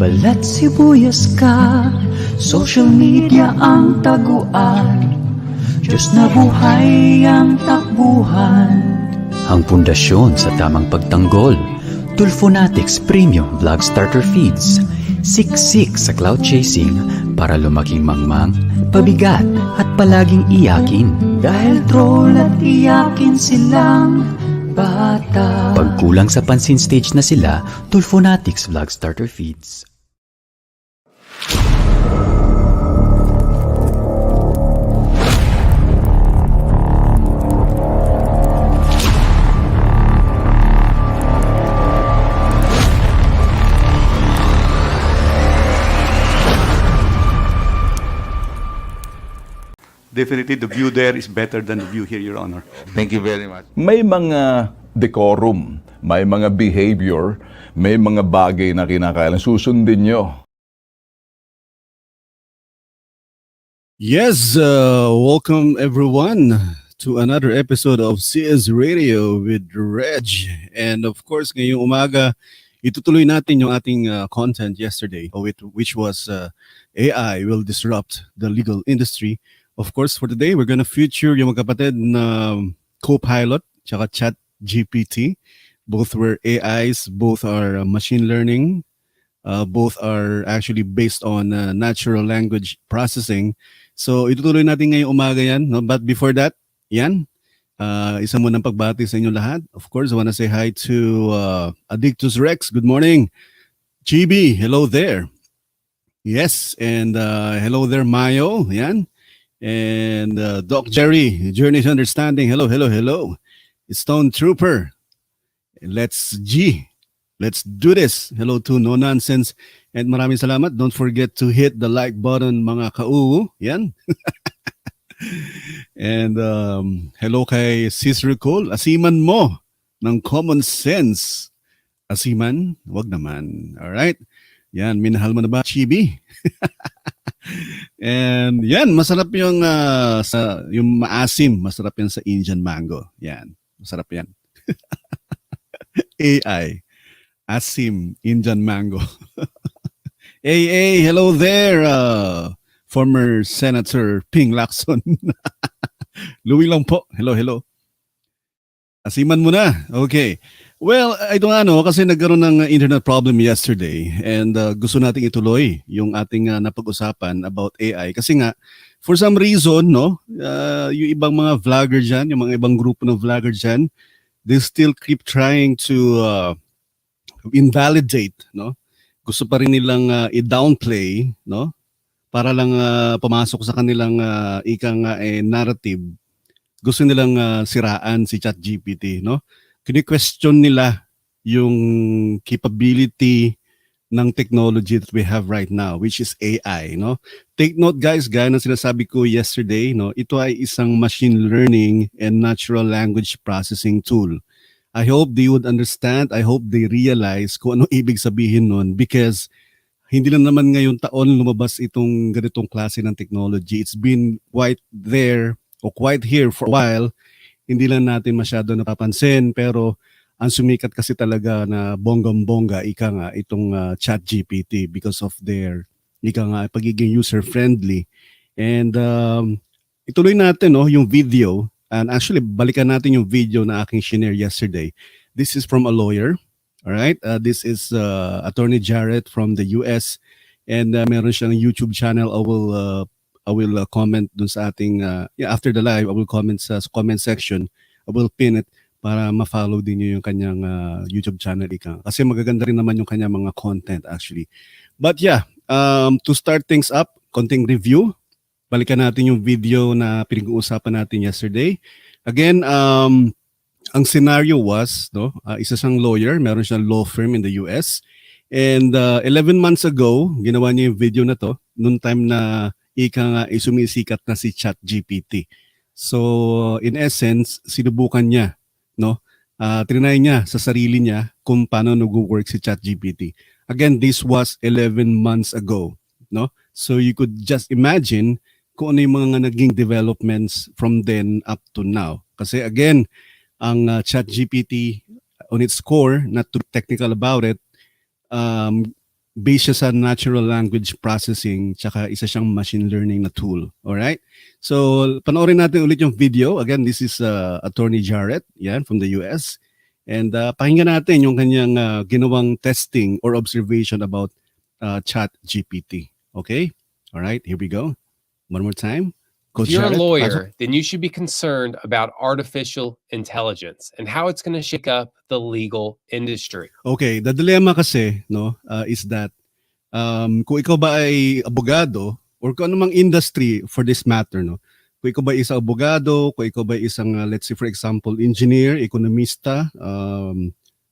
Balat sibuyas ka, social media ang taguan, Diyos na buhay ang takbuhan. Ang pundasyon sa tamang pagtanggol, Tulfonatics Premium Vlog Starter Feeds. Siksik sa cloud chasing para lumaking mangmang, pabigat at palaging iyakin. Dahil troll at iyakin silang bata. Pagkulang sa pansin stage na sila, Tulfonatics Vlog Starter Feeds. Definitely, the view there is better than the view here, Your Honor. Thank you very much. May mga decorum, may mga behavior, may mga bagay na kinakailangan susundin nyo. Yes, welcome everyone to another episode of CS Radio with Reg. And of course, ngayong umaga, itutuloy natin yung ating content yesterday, which was AI will disrupt the legal industry. Of course, for today, we're gonna feature yung magkapatid na CoPilot tsaka ChatGPT. Both were AIs, both are machine learning, both are actually based on natural language processing. So itutuloy natin ngayong umaga yan. No? But before that, yan, isa mo ng pagbati sa inyo lahat. Of course, I wanna say hi to Addictus Rex. Good morning. GB, hello there. Yes, and hello there, Mayo. Yan. And Doc Jerry, Journey to Understanding. Hello, hello, hello. Stone Trooper. Let's do this. Hello to No Nonsense. And maraming salamat. Don't forget to hit the like button, mga ka-uu. Yan. And hello kay Cicero Cole. Asiman mo ng common sense. Asiman? Wag naman. Alright. Yan, minahal mo na ba, Chibi? And yan, masarap yung yung maasim, masarap yan sa Indian mango. Yan, masarap yan. AI, asim, Indian mango. Hey, hello there, former Senator Ping Lacson. Louie lang po. Hello. Asiman mo na. Okay. Well, ito nga kasi nagkaroon ng internet problem yesterday and gusto nating ituloy yung ating napag-usapan about AI kasi nga for some reason yung ibang mga vlogger diyan, yung mga ibang grupo ng vlogger diyan, they still keep trying to invalidate, Gusto pa rin nilang i-downplay, Para lang pumasok sa kanilang narrative. Gusto nilang siraan si ChatGPT, kini-question nila yung capability ng technology that we have right now, which is AI, Take note guys, gaya ng sinasabi ko yesterday, ito ay isang machine learning and natural language processing tool. I hope they would understand, I hope they realize kung ano ibig sabihin nun because hindi lang naman ngayong taon lumabas itong ganitong klase ng technology. It's been quite there or quite here for a while. Hindi lang natin masyado napapansin pero ang sumikat kasi talaga na bonggam-bongga itong ChatGPT because of their pagiging user-friendly. And ituloy natin yung video and actually balikan natin yung video na aking share yesterday. This is from a lawyer. All right? This is Attorney Jarrett from the US and meron siyang YouTube channel. I will comment dun sa ating, after the live, I will comment sa comment section. I will pin it para ma-follow din niyo yung kanyang YouTube channel. Kasi magaganda rin naman yung kanyang mga content actually. But yeah, to start things up, konting review. Balikan natin yung video na pinag-uusapan natin yesterday. Again, ang scenario was, isa siyang lawyer, meron siyang law firm in the US. And 11 months ago, ginawa niya yung video na to, noong time na sumisikat na si ChatGPT. So, in essence, sinubukan niya, trinay niya sa sarili niya kung paano nag-work si ChatGPT. Again, this was 11 months ago, So, you could just imagine kung ano yung mga naging developments from then up to now. Kasi again, ang ChatGPT on its core, not too technical about it, based siya sa natural language processing, tsaka isa siyang machine learning na tool. Alright? So, panoorin natin ulit yung video. Again, this is Attorney Jarrett, yan, from the US. And pakinggan natin yung kanyang ginawang testing or observation about ChatGPT. Okay? Alright, here we go. One more time. If Coach you're a Jarrett, lawyer, then you should be concerned about artificial intelligence and how it's going to shake up the legal industry. okay, the dilemma kasi no is that kung ikaw ba ay abogado or kung anumang industry for this matter, no? Kung ikaw ba ay isang abogado, kung ikaw ba ay isang, let's say for example, engineer, ekonomista,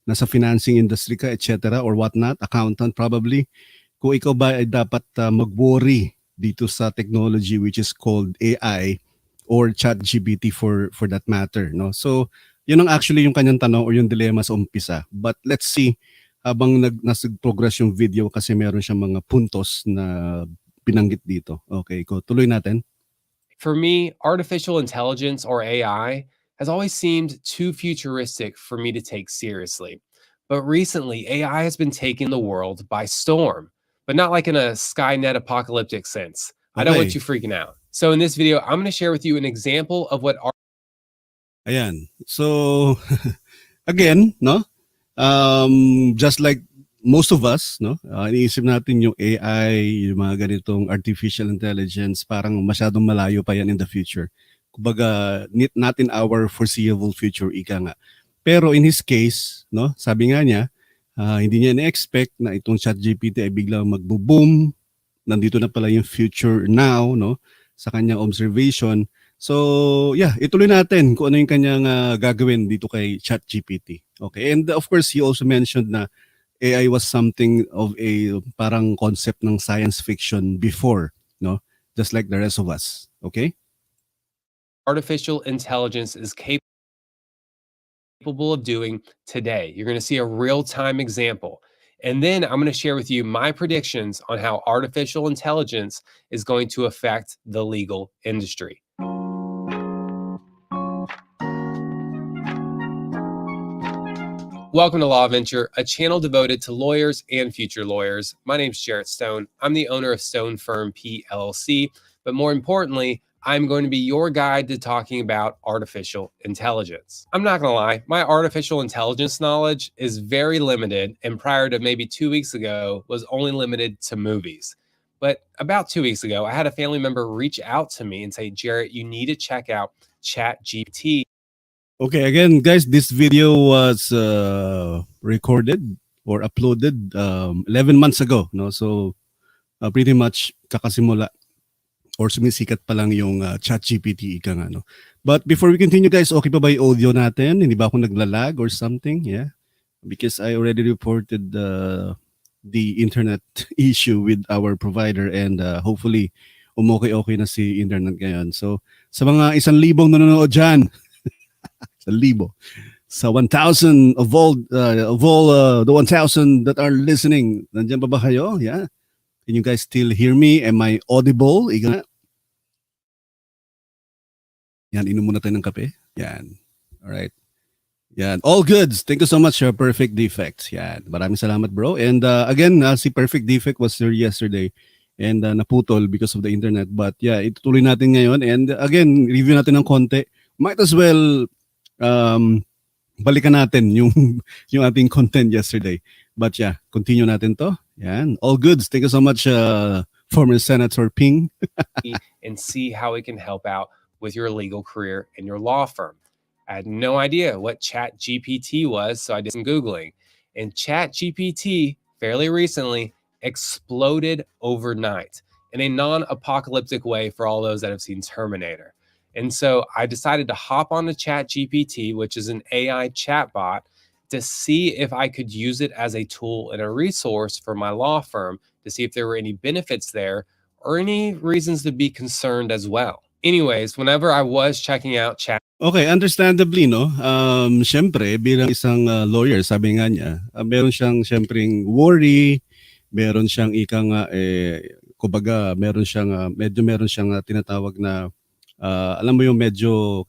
nasa financing industry ka, etc. or whatnot, accountant probably, kung ikaw ba ay dapat mag-worry dito sa technology which is called AI or ChatGPT for that matter, no? So, yun ang actually yung kanyang tanong or yung dilemma sa umpisa. But let's see habang nag-progress yung video kasi meron siyang mga puntos na binanggit dito. Okay, tuloy natin. For me, artificial intelligence or AI has always seemed too futuristic for me to take seriously. But recently, AI has been taking the world by storm, but not like in a Skynet apocalyptic sense. I don't want Okay. you freaking out. So in this video, I'm going to share with you an example of what Ayan. So, again, no? Just like most of us, no? Iniisip natin yung AI, yung mga ganitong artificial intelligence, parang masyadong malayo pa yan in the future. Kumbaga, not in our foreseeable future, ika nga. Pero in his case, no? Sabi nga niya, hindi niya na-expect na itong ChatGPT ay biglang magbo-boom. Nandito na pala yung future now, no? Sa kanyang observation. So, yeah, ituloy natin kung ano yung kanyang gagawin dito kay ChatGPT. Okay, and of course, he also mentioned na AI was something of a parang concept ng science fiction before, no? Just like the rest of us. Okay? artificial intelligence is capable of doing today. You're going to see a real-time example. And then I'm going to share with you my predictions on how artificial intelligence is going to affect the legal industry. Welcome to Law Venture, a channel devoted to lawyers and future lawyers. My name is Jarrett Stone. I'm the owner of Stone Firm PLC, but more importantly, I'm going to be your guide to talking about artificial intelligence. I'm not gonna lie, my artificial intelligence knowledge is very limited, and prior to maybe 2 weeks ago was only limited to movies. But about 2 weeks ago, I had a family member reach out to me and say, Jarrett, you need to check out ChatGPT. Okay, again, guys, this video was recorded or uploaded 11 months ago, no? So, pretty much kakasimula or sumisikat pa lang yung ChatGPT ika nga, no? But before we continue, guys, okay pa ba yung audio natin? Hindi ba ako naglalag or something? Yeah? Because I already reported the internet issue with our provider and hopefully okay na si internet ngayon. So, sa mga 1,000 nanonood dyan, 1,000, sa 1,000 of all the 1,000 that are listening, nandiyan pa ba kayo? Yeah. Can you guys still hear me? Am I audible? Ika. Yan, inom muna tayo ng kape. Yan. Alright. Yan. All goods. Thank you so much, Perfect Defect. Yan. Maraming salamat, bro. And again, si Perfect Defect was here yesterday and naputol because of the internet. But yeah, itutuloy natin ngayon. And again, review natin ng konti. Might as well balikan natin yung ating content yesterday. But yeah, continue natin to. Yan. All goods. Thank you so much, former Senator Ping. And see how it can help out with your legal career and your law firm. I had no idea what ChatGPT was, so I did some Googling. And ChatGPT, fairly recently, exploded overnight in a non-apocalyptic way for all those that have seen Terminator. And so I decided to hop on to ChatGPT, which is an AI chatbot, to see if I could use it as a tool and a resource for my law firm to see if there were any benefits there or any reasons to be concerned as well. Anyways, whenever I was checking out Okay, understandably, no? Siyempre, bilang isang lawyer, sabi nga niya, meron siyang siyempreng worry, meron siyang kumbaga, meron siyang, meron siyang tinatawag na, alam mo yung medyo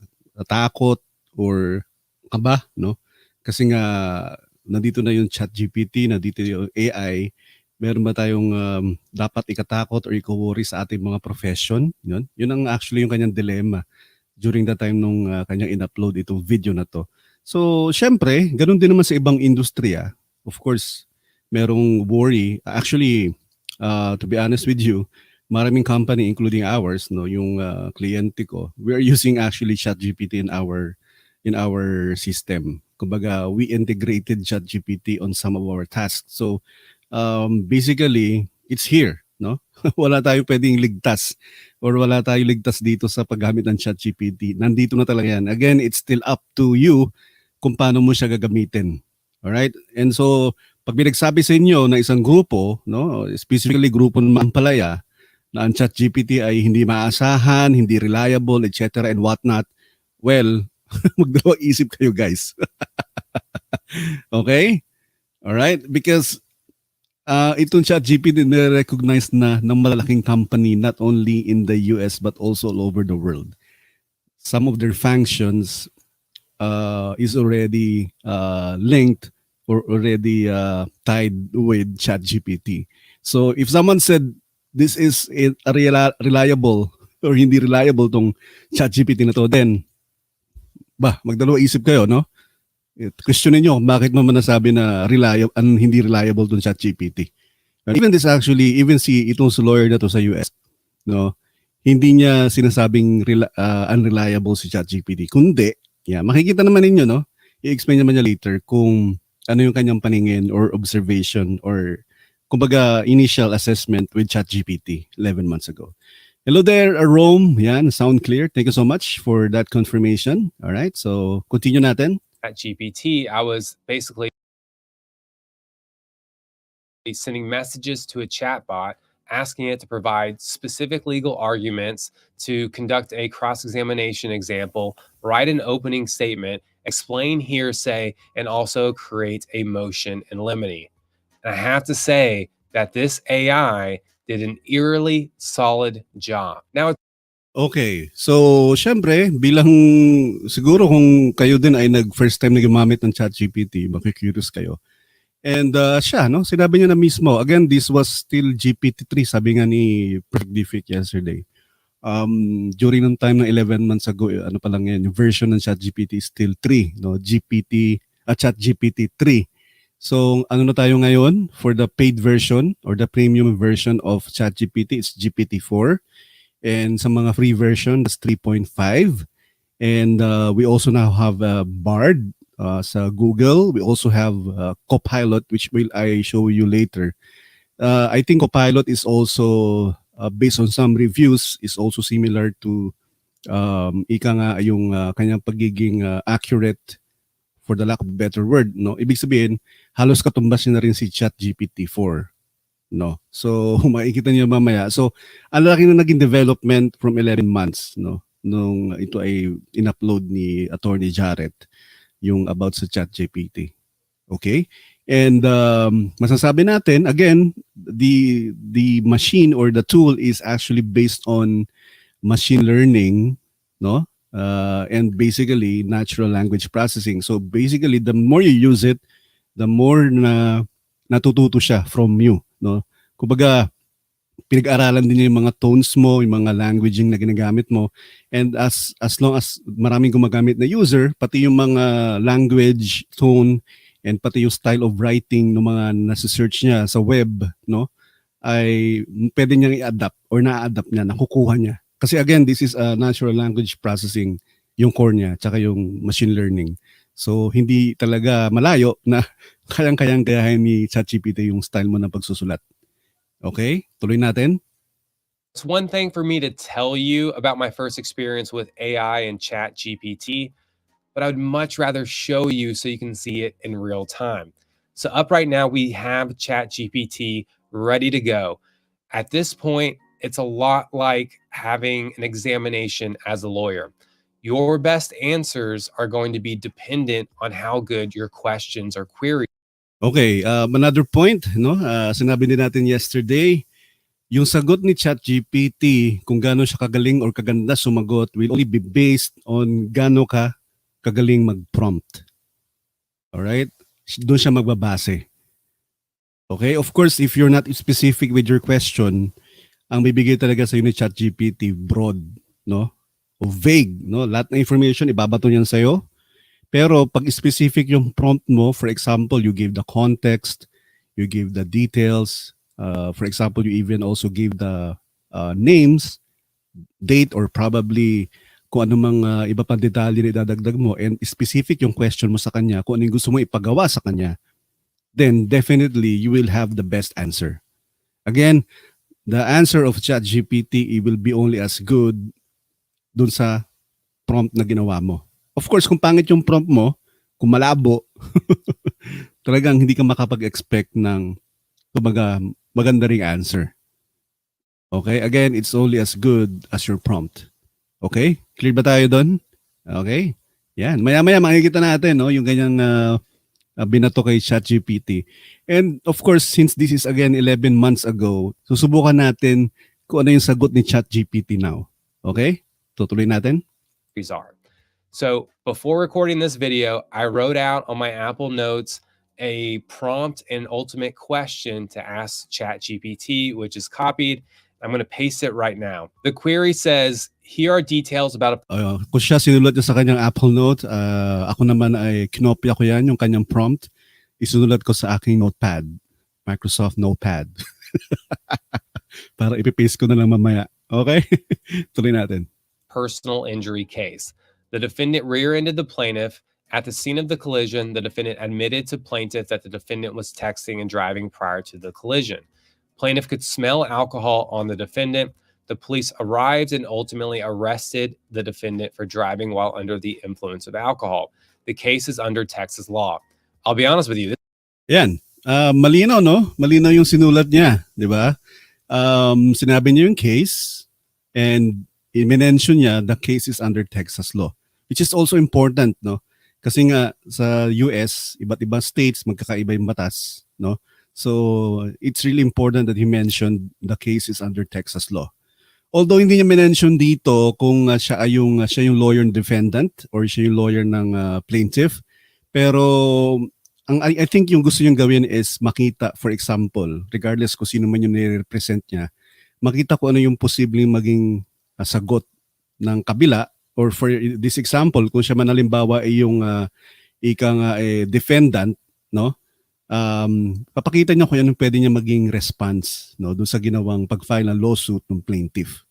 takot or kaba, no? Kasi nga, nandito na yung ChatGPT, nandito yung AI, Meron ba tayong dapat ikatakot or iko-worry sa ating mga profession? Yun ang actually yung kanyang dilemma during the time nung kanyang in-upload itong video na to. So, syempre, ganun din naman sa ibang industriya. Of course, merong worry. Actually, to be honest with you, maraming company including ours, no, yung kliyente ko, we are using actually ChatGPT in our system. Kumbaga, we integrated ChatGPT on some of our tasks. So, basically, it's here, no? Wala tayong pwedeng ligtas or wala tayong ligtas dito sa paggamit ng ChatGPT. Nandito na talaga yan. Again, it's still up to you kung paano mo siya gagamitin. Alright? And so, pag binagsabi sa inyo na isang grupo, no, specifically grupo ng Mampalaya, na ang ChatGPT ay hindi maasahan, hindi reliable, etc. and whatnot, well, magdalawang isip kayo guys. Okay? Alright? Because itong ChatGPT na-recognize na ng malalaking company not only in the US but also all over the world. Some of their functions is already linked or already tied with ChatGPT. So if someone said this is a reliable or hindi reliable tong ChatGPT na to, then magdalawa isip kayo, no? Questionin nyo bakit mo nasabi na hindi reliable tong ChatGPT. Even this actually, even itong lawyer na to sa US, no, hindi niya sinasabing unreliable si ChatGPT. Kundi, makikita naman ninyo, no, i-explain naman niya later kung ano yung kanyang paningin or observation or kumbaga initial assessment with ChatGPT 11 months ago. Hello there, Rome. Yan, sound clear. Thank you so much for that confirmation. All right, so continue natin. At GPT, I was basically sending messages to a chatbot, asking it to provide specific legal arguments, to conduct a cross-examination example, write an opening statement, explain hearsay, and also create a motion in limine. And I have to say that this AI did an eerily solid job. Now, Okay. So, syempre, bilang siguro kung kayo din ay first time na gumamit ng ChatGPT, makikurious kayo. And siya, no, sinabi niya na mismo, again, this was still GPT-3, sabi nga ni Predific yesterday. During ng time ng 11 months ago, ano pa lang yan, yung version ng ChatGPT is still 3, no, ChatGPT 3. So, ano na tayo ngayon for the paid version or the premium version of ChatGPT, it's GPT-4. And sa mga free version, that's 3.5. And we also now have Bard sa Google. We also have CoPilot, which I show you later. I think CoPilot is also, based on some reviews, is also similar to yung kanyang pagiging accurate, for the lack of a better word. No? Ibig sabihin, halos katumbas niya na rin si ChatGPT 4. No. So makikita niyo mamaya. So ang laki na naging development from 11 months, no, nung ito ay in-upload ni Attorney Jarrett yung about sa ChatGPT. Okay? And masasabi natin again, the machine or the tool is actually based on machine learning, no? And basically natural language processing. So basically the more you use it, the more na natututo siya from you, no? Kumbaga, pinag-aralan din niya yung mga tones mo, yung mga languaging na ginagamit mo. And as long as maraming gumagamit na user, pati yung mga language, tone, and pati yung style of writing ng mga nasa-search niya sa web, no, ay pwede niyang i-adapt or na-adapt niya, nakukuha niya. Kasi again, this is a natural language processing, yung core niya, tsaka yung machine learning. So, hindi talaga malayo na kayang-kayang gayahin ni ChatGPT yung style mo ng pagsusulat. Okay? Tuloy natin. it's one thing for me to tell you about my first experience with AI and ChatGPT, but I would much rather show you so you can see it in real time. So up right now, we have ChatGPT ready to go. At this point, it's a lot like having an examination as a lawyer. Your best answers are going to be dependent on how good your questions or queries. Okay, another point, no? Sinabi din natin yesterday, yung sagot ni ChatGPT, kung gaano siya kagaling or kaganda sumagot, will only be based on gaano ka kagaling mag-prompt. Alright? Doon siya magbabase. Okay? Of course, if you're not specific with your question, ang bibigay talaga sa ni ChatGPT broad, no? O vague, no? Lahat ng information ibabato niyan sa iyo. Pero pag specific yung prompt mo, for example, you give the context, you give the details, for example, you even also give the names, date, or probably kung ano mang iba pang detalye na idadagdag mo, and specific yung question mo sa kanya, kung ano yung gusto mo ipagawa sa kanya, then definitely you will have the best answer. Again, the answer of ChatGPT will be only as good dun sa prompt na ginawa mo. Of course, kung pangit yung prompt mo, kung malabo, talagang hindi ka makapag-expect ng kumbaga maganda ring answer. Okay? Again, it's only as good as your prompt. Okay? Clear ba tayo doon? Okay? Yan. Maya-maya makikita natin no, yung ganyang binato kay ChatGPT. And of course, since this is again 11 months ago, susubukan natin kung ano yung sagot ni ChatGPT now. Okay? Tutuloy natin. Are. So before recording this video, I wrote out on my Apple Notes a prompt and ultimate question to ask ChatGPT, which is copied. I'm going to paste it right now. The query says, here are details about kung siya sinulat niya sa kanyang Apple Note, ako naman ay kinopya ko yan, yung kanyang prompt. Isunulat ko sa aking notepad, Microsoft Notepad. Para ipipaste ko na lang mamaya. Okay? Tuloy natin. Personal injury case. The defendant rear-ended the plaintiff. At the scene of the collision, the defendant admitted to plaintiff that the defendant was texting and driving prior to the collision. Plaintiff could smell alcohol on the defendant. The police arrived and ultimately arrested the defendant for driving while under the influence of alcohol. The case is under Texas law. I'll be honest with you. Yan. Malinaw, no? Malinaw yung sinulat niya, di ba? Sinabi niya yung case and i-mention niya the case is under Texas law, which is also important, no? Kasi nga sa US, iba't ibang states magkakaiba yung batas, no? So it's really important that he mentioned the case is under Texas law. Although hindi niya mention dito kung siya yung lawyer ng defendant or siya yung lawyer ng plaintiff, pero I think yung gusto niyang gawin is makita, for example, regardless kung sino man yung nire-represent niya, makita ko ano yung posibleng maging sagot ng kabila, or for this example, kung siya man halimbawa ay yung defendant, no? Papakita niya kung anong pwede niya maging response, no, doon sa ginawang pag-file ng lawsuit ng plaintiff.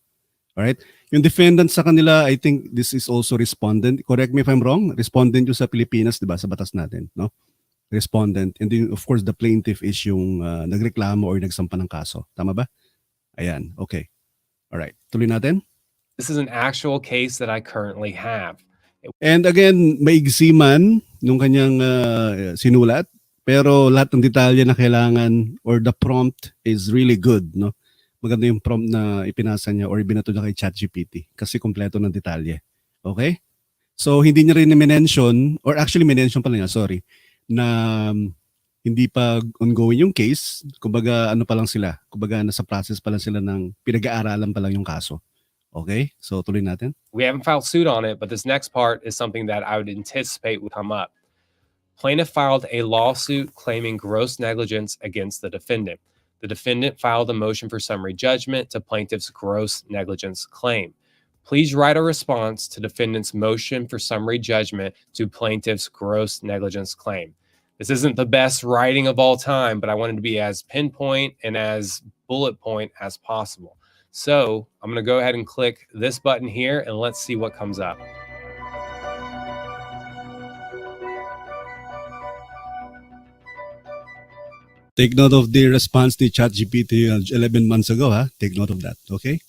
Alright? Yung defendant sa kanila, I think this is also respondent. Correct me if I'm wrong. Respondent yung sa Pilipinas, di ba? Sa batas natin, no? Respondent. And then, of course, the plaintiff is yung nagreklamo or nagsampa ng kaso. Tama ba? Ayan. Okay. Alright. Tuloy natin. This is an actual case that I currently have. And again, maigsi man nung kanyang sinulat, pero lahat ng detalye na kailangan or the prompt is really good, no? Maganda yung prompt na ipinasa niya or ibinato niya kay ChatGPT kasi kompleto ng detalye. Okay? So hindi niya rin mention, or actually mention pala niya, sorry, na hindi pa ongoing yung case, kumbaga ano pa lang sila, kumbaga nasa process pa lang sila ng pinag-aaralan pa lang yung kaso. Okay? So tuloy natin. We haven't filed suit on it, but this next part is something that I would anticipate would come up. Plaintiff filed a lawsuit claiming gross negligence against the defendant. The defendant filed a motion for summary judgment to plaintiff's gross negligence claim. Please write a response to defendant's motion for summary judgment to plaintiff's gross negligence claim. This isn't the best writing of all time, but I wanted to be as pinpoint and as bullet point as possible. So I'm going to go ahead and click this button here and let's see what comes up. Take note of the response to ChatGPT 11 months ago, ha? Take note of that, okay?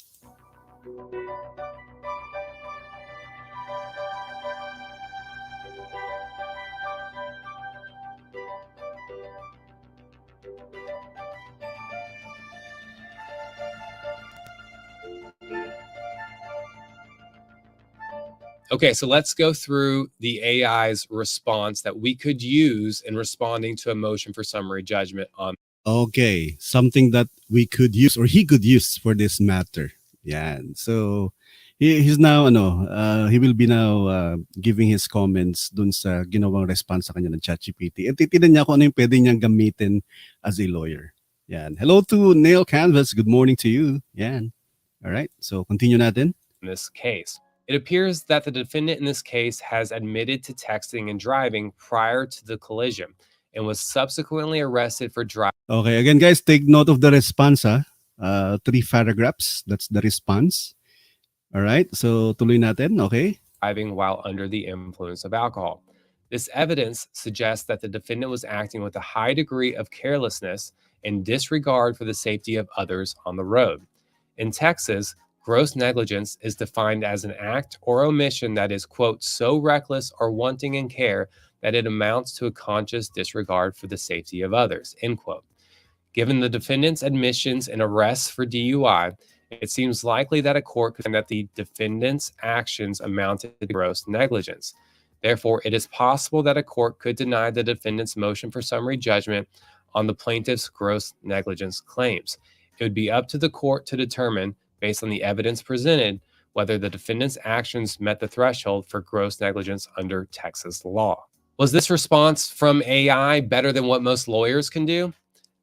Okay, so let's go through the AI's response that we could use in responding to a motion for summary judgment on. Okay, something that we could use or he could use for this matter. Yan. So, he's now he will be now giving his comments dun sa ginawang response sa kanya ng ChatGPT. At titignan niya kung ano yung pwede niyang gamitin as a lawyer. Yan. Hello to Neil Canvas. Good morning to you. Yan. All right. So continue natin. In this case, it appears that the defendant in this case has admitted to texting and driving prior to the collision and was subsequently arrested for driving. Okay, again guys, take note of the response. 3 paragraphs. That's the response. All right. So tuloy natin. Okay. Driving while under the influence of alcohol. This evidence suggests that the defendant was acting with a high degree of carelessness and disregard for the safety of others on the road. In Texas, gross negligence is defined as an act or omission that is, quote, so reckless or wanting in care that it amounts to a conscious disregard for the safety of others, end quote. Given the defendant's admissions and arrests for DUI, it seems likely that a court could find that the defendant's actions amounted to gross negligence. Therefore, it is possible that a court could deny the defendant's motion for summary judgment on the plaintiff's gross negligence claims. It would be up to the court to determine, based on the evidence presented, whether the defendant's actions met the threshold for gross negligence under Texas law. Was this response from AI better than what most lawyers can do?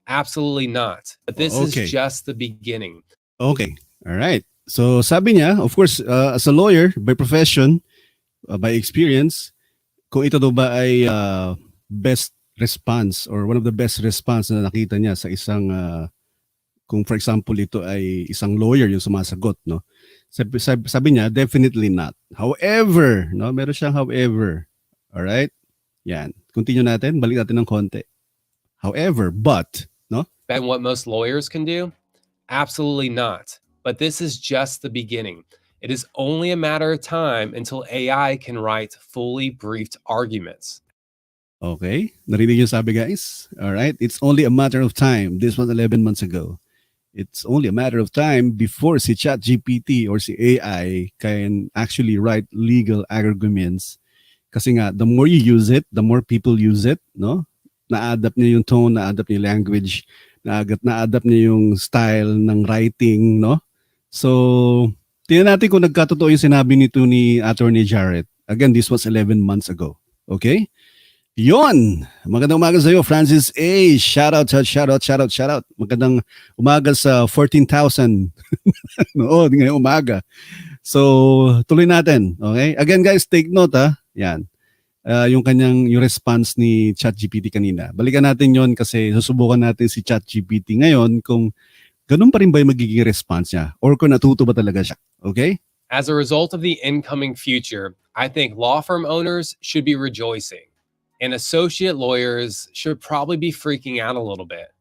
Absolutely not. But this Okay. is just the beginning. Okay. All right. So sabi niya, of course, as a lawyer by profession, by experience, kung ito daw ba ay best response or one of the best response na nakita niya sa isang kung for example ito ay isang lawyer yung sumasagot, no? Sabi niya, definitely not. However, no, meron siyang however. All right? Yan. Continue natin, balik natin ng konti. However, but, no? Than what most lawyers can do? Absolutely not. But this is just the beginning. It is only a matter of time until AI can write fully briefed arguments. Okay. Narinig yung sabi, guys? All right. It's only a matter of time. This was 11 months ago. It's only a matter of time before si ChatGPT or si AI can actually write legal arguments. Kasi nga, the more you use it, the more people use it, no? Na-adapt niya yung tone, na-adapt niya yung language, na-adapt niya yung style ng writing, no? So, tingnan natin kung nagkatotoo yung sinabi nito ni Attorney Jarrett. Again, this was 11 months ago. Okay? Yon! Magandang umaga sa iyo, Francis A. Shout out. Magandang umaga sa 14,000. Oo, ngayong umaga. So, tuloy natin. Okay? Again, guys, take note, ha? Yan. Yung response ni ChatGPT kanina. Balikan natin yon kasi susubukan natin si ChatGPT ngayon kung ganun pa rin ba yung magiging response niya or kung natuto ba talaga siya. Okay? As a result of the incoming future, I think law firm owners should be rejoicing, and associate lawyers should probably be freaking out a little bit.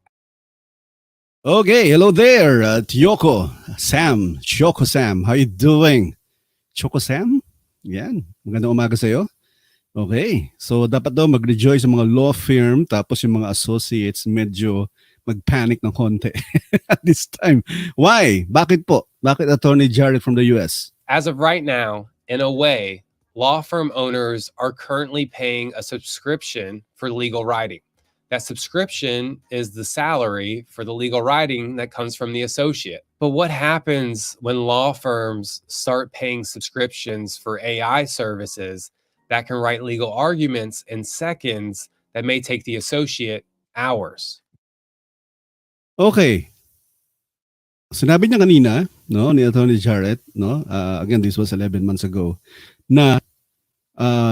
Okay, hello there, Choco Sam. How you doing? Choco Sam? Yan, magandang umaga sa iyo. Okay, so dapat daw mag-rejoice yung mga law firm tapos yung mga associates medyo mag-panic ng konti at this time. Why? Bakit po? Bakit Attorney Jarrett from the US? As of right now, in a way, law firm owners are currently paying a subscription for legal writing. That subscription is the salary for the legal writing that comes from the associate. But what happens when law firms start paying subscriptions for AI services that can write legal arguments in seconds that may take the associate hours? Okay. Sinabi niya kanina, no, ni Attorney Jarrett, no, again, this was 11 months ago, na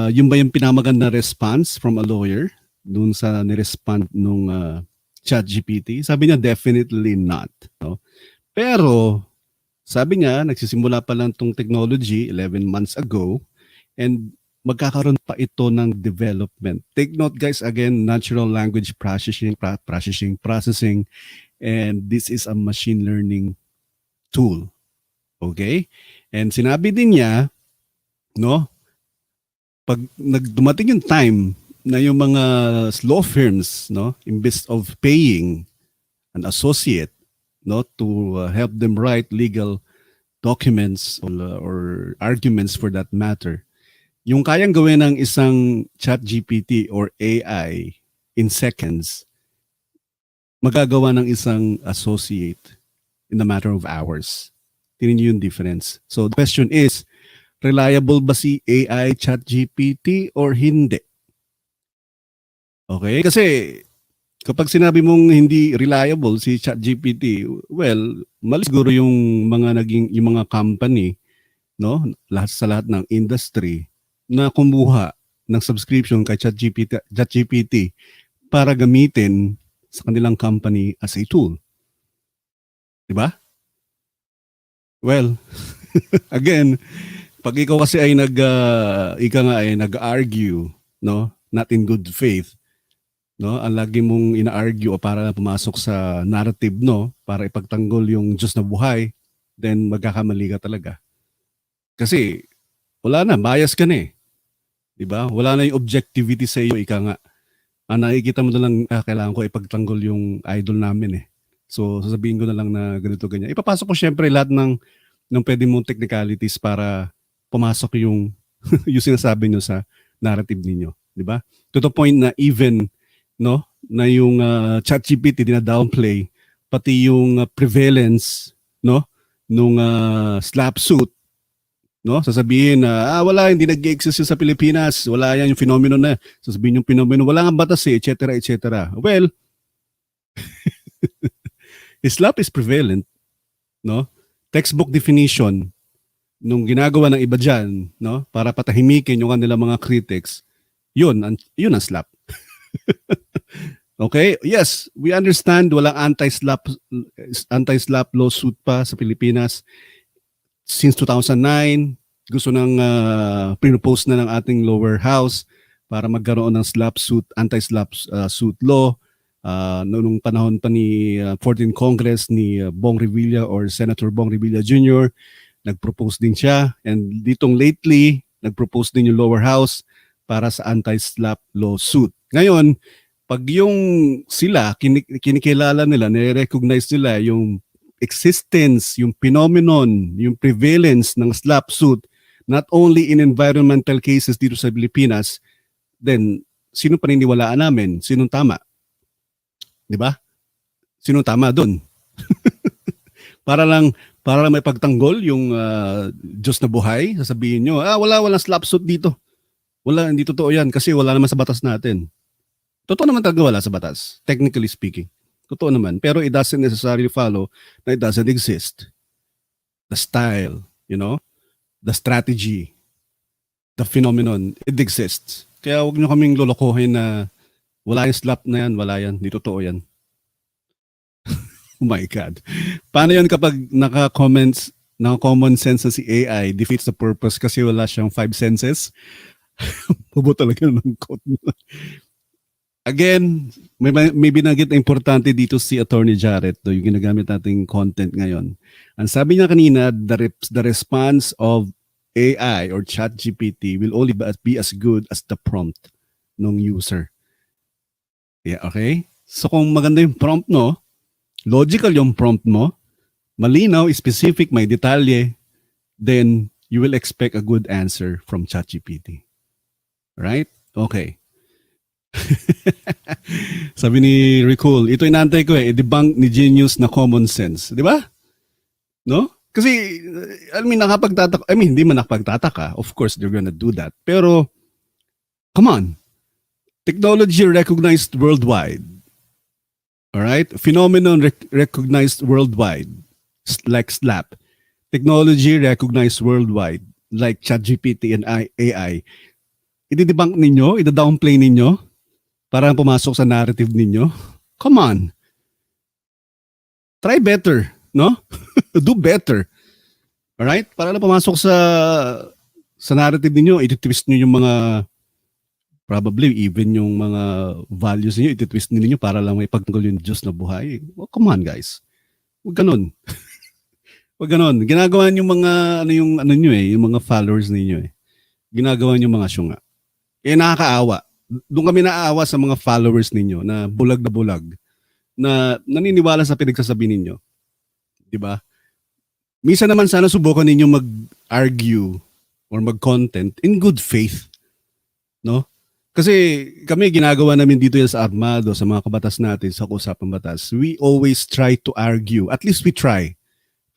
yung ba yung pinamaganda response from a lawyer dun sa nirespond nung ChatGPT? Sabi niya, definitely not. No? Pero, sabi niya, nagsisimula pa lang tong technology 11 months ago and magkakaroon pa ito ng development. Take note, guys, again, natural language processing, and this is a machine learning tool. Okay? And sinabi din niya, no, pag nagdumating yung time na yung mga law firms, no, imbes of paying an associate, no, to help them write legal documents or arguments for that matter, yung kayang gawin ng isang ChatGPT or AI in seconds, magagawa ng isang associate in a matter of hours. Tingnan niyo yung difference. So the question is, reliable ba si AI ChatGPT or hindi? Okay? Kasi kapag sinabi mong hindi reliable si ChatGPT, well, mali siguro yung yung mga company, no? Lahat ng industry na kumuha ng subscription kay ChatGPT para gamitin sa kanilang company as a tool. 'Di ba? Well, again, pag ikaw kasi ay nag-argue, no? Not in good faith, no? Ang lagi mong ina-argue o para pumasok sa narrative, no? Para ipagtanggol yung Diyos na buhay, then magkakamali ka talaga. Kasi wala na, bias ka na eh. 'Di ba? Wala na yung objectivity sa iyo, ika nga. Ang nakikita mo na lang, kailangan ko ipagtanggol yung idol namin eh. So sasabihin ko na lang na ganito ganyan. Ipapasok ko syempre lahat ng pwede mong technicalities para pumasok yung yung sinasabi nyo sa narrative ninyo, di ba? To the point na even no na yung ChatGPT dina-downplay pati yung prevalence no nung slap suit, no? Sasabihin na wala, hindi nag-exist sa Pilipinas, wala yan yung phenomenon na. Sasabihin yung phenomenon, wala nga batas eh, etc. etc. Well, slap is prevalent, no? Textbook definition nung ginagawa ng iba dyan, no? Para patahimikin yung kanilang mga critics, yun ang slap. Okay? Yes, we understand walang anti-slap lawsuit pa sa Pilipinas. Since 2009, gusto nang pinopose na ng ating lower house para magkaroon ng anti-slap suit law. Noong panahon pa ni 14th Congress ni Bong Revilla or Senator Bong Revilla Jr., nag-propose din siya. And ditong lately, nag-propose din yung lower house para sa anti-slap lawsuit. Ngayon, pag yung sila, kinikilala nila, nire-recognize nila yung existence, yung phenomenon, yung prevalence ng slap suit, not only in environmental cases dito sa Pilipinas, then sino paniniwalaan namin? Sinong tama? Di ba? Sinong tama doon? para lang may pagtanggol yung Diyos na buhay, sasabihin nyo, walang slap suit dito. Wala, hindi totoo yan kasi wala naman sa batas natin. Totoo naman talaga wala sa batas, technically speaking. Totoo naman. Pero it doesn't necessarily follow na it doesn't exist. The style, the strategy, the phenomenon, it exists. Kaya huwag nyo kaming lolokohin na wala yung slap na yan, wala yan. Di totoo yan. Oh my God. Paano yun kapag naka-common sense na si AI defeats the purpose kasi wala siyang 5 senses? Pubo talaga ng quote. Again, may binanggit na importante dito si Attorney Jarrett, yung ginagamit nating content ngayon. Ang sabi niya kanina, the response of AI or ChatGPT will only be as good as the prompt ng user. Yeah, okay? So kung maganda yung prompt mo, logical yung prompt mo, malinaw, specific, may detalye, then you will expect a good answer from ChatGPT. Right? Okay. Sabi ni Ricole, ito inaantay ko i-debunk ni Genius na common sense. Di ba? No? Kasi, hindi man nakapagtataka. Of course, they're gonna do that. Pero, come on. Technology recognized worldwide. Alright? Phenomenon recognized worldwide. Like SLAP. Technology recognized worldwide. Like ChatGPT and AI. I-debunk ninyo? I-downplay ninyo? Para pumasok sa narrative ninyo? Come on. Try better, no? Do better. Alright? Para lang pumasok sa narrative ninyo, i-twist nyo yung mga, probably even yung mga values niyo, i-twist ninyo para lang may pagtanggol yung Diyos na buhay. Well, come on guys. Huwag ganun. Huwag ganun. Ginagawa nyo mga, yung mga followers ninyo Ginagawa nyo mga syunga. Nakakaawa. Doon kami naaawa sa mga followers ninyo na bulag na naniniwala sa pinagsasabi ninyo. 'Di ba? Minsan naman sana subukan ninyo mag-argue or mag-content in good faith. No? Kasi kami ginagawa namin dito sa Armado, sa mga kabatas natin, sa usapang batas. We always try to argue. At least we try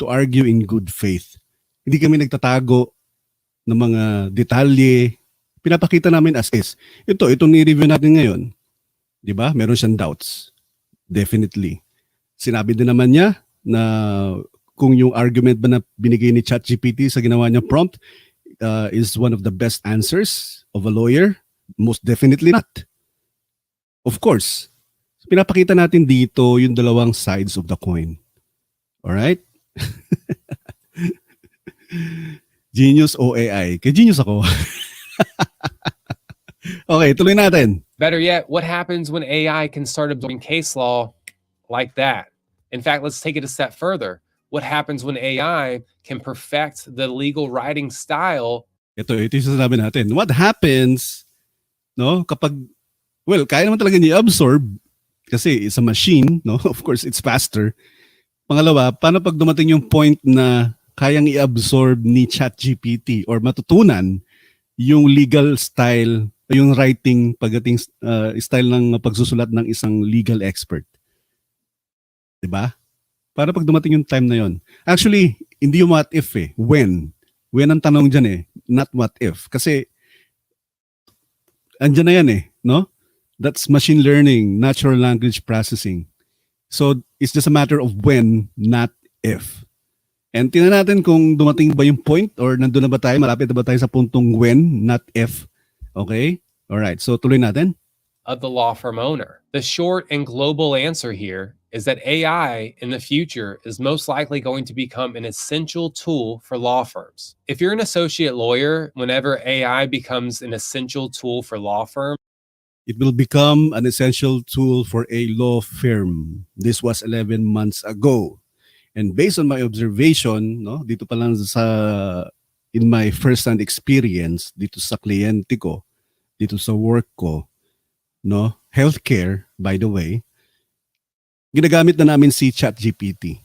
to argue in good faith. Hindi kami nagtatago ng mga detalye. Pinapakita namin as is. Itong ni-review natin ngayon, di ba? Meron siyang doubts. Definitely. Sinabi din naman niya na kung yung argument ba na binigay ni ChatGPT sa ginawa niya prompt is one of the best answers of a lawyer, most definitely not. Of course. Pinapakita natin dito yung dalawang sides of the coin. Alright? Genius o AI? Kaya genius ako. Okay, tuloy natin. Better yet, what happens when AI can start absorbing case law like that? In fact, let's take it a step further. What happens when AI can perfect the legal writing style? Ito yung sasabi natin. What happens, no, kapag, well, kaya naman talaga niya absorb kasi it's a machine, no? Of course, it's faster. Pangalawa, paano pag dumating yung point na kayang i-absorb ni ChatGPT or matutunan yung legal style, yung writing pagdating style ng pagsusulat ng isang legal expert. 'Di ba? Para pag dumating yung time na yon. Actually, hindi yung what if eh. When? When ang tanong dyan eh. Not what if. Kasi andyan na yan eh. No? That's machine learning, natural language processing. So, it's just a matter of when, not if. And tingnan natin kung dumating ba yung point or nandun na ba tayo, malapit na ba tayo sa puntong when, not if. Okay? Alright, so tuloy natin. Of the law firm owner. The short and global answer here is that AI in the future is most likely going to become an essential tool for law firms. If you're an associate lawyer, whenever AI becomes an essential tool for law firms, It will become an essential tool for a law firm. This was 11 months ago. And based on my observation, no, dito pa lang in my first-hand experience, dito sa kliyente ko, dito sa work ko, no, healthcare, by the way, ginagamit na namin si ChatGPT.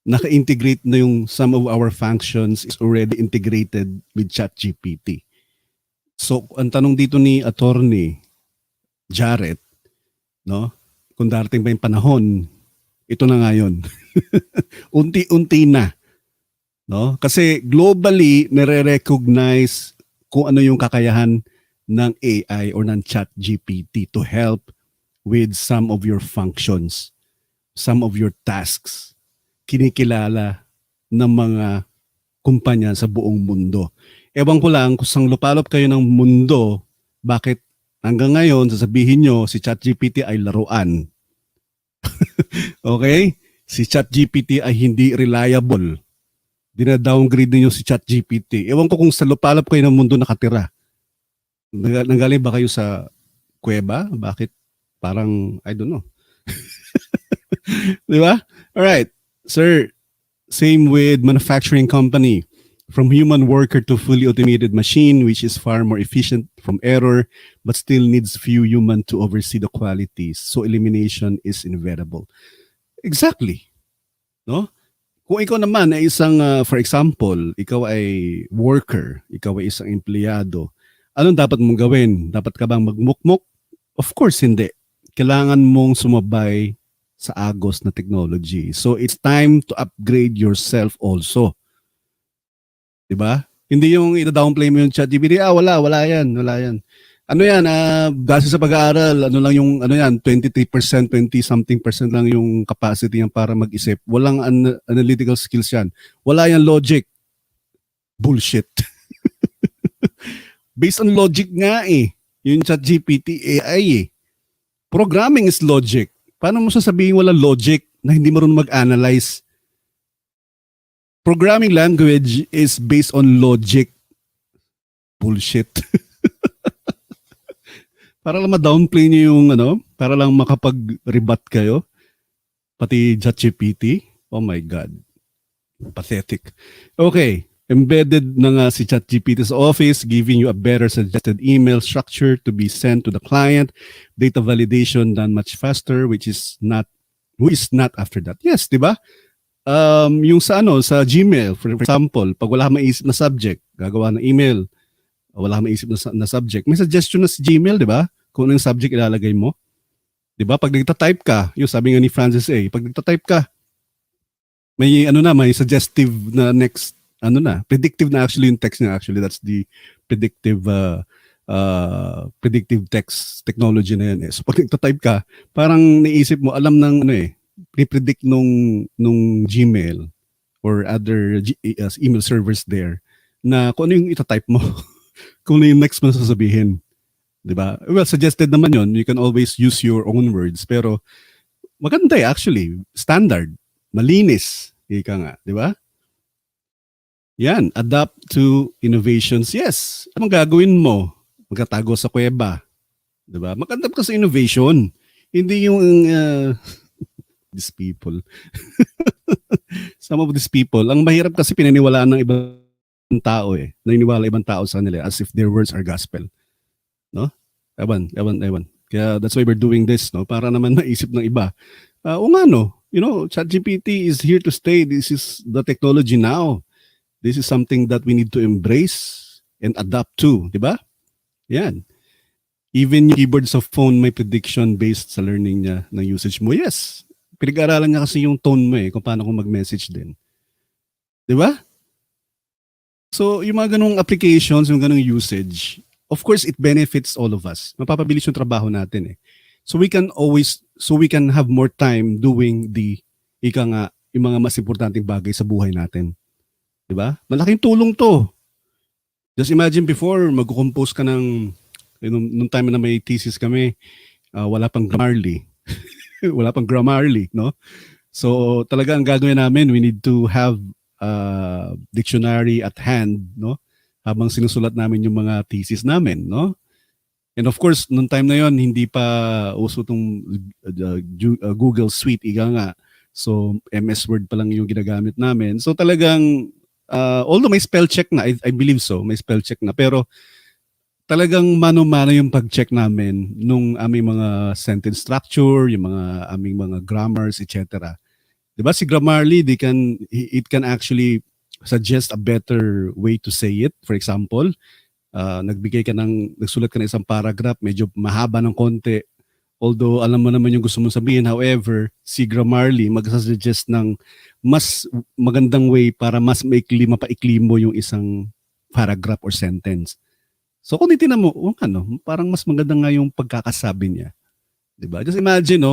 Naka-integrate na yung some of our functions is already integrated with ChatGPT. So, ang tanong dito ni Attorney Jarrett, no, kung darating ba yung panahon, ito na nga yun. Unti-unti na. No? Kasi globally, nare-recognize kung ano yung kakayahan ng AI or ng ChatGPT to help with some of your functions, some of your tasks. Kinikilala ng mga kumpanya sa buong mundo. Ewan ko lang, kung sang lupalop kayo ng mundo, bakit hanggang ngayon, sasabihin nyo, si ChatGPT ay laruan. Okay? Si ChatGPT ay hindi reliable. Dina-downgrade niyo si ChatGPT. Ewan ko kung sa lupalop kayo ng mundo nakatira. Nanggaling ba kayo sa kuweba? Bakit? Parang, I don't know. Di ba? Alright. Sir, same with manufacturing company. From human worker to fully automated machine, which is far more efficient from error, but still needs few human to oversee the qualities. So elimination is inevitable. Exactly. No? Kung ikaw naman ay isang, for example, ikaw ay worker, ikaw ay isang empleyado, anong dapat mong gawin? Dapat ka bang magmukmuk? Of course, hindi. Kailangan mong sumabay sa agos na technology. So it's time to upgrade yourself also. Diba? Hindi yung ita-downplay mo yung ChatGPT, wala yan. Ano yan, base sa pag-aaral, ano lang yung, 23%, 20-something percent lang yung capacity niyan para mag-isip. Walang analytical skills yan. Wala yan logic. Bullshit. Based on logic nga eh. Yung ChatGPT, AI eh. Programming is logic. Paano mo sasabihin wala logic na hindi marunong mag-analyze? Programming language is based on logic. Bullshit. Para lang ma-downplay niyo yung para lang makapag-rebut kayo. Pati ChatGPT. Oh my God. Pathetic. Okay. Embedded na nga si ChatGPT sa Office, giving you a better suggested email structure to be sent to the client. Data validation done much faster, who is not after that. Yes, di ba? Yung sa sa Gmail, for example, pag wala kang maisip na subject, gagawa ng email, wala kang maisip na subject, may suggestion na sa Gmail, di ba? Kung anong subject ilalagay mo. Di ba? Pag nagta-type ka, yung sabi nga ni Francis A, pag nagta-type ka, May may suggestive na next predictive na actually yung text niya actually. That's the predictive predictive text technology na yan. So pag nagta-type ka, parang naisip mo alam ng pre-predict nung Gmail or other email servers there na kung ano yung ita-type mo, kung ano yung next mo sasabihin. 'Di ba? Well, suggested naman yon. You can always use your own words pero maganda actually, standard, malinis, ika nga, 'di ba? Yan, adapt to innovations. Yes, anong gagawin mo? Magtatago sa kuweba, 'di ba? Mag-adapt ka sa innovation. Hindi yung these people. Some of these people, ang mahirap kasi pinaniwalaan ng ibang tao naniniwala ibang tao sa kanila as if their words are gospel. No? Ewan. Kaya that's why we're doing this, no? Para naman maisip ng iba. O nga, no? You know, ChatGPT is here to stay. This is the technology now. This is something that we need to embrace and adapt to, di ba? Yan. Even yung keyboard sa phone may prediction based sa learning niya ng usage mo. Yes. Pinag-aralan niya kasi yung tone mo kung paano ko mag-message din. Di ba? So, yung mga ganung applications, yung ganung usage, of course, it benefits all of us. Mapapabilis yung trabaho natin So we can have more time doing yung mga mas importanteng bagay sa buhay natin. 'Di ba? Malaking tulong 'to. Just imagine before magko-compose ka ng nung time na may thesis kami, wala pang Grammarly. Wala pang Grammarly, no? So talaga ang gagawin namin, we need to have dictionary at hand, no? Habang sinusulat namin yung mga thesis namin, no? And of course, nung time na yon hindi pa uso tong Google Suite, ika nga. So, MS Word pa lang yung ginagamit namin. So, talagang, although may spell check na, I believe so, may spell check na. Pero, talagang mano-mano yung pag-check namin nung aming mga sentence structure, yung mga aming mga grammars, etc. Diba si Grammarly, it can actually suggest a better way to say it. For example, nagsulat ka ng isang paragraph, medyo mahaba ng konti. Although alam mo naman yung gusto mong sabihin, however, si Grammarly mag-suggest ng mas magandang way para mas mapaikli mo yung isang paragraph or sentence. So kung titingnan mo, parang mas maganda nga yung pagkakasabi niya. 'Di ba? Just imagine,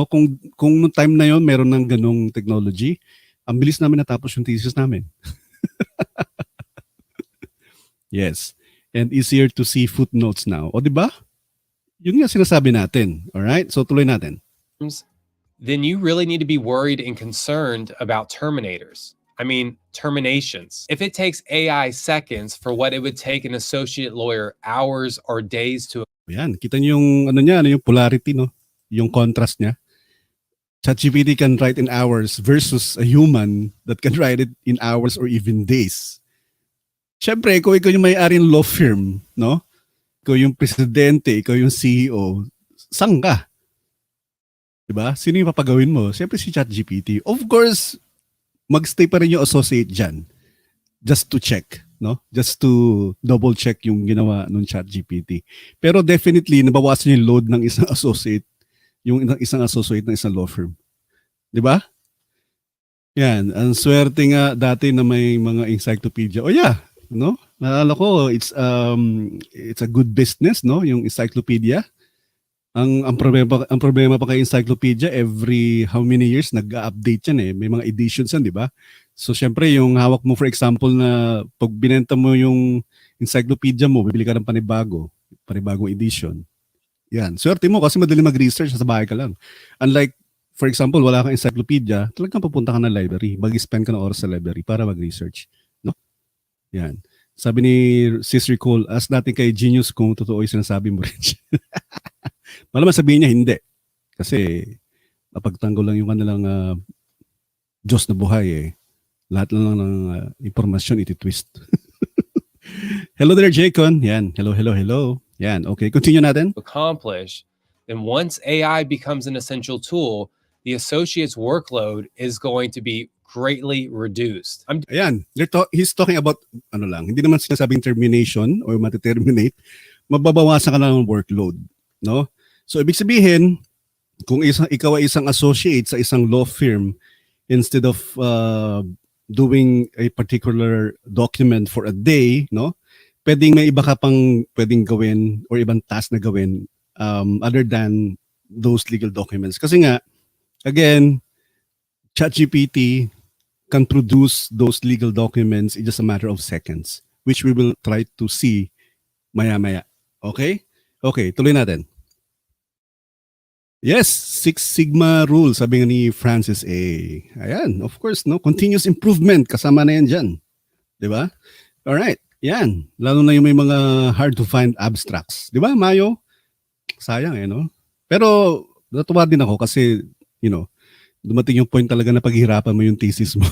kung no time na yon meron ng ganong technology, ang bilis namin natapos yung thesis namin. Yes. And easier to see footnotes now. O 'di ba? Yun nga sinasabi natin. All right? So tuloy natin. Then you really need to be worried and concerned about terminators. I mean, terminations. If it takes AI seconds for what it would take an associate lawyer hours or days to... Yan, kita niyo yung yung polarity, no? Yung contrast niya. ChatGPT can write in hours versus a human that can write it in hours or even days. Siyempre, ikaw yung may-ari ng law firm, no? Ikaw yung presidente, ikaw yung CEO. Saan ka? Diba? Sino yung papagawin mo? Siyempre si ChatGPT. Of course, magstay pa rin yung associate dyan. Just to check, no? Just to double check yung ginawa ng ChatGPT. Pero definitely, nabawasan yung load ng isang associate, yung isang associate ng isang law firm. Diba? Yan. Ang swerte nga dati na may mga encyclopedia. Oh yeah, no? Naalala ko, it's a good business, no? Yung encyclopedia. Ang problema pa kay encyclopedia, every how many years nag-update yan May mga editions yan, di ba? So syempre yung hawak mo, for example, na pag binenta mo yung encyclopedia mo, bibili ka ng panibagong edition. Yan. Swerte mo kasi madali mag-research sa bahay ka lang. Unlike, for example, wala kang encyclopedia, talagang pupunta ka ng library. Mag-spend ka ng oras sa library para mag-research. No? Yan. Sabi ni Sis Recall, ask natin kay Genius kung totoo yung sinasabi mo rin. Malamang sabihin niya hindi. Kasi napagtanggol lang yung kanilang Diyos na buhay Lahat lang ng impormasyon iti-twist. Hello there, Jaycon. Yan. Hello. Yan. Okay, continue natin. Accomplish, then once AI becomes an essential tool, the associate's workload is going to be greatly reduced. Ayan, he's talking about hindi naman sinasabing termination or mati-terminate, mababawasan ka lang ng workload, no? So ibig sabihin, kung ikaw ay isang associate sa isang law firm, instead of doing a particular document for a day, no? Pwedeng may iba ka pang pwedeng gawin or ibang task na gawin other than those legal documents. Kasi nga, again, ChatGPT can produce those legal documents in just a matter of seconds, which we will try to see maya-maya. Okay? Okay, tuloy natin. Yes, Six Sigma rule, sabi nga ni Francis A. Ayan, of course, no? Continuous improvement, kasama na yan dyan. Diba? Alright, yan. Lalo na yung may mga hard to find abstracts. Diba, Mayo? Sayang no? Pero natuwa din ako kasi, dumating yung point talaga na paghihirapan mo yung thesis mo.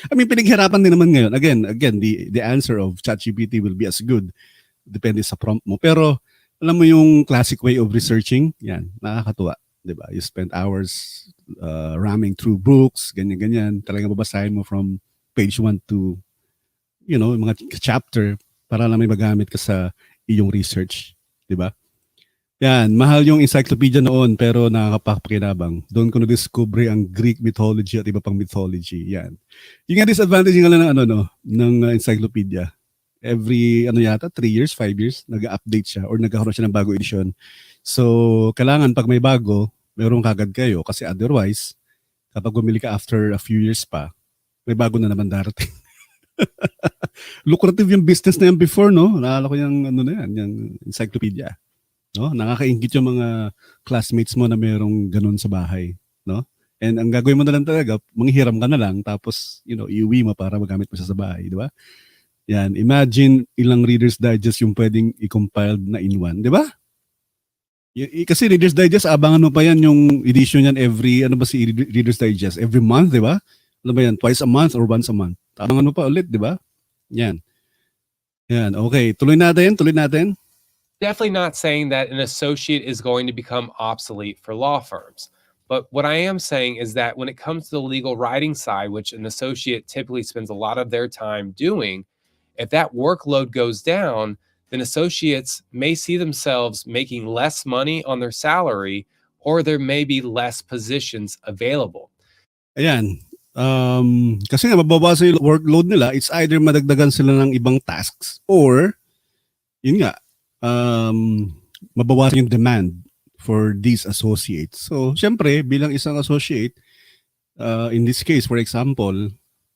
I mean, pinaghirapan din naman ngayon. Again, the answer of ChatGPT will be as good. Depende sa prompt mo. Pero, alam mo yung classic way of researching? Yan, nakakatuwa. Diba? You spend hours ramming through books, ganyan-ganyan. Talagang babasahin mo from page 1 to, yung mga chapter para lang may magamit ka sa iyong research. Diba? Yan, mahal yung encyclopedia noon pero nakakapakinabang. Doon ko na-discover ang Greek mythology at iba pang mythology. Yan. Yung nga disadvantage nga ng encyclopedia. Every 3 years, 5 years, nag-update siya or nagkakaroon siya ng bagong edisyon. So, kailangan pag may bago, meron kagad kayo kasi otherwise, kapag bumili ka after a few years pa, may bago na naman darating. Lucrative yung business na yan before, no? Naalala ko yung yung encyclopedia. No? Nakakaingit yung mga classmates mo na merong ganun sa bahay, no? And ang gagawin mo na lang talaga, manghiram ka na lang tapos, iuwi mo para magamit mo siya sa bahay, di ba? Yan, imagine ilang Reader's Digest yung pwedeng i-compiled na in one, di ba? Kasi Reader's Digest, abangan mo pa yan yung edition yan every, Reader's Digest? Every month, di ba? Ano ba yan? Twice a month or once a month? Abangan mo pa ulit, di ba? Yan. Yan, okay. Tuloy natin. Definitely not saying that an associate is going to become obsolete for law firms. But what I am saying is that when it comes to the legal writing side, which an associate typically spends a lot of their time doing, if that workload goes down, then associates may see themselves making less money on their salary, or there may be less positions available. Ayan. Kasi nga mababawasan yung workload nila, it's either madagdagan sila ng ibang tasks or, yun nga, mabawasan yung demand for these associates. So, syempre, bilang isang associate, in this case, for example,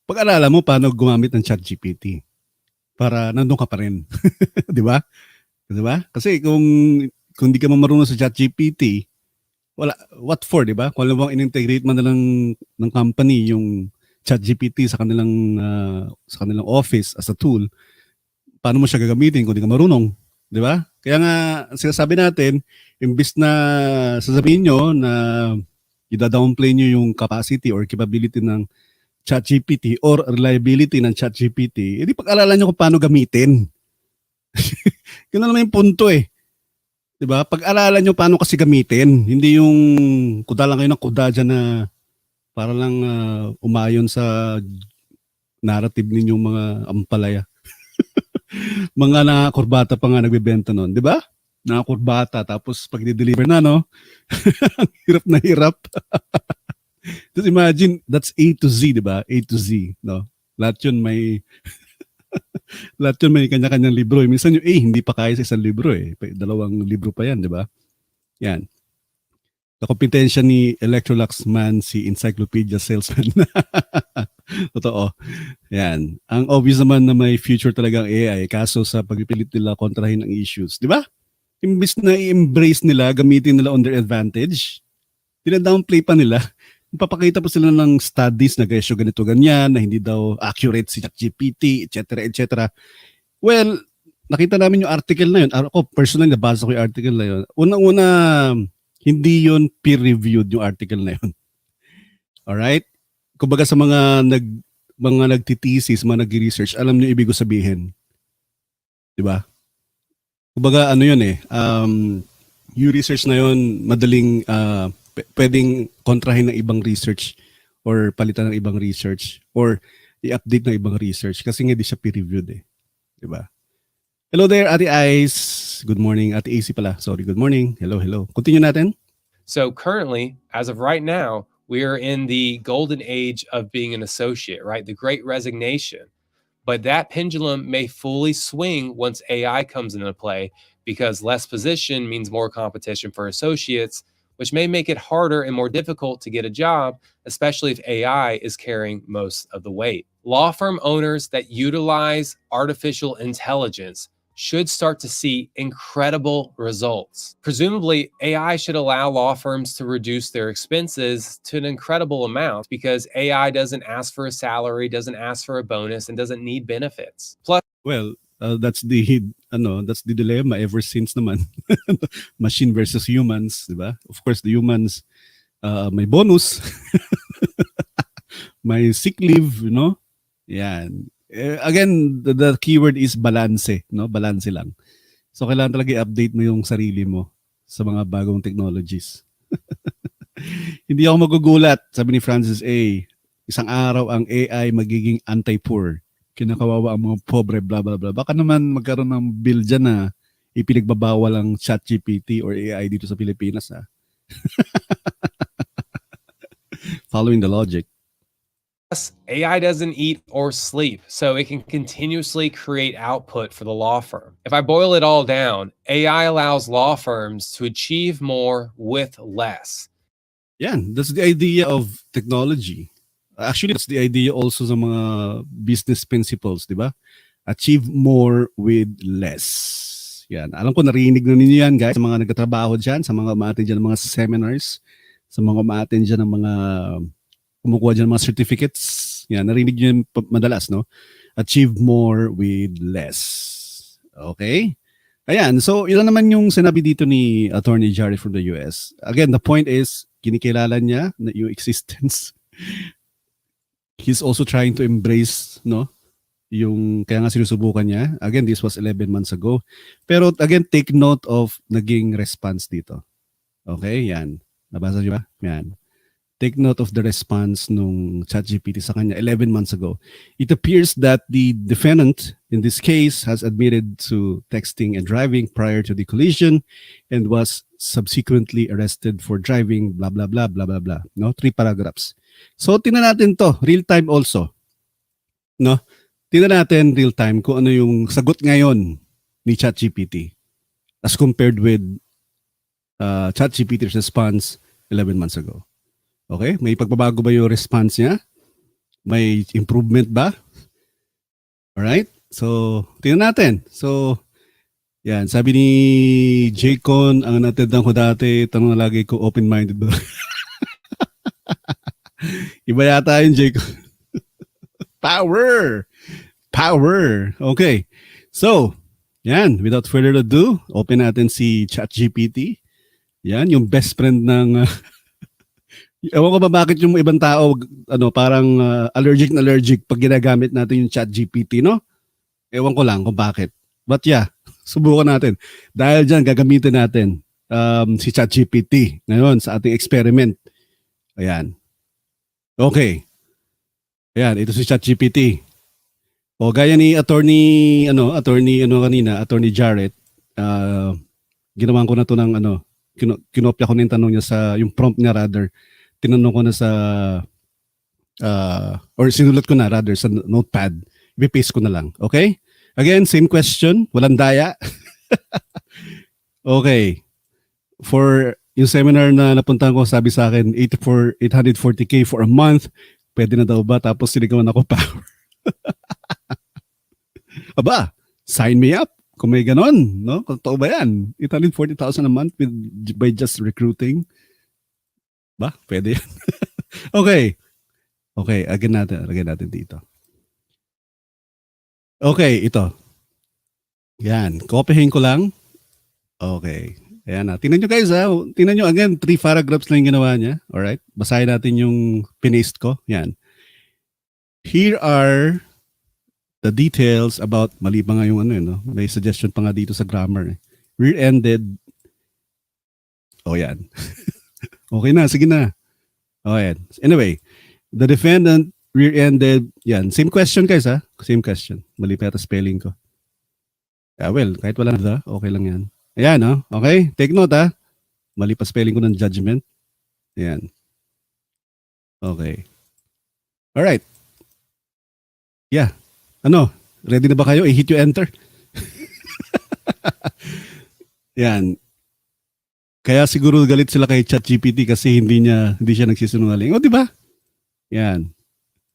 pag-alala mo paano gumamit ng ChatGPT para nandun ka pa rin. Di ba? Kasi kung di ka marunong sa ChatGPT, wala, what for, di ba? Kung alam mo in-integrate man na lang ng company yung ChatGPT sa kanilang office as a tool, paano mo siya gagamitin kung di ka marunong? Di ba? Kaya nga, sinasabi natin, imbis na sasabihin nyo na i-downplay nyo yung capacity or capability ng ChatGPT or reliability ng ChatGPT, edi pag-alalan nyo kung paano gamitin. Yun na naman yung punto eh. Diba? Pag-alalan nyo paano kasi gamitin, hindi yung kuda lang kayo ng kuda dyan na para lang umayon sa narrative ninyong mga ampalaya. Mga nakakurbata pa nga nagbebenta nun, di ba? Nakakurbata, tapos pag i-deliver na, no? Hirap na hirap. Just imagine, that's A to Z, di ba? A to Z, no? Lahat yun may kanya-kanyang libro. Minsan yung A, hindi pa kaya sa isang libro eh. 2 libro pa yan, di ba? Yan. Kakompetensya ni Electrolux man si Encyclopedia Salesman. Totoo. Yan. Ang obvious naman na may future talaga ang AI, kaso sa pagpipilit nila kontrahin ang issues. Di ba? Imbis na i-embrace nila, gamitin nila on their advantage, dina-downplay pa nila. Papakita pa sila ng studies na guys, ganito ganyan, na hindi daw accurate si ChatGPT, etc. etc. Well, nakita namin yung article na yun. Ako, personally, nabasa ko yung article na yun. Unang-una, hindi yun peer-reviewed yung article na yun. Alright? Kumbaga sa mga nagtitesis, mga nag-research, alam niyo ibig ko sabihin. Diba? Kumbaga ano yun eh, yung research na yun, madaling pwedeng kontrahin ng ibang research or palitan ng ibang research or i-update ng ibang research kasi hindi siya peer-reviewed eh. Diba? Hello there, Ate Ice. Good morning. Ate AC pala. Sorry, good morning. Hello. Continue natin. So currently, as of right now, We are in the golden age of being an associate, right? The great resignation. But that pendulum may fully swing once AI comes into play, because less position means more competition for associates, which may make it harder and more difficult to get a job, especially if AI is carrying most of the weight. Law firm owners that utilize artificial intelligence should start to see incredible results. Presumably, AI should allow law firms to reduce their expenses to an incredible amount, because AI doesn't ask for a salary, doesn't ask for a bonus, and doesn't need benefits. Plus, Well, that's the dilemma ever since naman. Machine versus humans, di ba? Of course, the humans may bonus, may sick leave, Yan. Again, the keyword is balance, no? Balance lang. So kailangan talaga i-update mo yung sarili mo sa mga bagong technologies. Hindi ako magugulat, sabi ni Francis A. Isang araw ang AI magiging anti-poor. Kinakawawa ang mga pobre, blah blah blah. Baka naman magkaroon ng bill dyan na ipinagbabawal ang ChatGPT or AI dito sa Pilipinas. Following the logic. AI doesn't eat or sleep, so it can continuously create output for the law firm. If I boil it all down, AI allows law firms to achieve more with less. Yan, that's the idea of technology. Actually, that's the idea also sa mga business principles, di ba? Achieve more with less. Yan. Alam ko, narinig na ninyo yan, guys, sa mga nagtatrabaho dyan, sa mga umaattend dyan ng mga seminars, sa mga umaattend dyan ng mga kumukuha dyan ng mga certificates. Yan, narinig nyo yan madalas, no? Achieve more with less. Okay? Ayan, so yun naman yung sinabi dito ni Attorney Jared from the US. Again, the point is, kinikilala niya na yung existence. He's also trying to embrace, no? Yung, kaya nga sinusubukan niya. Again, this was 11 months ago. Pero again, take note of naging response dito. Okay, yan. Nabasa niyo ba? Yan. Take note of the response nung ChatGPT sa kanya 11 months ago. It appears that the defendant in this case has admitted to texting and driving prior to the collision and was subsequently arrested for driving, blah, blah, blah, blah, blah, blah. No? 3 paragraphs. So, tingnan natin to, real time also. No? Tingnan natin real time kung ano yung sagot ngayon ni ChatGPT as compared with ChatGPT's response 11 months ago. Okay? May pagbabago ba yung response niya? May improvement ba? Alright? So, tingnan natin. So, yan. Sabi ni Jaycon, ang natindan ko dati, tanong na lagi ko, open-minded ba? Iba yata yung Jaycon. Power! Power! Okay. So, yan. Without further ado, open natin si ChatGPT. Yan, yung best friend ng... Ewan ko ba bakit yung ibang tao parang allergic na allergic pag ginagamit natin yung ChatGPT, no? Ewan ko lang kung bakit. But yeah, subukan natin. Dahil dyan, gagamitin natin si ChatGPT ngayon sa ating experiment. Ayan. Okay. Ayan, ito si ChatGPT. O gaya ni attorney Jarrett, ginawan ko na to ng kinopya ko na yung tanong niya sa yung prompt niya rather. Tinanong ko na sa or sinulat ko na rather sa notepad. I-paste ko na lang. Okay? Again, same question. Walang daya. Okay. For yung seminar na napuntahan ko, sabi sa akin, 840K for a month. Pwede na daw ba? Tapos sinigawan ako power. Aba, sign me up. Kung may ganon, no? Totoo ba yan? 840,000 a month by just recruiting. Ba? Pwede yan. Okay. Okay, lagyan natin dito. Okay, ito. Yan, copyhin ko lang. Okay. Ayan na. Tingnan nyo guys ha. Tingnan nyo again, 3 paragraphs lang yung ginawa niya. Alright? Basahin natin yung pinaste ko. Yan. Here are the details about, mali pa nga yung may suggestion pa nga dito sa grammar. Rear-ended. Oh, yan. Okay na, sige na. Oh, yan. Anyway, the defendant rear-ended, yan. Same question guys ha. Same question. Mali pa yata spelling ko. Yeah, well, kahit wala na, okay lang yan. Ayan, no? Okay? Take note ha. Mali pa spelling ko ng judgment. Ayan. Okay. Alright. Yeah. Ano? Ready na ba kayo? I-hit you enter. Yan. Kaya siguro galit sila kay ChatGPT kasi hindi siya nagsisinungaling. O, di ba? Yan.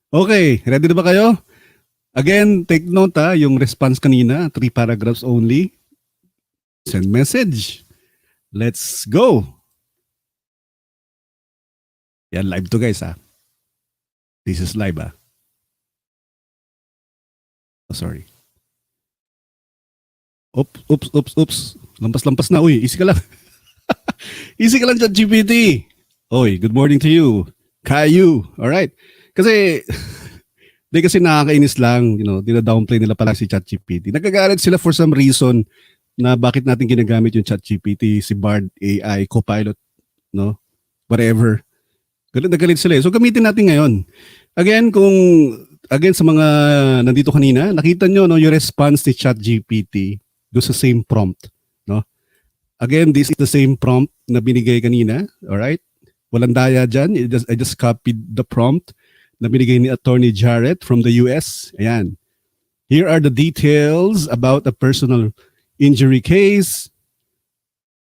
Okay, ready na ba kayo? Again, take note yung response kanina, 3 paragraphs only. Send message. Let's go. Yan, live to guys This is live Oh, sorry. Oops. Lampas na. Uy, easy ka lang. Easy ka lang, ChatGPT. Oy, good morning to you. Caillou. Alright. Kasi nakakainis lang, dina-downplay nila pala si ChatGPT. Nagkagalit sila for some reason na bakit natin ginagamit yung ChatGPT, si Bard AI, CoPilot, no? Whatever. Galit na galit sila. So gamitin natin ngayon. Again, sa mga nandito kanina, nakita nyo yung response ni ChatGPT do sa same prompt, no? Again, this is the same prompt na binigay kanina, alright? Walang daya dyan. I just copied the prompt na binigay ni Attorney Jarrett from the US. Ayan. Here are the details about a personal injury case.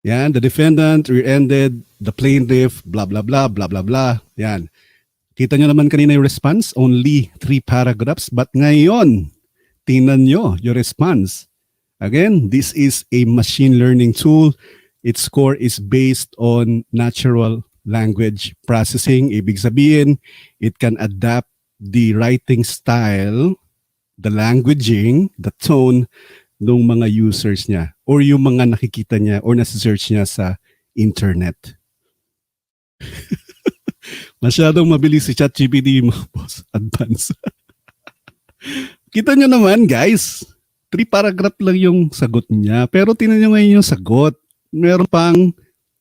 Yan, the defendant rear-ended the plaintiff, blah, blah, blah, blah, blah, blah. Yan. Kita nyo naman kanina yung response, only 3 paragraphs. But ngayon, tingnan nyo yung response. Again, this is a machine learning tool. Its score is based on natural language processing. Ibig sabihin, it can adapt the writing style, the languaging, the tone ng mga users niya or yung mga nakikita niya or nasa-search niya sa internet. Masyadong mabilis si ChatGPT, mga boss. Advance. Kita nyo naman, guys. 3 paragraph lang yung sagot niya. Pero tingnan nyo ngayon yung sagot. Meron pang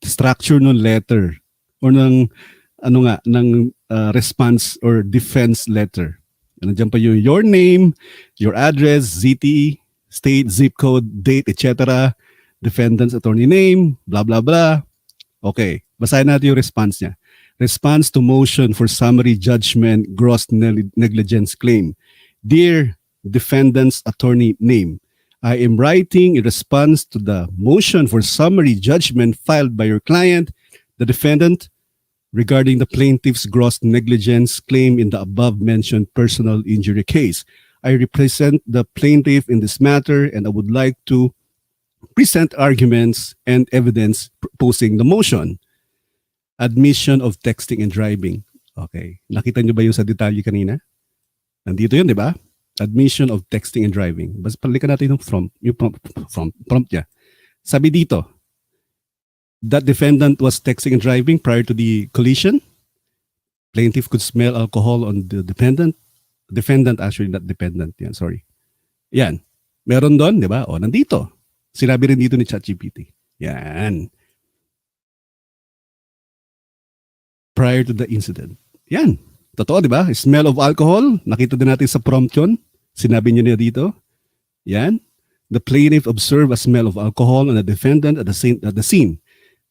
structure ng letter or ng response or defense letter. Nandiyan pa yung your name, your address, ZTE, state, zip code, date, etc. Defendant's attorney name, blah, blah, blah. Okay, basahin natin yung response niya. Response to motion for summary judgment gross negligence claim. Dear defendant's attorney name, I am writing in response to the motion for summary judgment filed by your client, the defendant, regarding the plaintiff's gross negligence claim in the above-mentioned personal injury case. I represent the plaintiff in this matter and I would like to present arguments and evidence proposing the motion. Admission of texting and driving. Okay. Nakita nyo ba yung sa detalye kanina? Nandito yun, di ba? Admission of texting and driving. Basta palikan natin yung prompt niya. Sabi dito, that defendant was texting and driving prior to the collision. Plaintiff could smell alcohol on the defendant. Defendant actually, not dependent. Yan, sorry. Yan. Meron doon, di ba? O, nandito. Sinabi rin dito ni ChatGPT. Yan. Prior to the incident. Yan. Totoo, di ba? Smell of alcohol. Nakita din natin sa prompt yun. Sinabi niya dito. Yan. The plaintiff observed a smell of alcohol on the defendant at the scene.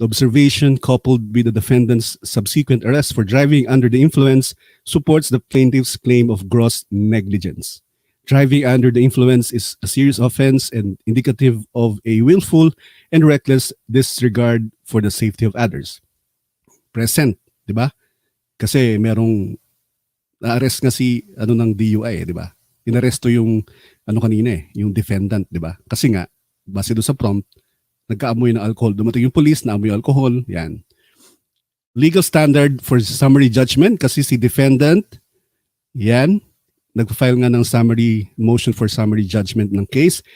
The observation, coupled with the defendant's subsequent arrest for driving under the influence, supports the plaintiff's claim of gross negligence. Driving under the influence is a serious offense and indicative of a willful and reckless disregard for the safety of others. Present, di ba? Kasi merong na-arrest nga si ng DUI, di ba? Inaresto yung kanina yung defendant, di ba? Kasi nga base do sa prompt, nagkaamoy ng alcohol. Dumating yung police, naamoy yung alcohol. Yan. Legal standard for summary judgment kasi si defendant, yan, nag-file nga ng motion for summary judgment ng case.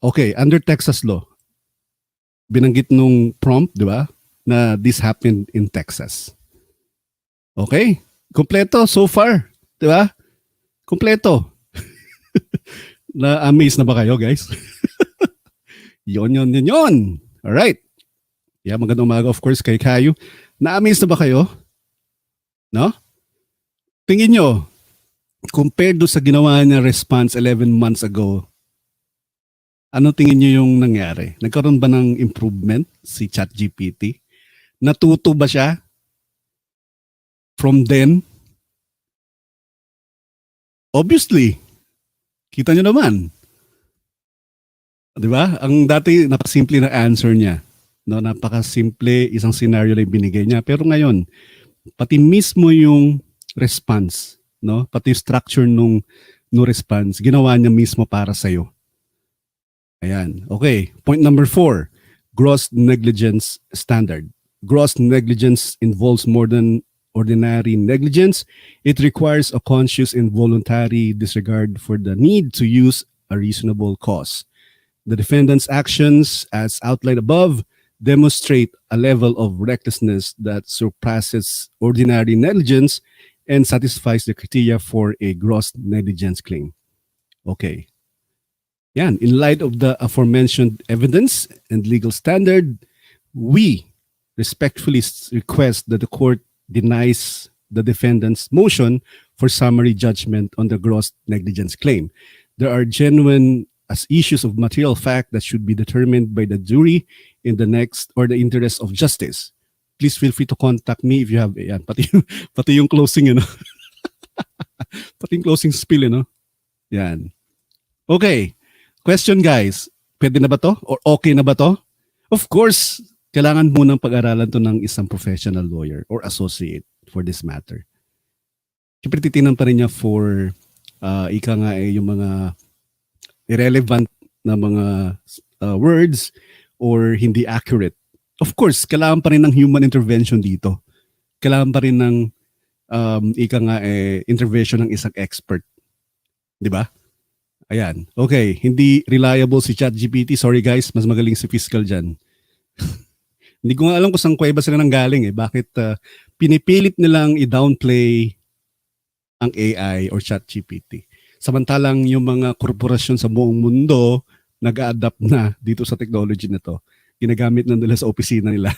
Okay, under Texas law, binanggit nung prompt, di ba, na this happened in Texas. Okay, kompleto so far, di ba? Kompleto. Na-amaze na ba kayo, guys? Yon. Alright. Yeah, magandang umaga of course kay Caillou. Na-amaze na ba kayo? No? Tingin nyo, compared do sa ginawa niya response 11 months ago, ano tingin nyo yung nangyari? Nagkaroon ba ng improvement si ChatGPT? Natuto ba siya from then Obviously, kita nyo naman. Di ba? Ang dati, napakasimple na answer niya. No, napakasimple, isang scenario na binigay niya. Pero ngayon, pati mismo yung response, no? Pati yung structure nung response, ginawa niya mismo para sa'yo. Ayan. Okay. Point number 4, gross negligence standard. Gross negligence involves more than ordinary negligence. It requires a conscious and voluntary disregard for the need to use a reasonable cause. The defendant's actions, as outlined above, demonstrate a level of recklessness that surpasses ordinary negligence and satisfies the criteria for a gross negligence claim. Okay. Yan. In light of the aforementioned evidence and legal standard, we respectfully request that the court denies the defendant's motion for summary judgment on the gross negligence claim. There are genuine as issues of material fact that should be determined by the jury in the next or the interest of justice. Please feel free to contact me if you have yan, pati yung closing pati yung closing spill yan. Okay. Question guys, pwede na ba to? Or okay na ba to? Of course, kailangan munang pag-aralan to ng isang professional lawyer or associate for this matter. Siyempre titinan pa rin niya for yung mga irrelevant na mga words or hindi accurate. Of course, kailangan pa rin ng human intervention dito. Kailangan pa rin ng intervention ng isang expert. Di ba? Ayan. Okay. Hindi reliable si ChatGPT. Sorry guys, mas magaling si Fiscal dyan. Hindi ko nga alam kung saan kuweba sila nang galing Bakit pinipilit nilang i-downplay ang AI or ChatGPT. Samantalang yung mga korporasyon sa buong mundo nag-a-adapt na dito sa technology na to. Ginagamit na nila sa opisina nila.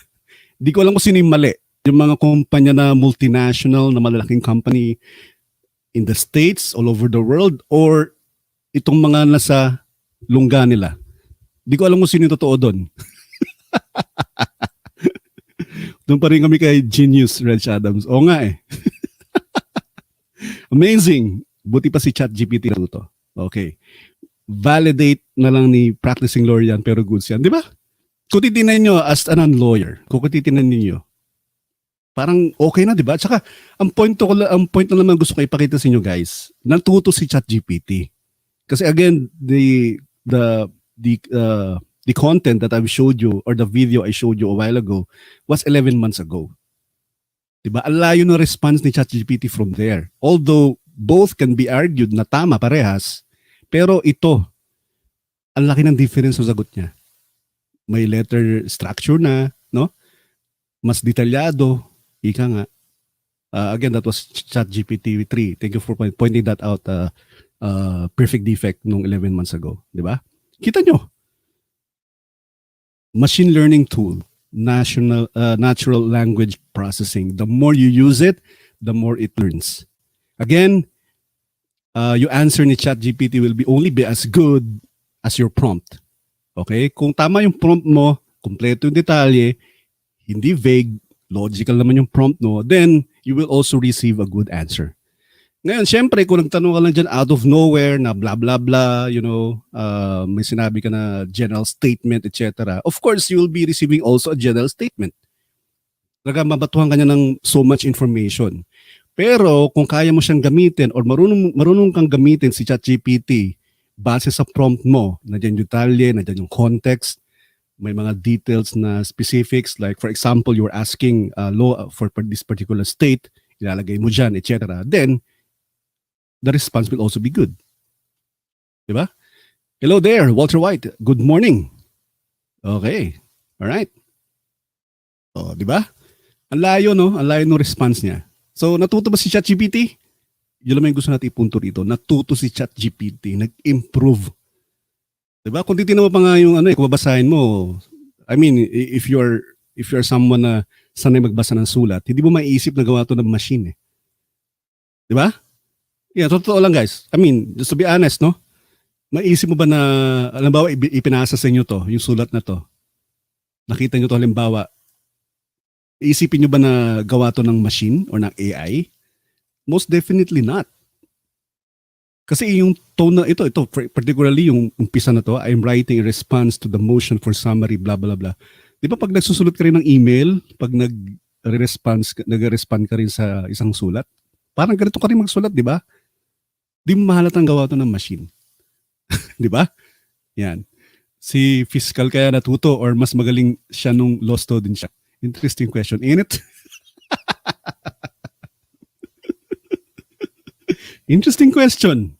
Hindi ko alam kung sino yung mali. Yung mga kumpanya na multinational, na malalaking company in the States, all over the world, or itong mga nasa lungga nila. Hindi ko alam kung sino yung totoo doon. Doon pa rin kami kay Genius, Reg Adams. Oo nga Amazing. Buti pa si ChatGPT na to. Okay. Validate na lang ni practicing lawyer yan, pero goods yan. Di ba? Kung titinan nyo as a non-lawyer, kung titinan ninyo, parang okay na, di ba? Tsaka, ang point na naman gusto ko ipakita sa inyo guys, natuto si ChatGPT. Kasi again, the content that I've showed you or the video I showed you a while ago was 11 months ago. Diba? Ang layo ng response ni ChatGPT from there. Although both can be argued na tama parehas, pero ito, ang laki ng difference sa sagot niya. May letter structure na, no? Mas detalyado, ika nga. Again, that was ChatGPT 3. Thank you for pointing that out. Perfect defect nung 11 months ago. Diba? Kita nyo. Machine learning tool. Natural language processing. The more you use it, the more it learns. Again, your answer ni ChatGPT will only be as good as your prompt. Okay? Kung tama yung prompt mo, kumpleto yung detalye, hindi vague, logical naman yung prompt mo, then you will also receive a good answer. Ngayon, syempre, kung nagtanong ka lang dyan out of nowhere na blah, blah, blah, may sinabi ka na general statement, etc. Of course, you will be receiving also a general statement. Talaga, mabatuhan ka niya ng so much information. Pero kung kaya mo siyang gamitin or marunong kang gamitin si ChatGPT base sa prompt mo, nandiyan yung detalye, nandiyan yung context, may mga details na specifics, like for example, you're asking law for this particular state, ilalagay mo dyan, etc. Then, the response will also be good. Diba? Hello there, Walter White. Good morning. Okay. All right. Oh, diba? Ang layo, no? Ang layo ng response niya. So, natuto ba si ChatGPT? Yun naman yung gusto natin ipunto rito. Natuto si ChatGPT. Nag-improve. Diba? Kung titignan mo pa nga yung kung babasahin mo, I mean, if you're someone na sanay magbasa ng sulat, hindi mo maiisip na gawa to ng machine Diba? Yeah, totoo lang guys. I mean, just to be honest, no? Maisip mo ba na, halimbawa, ipinasa sa inyo to, yung sulat na to. Nakita nyo to halimbawa, iisipin nyo ba na gawa to ng machine or ng AI? Most definitely not. Kasi yung tone na ito particularly yung umpisa na to, I'm writing a response to the motion for summary, blah, blah, blah. Di ba pag nagsusulat ka rin ng email, pag nag-respond ka rin sa isang sulat, parang ganito ka rin magsulat, di ba? Di mo mahalatang gawa to ng machine. Di ba? Yan. Si fiscal kaya natuto or mas magaling siya nung law student siya? Interesting question, ain't it? Interesting question.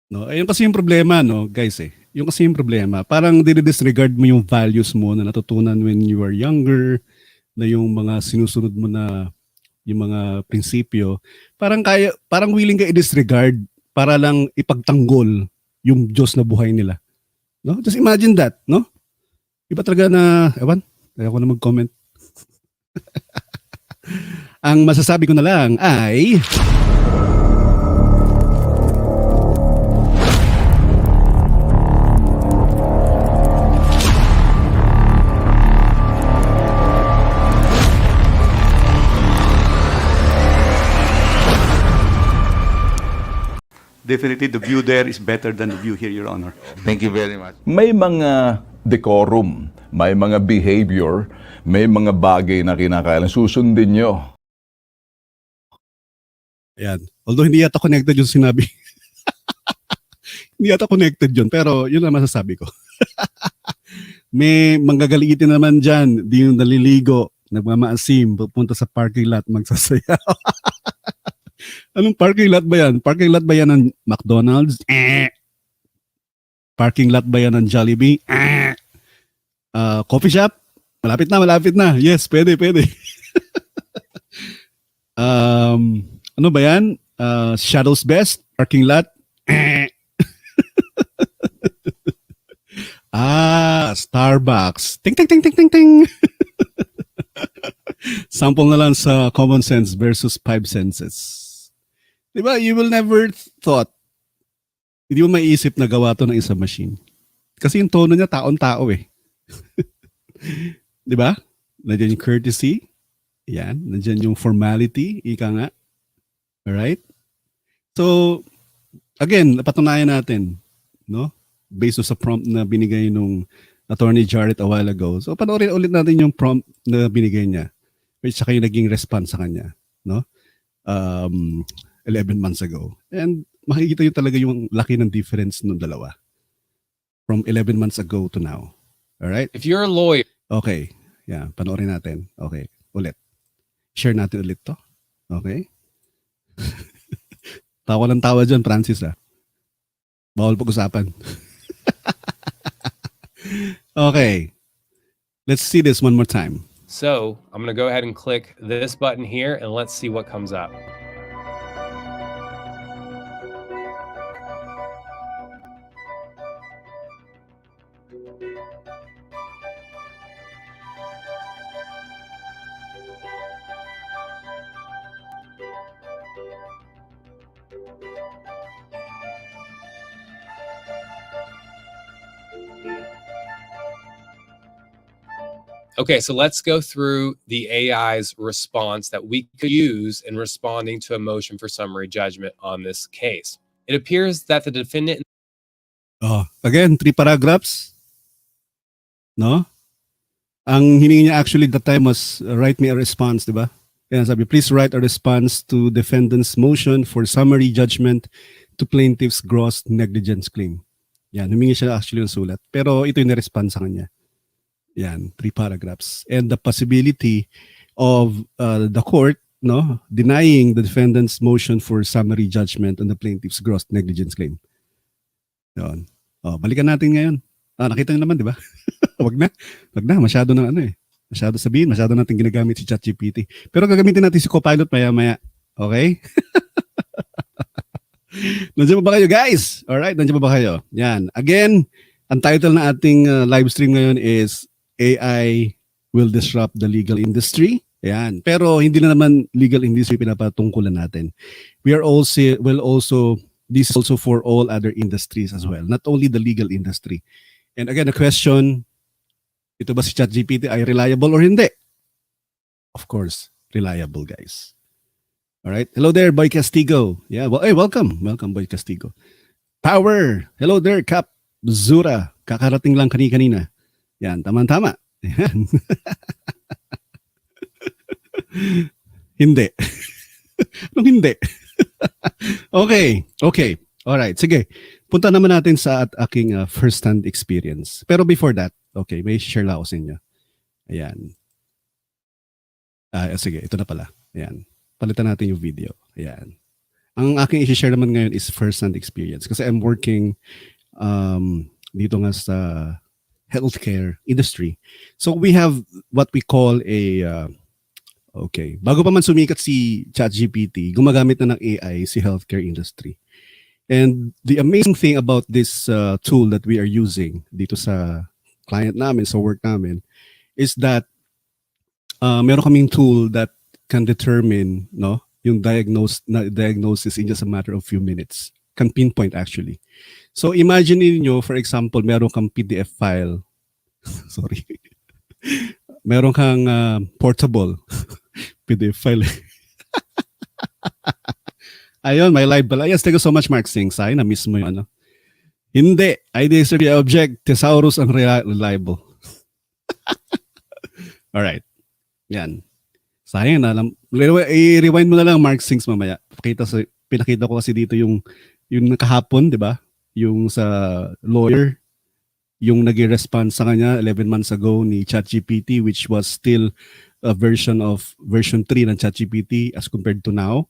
No, ayun kasi yung problema, no, guys eh. Yung kasi yung problema, parang dinidisregard mo yung values mo na natutunan when you were younger, na yung mga sinusunod mo na yung mga prinsipyo, parang willing ka i-disregard para lang ipagtanggol yung Diyos na buhay nila. No? Just imagine that, no? Iba talaga na, ewan, ayoko na mag-comment. Ang masasabi ko na lang ay Definitely, the view there is better than the view here, Your Honor. Thank you very much. May mga decorum, may mga behavior, may mga bagay na kinakailangan susundin nyo. ayan. Although hindi yata connected yung sinabi. Hindi yata connected yun, pero yun ang masasabi ko. May manggagalitin naman dyan, di yung naliligo, nagmamaasim, pupunta sa parking lot, magsasayaw. Anong parking lot ba yan? Parking lot ba yan ng McDonald's? Parking lot ba yan ng Jollibee? Coffee shop? Malapit na. Yes, pwede. Ano ba yan? Shadow's Best? Parking lot? Starbucks. Ting. Sample na lang sa common sense versus 5 senses. Diba? You will never thought, hindi mo maiisip na gawa to ng isang machine. Kasi yung tono niya, taon-tao eh. Diba? Nandiyan yung courtesy. Yan. Nandiyan yung formality. Ika nga. Alright? So, again, napatunayan natin, no? Based sa prompt na binigay nung Attorney Jarrett a while ago. So, panoorin ulit natin yung prompt na binigay niya. Which saka yung naging response sa kanya. No? 11 months ago. And makikita nyo talaga yung laki ng difference ng dalawa. From 11 months ago to now. Alright? If you're a lawyer, Okay. Yeah, panoorin natin. Okay. Ulit. Share natin ulit to. Okay? Tawa ng tawa dyan, Francis ah. Bawal pag-usapan. Okay. Let's see this one more time. so I'm going to go ahead and click this button here and let's see what comes up. Okay, so let's go through the AI's response that we could use in responding to a motion for summary judgment on this case. It appears that the defendant Again, 3 paragraphs. No? Ang hiningi niya actually that time was write me a response, di ba? Kaya sabi, please write a response to defendant's motion for summary judgment to plaintiff's gross negligence claim. Yan, humingi siya actually ng sulat. Pero ito yung na-respond sa kanya. Yan, 3 paragraphs. And the possibility of the court denying the defendant's motion for summary judgment on the plaintiff's gross negligence claim. Yan. Balikan natin ngayon. Nakita niyo naman, di ba? Wag na. Masyado na masyado natin ginagamit si ChatGPT. Pero gagamitin natin si CoPilot maya-maya. Okay? Nandiyan pa ba kayo, guys? Alright, nandiyan pa ba kayo? Yan. Again, ang title na ating live stream ngayon is AI will disrupt the legal industry. Yan. Pero hindi na naman legal industry pinapatungkulan natin. This is also for all other industries as well, not only the legal industry. And again, the question, ito ba si ChatGPT ay reliable or hindi? Of course, reliable, guys. All right. Hello there, Boy Castigo. Yeah, well, hey, welcome. Welcome, Boy Castigo. Power. Hello there, Cap Zura. Kakarating lang kanina. Yan, tama-tama. Yan. Hindi. Anong hindi? Okay. Alright, sige. Punta naman natin sa aking first-hand experience. Pero before that, okay, may share lang ako sa inyo. Ayan. Sige, ito na pala. Ayan. Palitan natin yung video. Ayan. Ang aking i-share naman ngayon is first-hand experience kasi I'm working dito nga sa healthcare industry. So we have what we call bago pa man sumikat si ChatGPT, gumagamit na ng AI si healthcare industry. And the amazing thing about this tool that we are using dito sa client namin, sa work namin, is that meron kaming tool that can determine yung diagnosis in just a matter of few minutes. Can pinpoint actually. So imagine niyo, for example, meron kang PDF file. Sorry. Meron kang portable PDF file. Ayun, may live pala. Yes, thank you so much, Mark Singh. Sayang, na-miss mo yung ano. Hindi. I disagree. Object. Thesaurus ang reliable. Alright. Yan. Sayang na. I-rewind mo na lang, Mark Sings, mamaya. Pinakita ko kasi dito yung kahapon, di ba? Yung sa lawyer, yung nag-response sa kanya 11 months ago ni ChatGPT, which was still a version 3 ng ChatGPT as compared to now.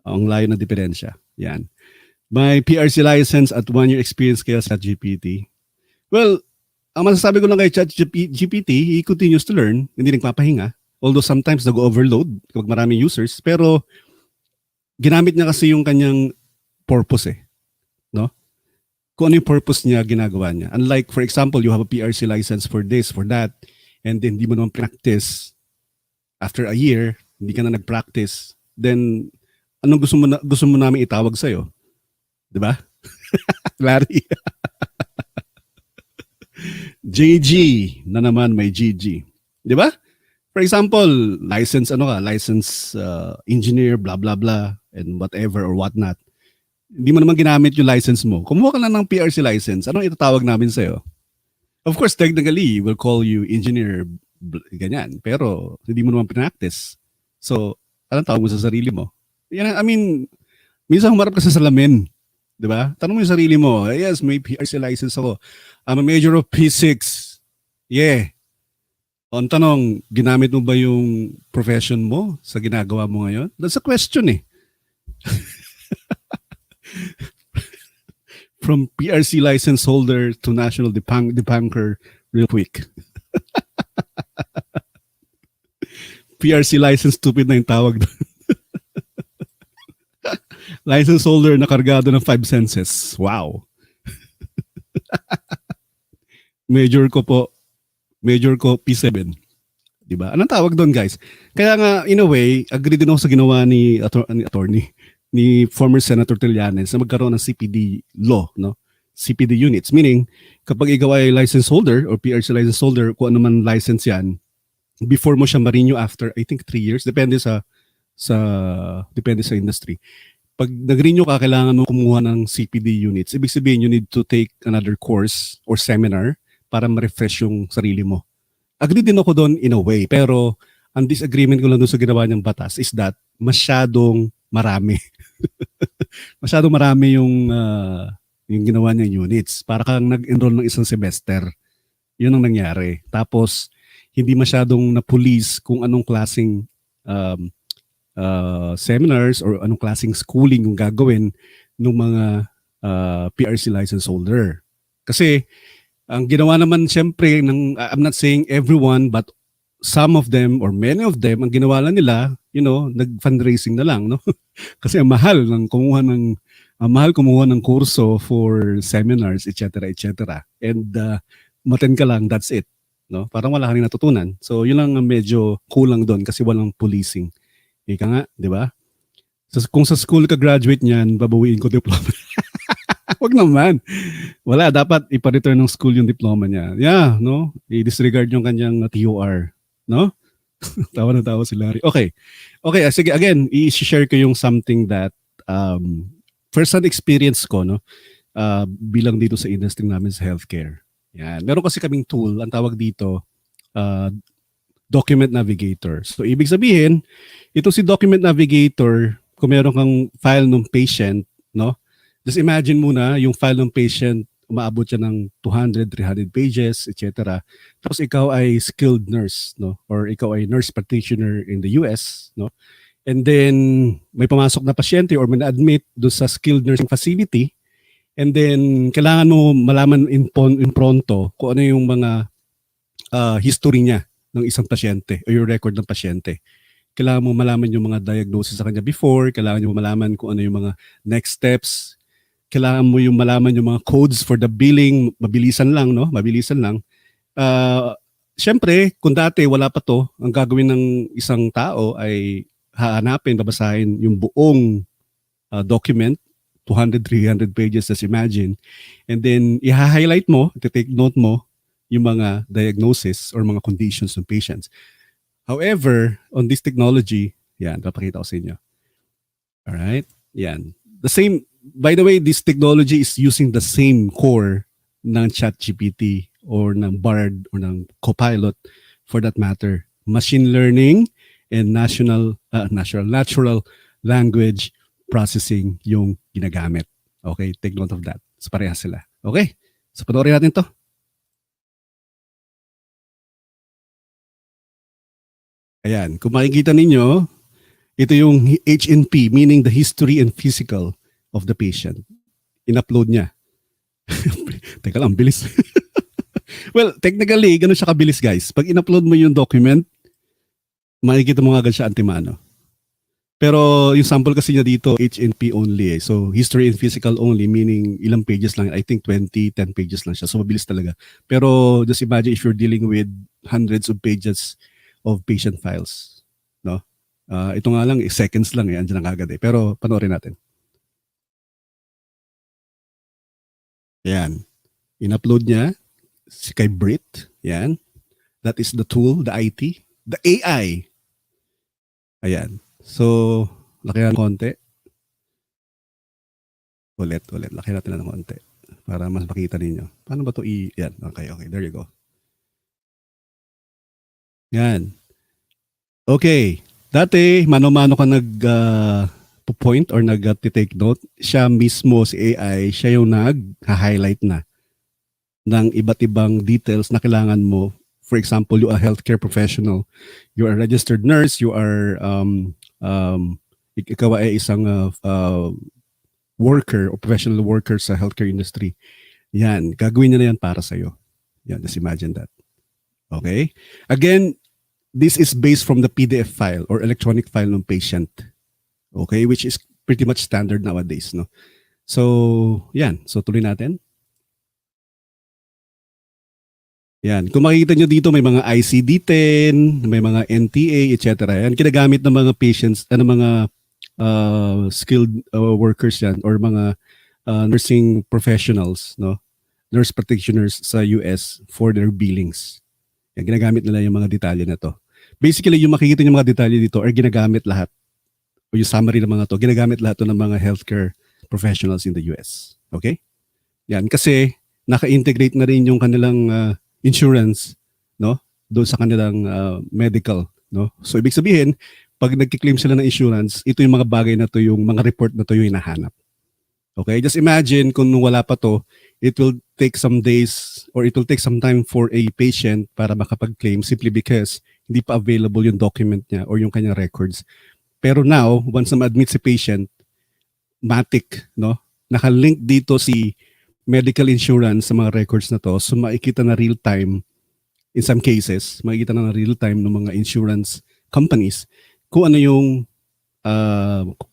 Ang layo na diferensya. Yan. May PRC license at 1-year experience kaya sa ChatGPT. Well, ang masasabi ko lang kay ChatGPT, he continues to learn, hindi nagpapahinga. Although sometimes nag-overload kapag maraming users, pero ginamit niya kasi yung kanyang purpose no? Kung ano yung purpose niya, ginagawa niya. Unlike, for example, you have a PRC license for this, for that, and then hindi mo naman practice. After a year, hindi ka na nag-practice, then anong gusto mo namin itawag sa'yo? Diba? Larry. JG na naman may GG. Diba? For example, license engineer, blah, blah, blah, and whatever or whatnot. Hindi mo naman ginamit yung license mo. Kumuha ka lang ng PRC license. Anong itatawag namin sa'yo? Of course, technically, we'll call you engineer, ganyan. Pero hindi mo naman practice. So, anong tawag mo sa sarili mo? Yan, I mean, minsan humarap ka sa salamin. Diba? Tanong mo yung sarili mo, yes, may PRC license ako. I'm a major of physics. Yeah. Ang tanong, ginamit mo ba yung profession mo sa ginagawa mo ngayon? That's a question From PRC license holder to national debunker real quick. PRC license, stupid na yung tawag doon. License holder na kargado ng 5 senses. Wow. Major ko P7. Diba? Anong tawag doon, guys? Kaya nga, in a way, agree din ako sa ginawa ni former Senator Trillanes na magkaroon ng CPD law, no? CPD units. Meaning, kapag ikaw ay license holder or PRC license holder, kung ano man license yan, before mo siya ma-renew after, I think, 3 years, depende sa industry. Pag nag-renew ka, kailangan mo kumuha ng CPD units. Ibig sabihin, you need to take another course or seminar para ma-refresh yung sarili mo. Agree din ako doon in a way, pero ang disagreement ko lang doon sa ginawa niyang batas is that masyadong marami. Masyadong marami yung ginawa niyang units. Para kang nag-enroll ng isang semester. Yun ang nangyari. Tapos, hindi masyadong na-police kung anong klaseng seminars or anong klaseng schooling yung gagawin ng mga PRC license holder. Kasi ang ginawa naman siyempre I'm not saying everyone but some of them or many of them, ang ginawa lang nila, nag-fundraising na lang, no? Kasi ang mahal kumuha ng kurso for seminars, etc. And umattend ka lang, that's it, no? Parang wala kang natutunan. So yun lang medyo kulang doon kasi walang policing. Ika nga, di ba? Kung sa school ka graduate niyan, babawiin ko diploma. Wag naman. Wala, dapat ipa-return ng school yung diploma niya. Yeah, no? I-disregard yung kanyang TOR, no? Tawa na tawa si Larry. Okay. Okay, sige, again, i-share ko yung something that first-hand experience ko, no? Bilang dito sa industry namin sa healthcare. Yan. Meron kasi kaming tool, ang tawag dito, uh, Document Navigator. So, ibig sabihin, ito si Document Navigator, kung meron kang file ng patient, no? Just imagine muna, yung file ng patient, umaabot siya ng 200, 300 pages, etc. Tapos ikaw ay skilled nurse, no? Or ikaw ay nurse practitioner in the US, no? And then, may pumasok na pasyente or may na-admit doon sa skilled nursing facility. And then, kailangan mo malaman in pronto kung ano yung mga history niya ng isang pasyente o yung record ng pasyente. Kailangan mo malaman yung mga diagnosis sa kanya before, kailangan mo malaman kung ano yung mga next steps, kailangan mo yung malaman yung mga codes for the billing, mabilisan lang, no? Mabilisan lang. Siyempre, kung dati wala pa to, ang gagawin ng isang tao ay hahanapin, babasahin yung buong document, 200, 300 pages, just imagine. And then, i-highlight mo, i-take note mo yung mga diagnosis or mga conditions ng patients. However, on this technology, yan, papakita ko sa inyo. Alright? Yan. The same, by the way, this technology is using the same core ng ChatGPT or ng Bard or ng CoPilot for that matter. Machine learning and natural language processing yung ginagamit. Okay, take note of that. So parehas sila. Okay, so panoorin natin to. Ayan, kung makikita ninyo, ito yung HNP, meaning the history and physical of the patient. In-upload niya. Teka lang, bilis. Well, technically, ganun siya kabilis, guys. Pag in-upload mo yung document, makikita mo agad siya antimano. Pero yung sample kasi niya dito, HNP only. So, history and physical only, meaning ilang pages lang. I think 10 pages lang siya. So, mabilis talaga. Pero just imagine if you're dealing with hundreds of pages of patient files. No? Ito nga lang, seconds lang. Andiyan lang agad. Pero panoorin natin. Yan. In-upload niya si kay Brit. Yan. That is the tool, the IT. The AI. Ayan. So, laki ng konti. Ulit. Laki natin ng konti. Para mas makita ninyo. Paano ba ito yan. Okay. There you go. Yan. Okay. Dati, mano-mano ka point or nag-take note. Siya mismo, si AI, siya yung nag-highlight na ng iba't ibang details na kailangan mo. For example, you are a healthcare professional. You are a registered nurse. You are, ikaw ay isang worker or professional worker sa healthcare industry. Yan. Gagawin niya na yan para sa'yo. Yan. Just imagine that. Okay? Again, this is based from the PDF file or electronic file ng patient. Okay? Which is pretty much standard nowadays. No? So, yan. So, tuloy natin. Yan. Kung makikita nyo dito, may mga ICD-10, may mga NTA, etc. Yan. Kinagamit ng mga patients, mga skilled workers yan or mga nursing professionals, no? Nurse practitioners sa US for their billings. Yan. Ginagamit nila yung mga detalye na to. Basically, yung makikita nyo mga detalye dito are ginagamit lahat o yung summary ng mga to, ginagamit lahat to ng mga healthcare professionals in the US. Okay? Yan. Kasi naka-integrate na rin yung kanilang insurance, no? Doon sa kanilang medical, no? So ibig sabihin, pag nagki-claim sila ng insurance, ito yung mga bagay na to, yung mga report na to yung hinahanap. Okay? Just imagine kung wala pa to, it will take some days or it will take some time for a patient para makapag-claim simply because hindi pa available yung document niya or yung kanyang records. Pero now, once na ma-admit si patient, matik, no? Naka-link dito si medical insurance sa mga records na to, so makikita na real time, in some cases, makikita na real time ng mga insurance companies kung ano yung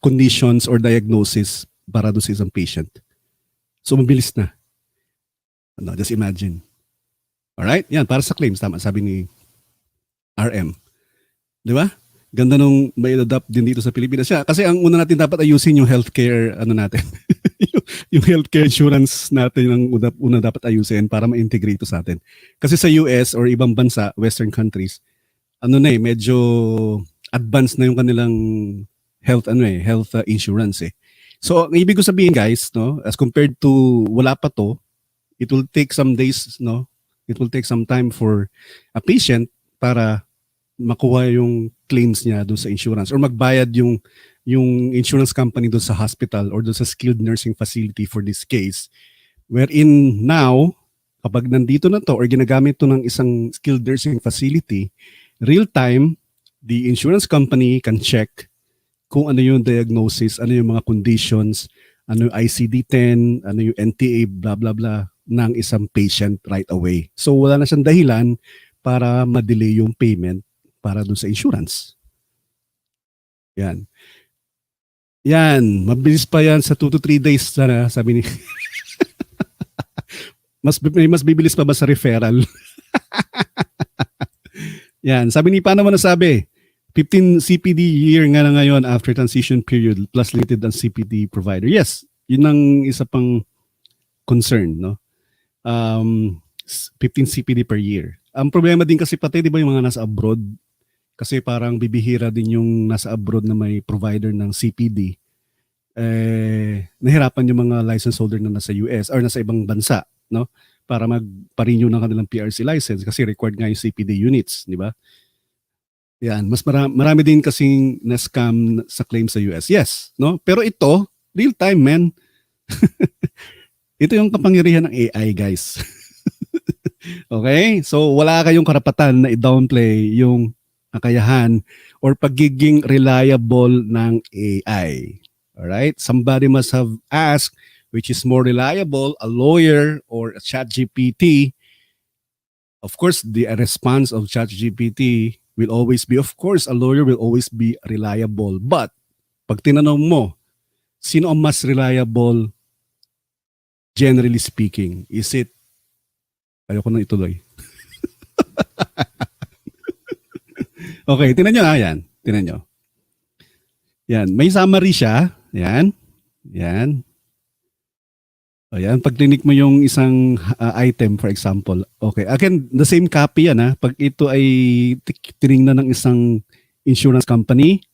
conditions or diagnosis para doon sa isang patient. So mabilis na. Ano, just imagine. Alright? Yan, para sa claims, tama, sabi ni RM. Di ba? Ganda nung may adapt din dito sa Pilipinas. Kasi ang una natin dapat ayusin yung healthcare, natin. yung healthcare insurance natin ang una dapat ayusin para ma-integrate ito sa atin. Kasi sa US or ibang bansa, Western countries, ano na medyo advanced na yung kanilang health insurance eh. So, ang ibig ko sabihin guys, no, as compared to wala pa to, it will take some days, no? It will take some time for a patient para makuha yung claims niya doon sa insurance or magbayad yung insurance company doon sa hospital or doon sa skilled nursing facility for this case. Wherein now, kapag nandito na to or ginagamit to ng isang skilled nursing facility, real time, the insurance company can check kung ano yung diagnosis, ano yung mga conditions, ano yung ICD-10, ano yung NTA, blah, blah, blah, ng isang patient right away. So wala na siyang dahilan para ma-delay yung payment para doon sa insurance. Yan. Yan, mabilis pa yan sa 2 to 3 days sana, sabi ni mas bibilis pa ba sa referral? Yan, sabi ni paano mo nasabi? 15 CPD year nga na ngayon after transition period plus limited ang CPD provider. Yes, yun ang isa pang concern, no? 15 CPD per year. Ang problema din kasi pati, di ba yung mga nasa abroad, kasi parang bibihira din yung nasa abroad na may provider ng CPD. Nahirapan yung mga license holder na nasa US or nasa ibang bansa, no? Para magpa-renew ng kanilang PRC license kasi required nga yung CPD units, di ba? Yan, mas marami din kasing na-scam sa claim sa US. Yes, no? Pero ito, real time, man. Ito yung kapangyarihan ng AI, guys. Okay? So, wala kayong karapatan na i-downplay yung kakayahan or pagiging reliable ng AI. Alright? Somebody must have asked which is more reliable, a lawyer or a ChatGPT. Of course, the response of ChatGPT will always be, of course, a lawyer will always be reliable. But, pag tinanong mo, sino ang mas reliable, generally speaking? Is it, ayoko na ituloy. Okay, tinan nyo yan. Tinan nyo. Yan, may summary siya. Yan. Yan. Ayan, pag clinic mo yung isang item, for example, okay. Again, the same copy yan ha. Pag ito ay tinignan ng isang insurance company,